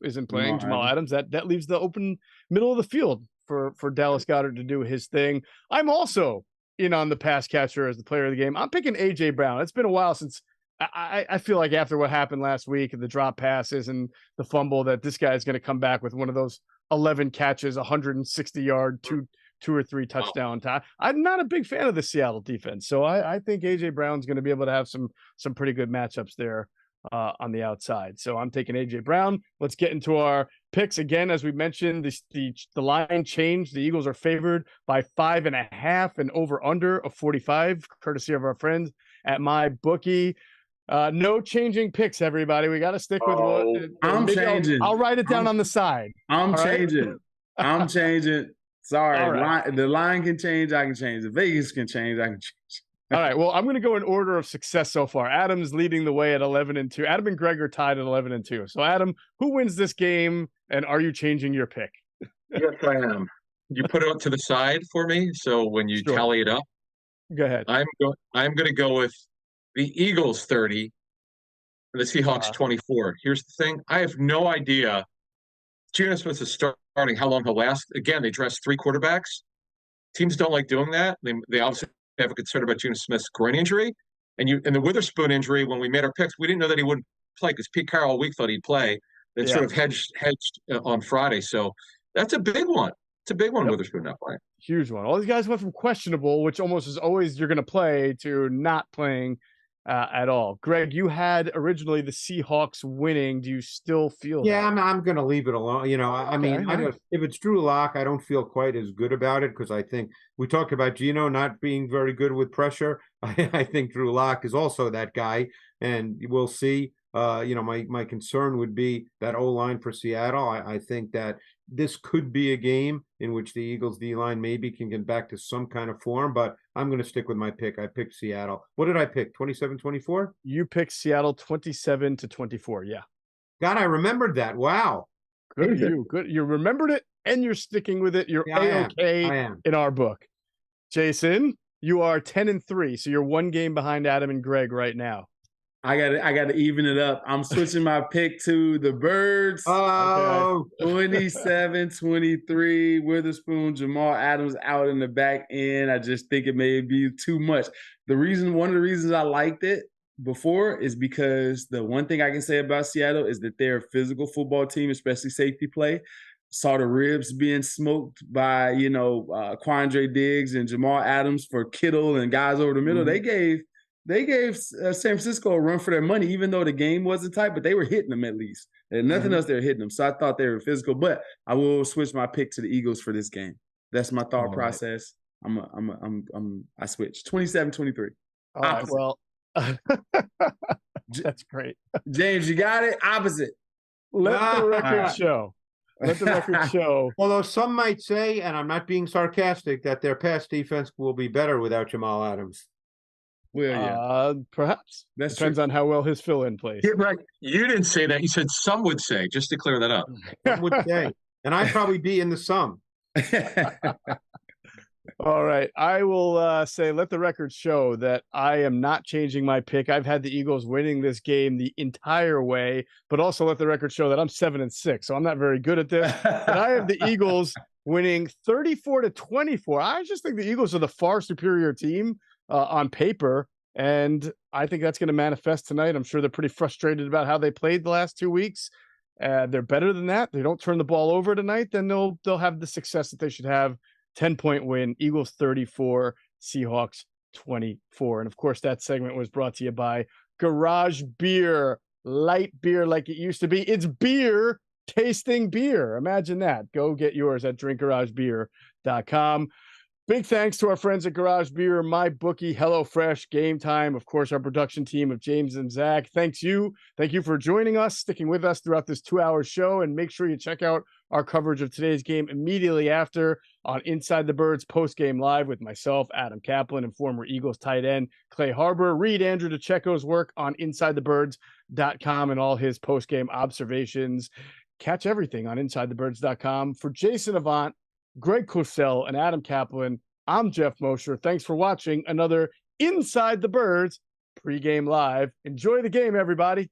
isn't playing, Jamal Adams, that leaves the open middle of the field for Dallas Goedert to do his thing. I'm also in on the pass catcher as the player of the game. I'm picking A.J. Brown. It's been a while since I feel like after what happened last week and the drop passes and the fumble that this guy is going to come back with one of those 11 catches, 160-yard, two or three touchdown time. I'm not a big fan of the Seattle defense, so I think A.J. Brown's going to be able to have some pretty good matchups there on the outside. So I'm taking A.J. Brown. Let's get into our picks again. As we mentioned, the line changed. The Eagles are favored by 5.5 and over under of 45, courtesy of our friends at MyBookie. No changing picks, everybody. We got to stick with what I'm changing. I'll write it down on the side. I'm changing. Right? I'm changing. Sorry, right. The line can change. I can change. The Vegas can change. I can change. All right. Well, I'm going to go in order of success so far. Adam's leading the way at 11-2. Adam and Greg are tied at 11-2. So, Adam, who wins this game, and are you changing your pick? Yes, I am. You put it up to the side for me, so when you tally it up, go ahead. I'm going to go with the Eagles 30 and the Seahawks 24. Here's the thing: I have no idea. Geno Smith is starting. How long he'll last? Again, they dress 3 quarterbacks. Teams don't like doing that. They obviously have a concern about Geno Smith's groin injury, and the Witherspoon injury. When we made our picks, we didn't know that he wouldn't play because Pete Carroll all week thought he'd play. They sort of hedged on Friday. So that's a big one. It's a big one. Yep. Witherspoon not playing. Huge one. All these guys went from questionable, which almost is always you're going to play, to not playing at all. Greg, you had originally the Seahawks winning. Do you still feel that? I'm going to leave it alone. I mean, if it's Drew Lock, I don't feel quite as good about it because I think we talked about Geno not being very good with pressure. I think Drew Lock is also that guy, and we'll see. My concern would be that O-line for Seattle. I think that this could be a game in which the Eagles D-line maybe can get back to some kind of form, but I'm going to stick with my pick. I picked Seattle. What did I pick? 27-24? You picked Seattle 27-24. Yeah. God, I remembered that. Wow. Good. You remembered it and you're sticking with it. You're A-okay in our book. Jason, you are 10-3. So you're 1 game behind Adam and Greg right now. I got to even it up. I'm switching my pick to the Birds. Oh, 27-23. Witherspoon, Jamal Adams out in the back end. I just think it may be too much. One of the reasons I liked it before is because the one thing I can say about Seattle is that they're a physical football team, especially safety play. Saw the ribs being smoked by, Quandre Diggs and Jamal Adams for Kittle and guys over the middle. Mm-hmm. They gave San Francisco a run for their money, even though the game wasn't tight, but they were hitting them at least. And nothing else, they were hitting them. So I thought they were physical, but I will switch my pick to the Eagles for this game. That's my thought process. Right. I switch 27-23. All right, well, that's great. James, you got it. Opposite. Let the record show. Let the record show. Although some might say, and I'm not being sarcastic, that their pass defense will be better without Jamal Adams. Well, yeah. Perhaps. That depends on how well his fill-in plays. Yeah, right. You didn't say that. You said some would say, just to clear that up. Some would say. And I'd probably be in the sum. All right. I will say, let the record show that I am not changing my pick. I've had the Eagles winning this game the entire way, but also let the record show that I'm 7-6. So I'm not very good at this. But I have the Eagles winning 34-24. I just think the Eagles are the far superior team on paper, and I think that's going to manifest tonight. I'm sure they're pretty frustrated about how they played the last 2 weeks. They're better than that. They don't turn the ball over tonight, then they'll have the success that they should have. 10-point win, Eagles 34, Seahawks 24. And of course, that segment was brought to you by Garage Beer, light beer like it used to be. It's beer tasting beer. Imagine that. Go get yours at drinkgaragebeer.com. Big thanks to our friends at Garage Beer, My Bookie, HelloFresh, Game Time, of course, our production team of James and Zach. Thank you for joining us, sticking with us throughout this 2-hour show, and make sure you check out our coverage of today's game immediately after on Inside the Birds post-game live with myself, Adam Caplan, and former Eagles tight end Clay Harbor. Read Andrew DeCecco's work on insidethebirds.com and all his post-game observations. Catch everything on insidethebirds.com. For Jason Avant, Greg Cosell, and Adam Caplan, I'm Geoff Mosher. Thanks for watching another Inside the Birds pregame live. Enjoy the game, everybody.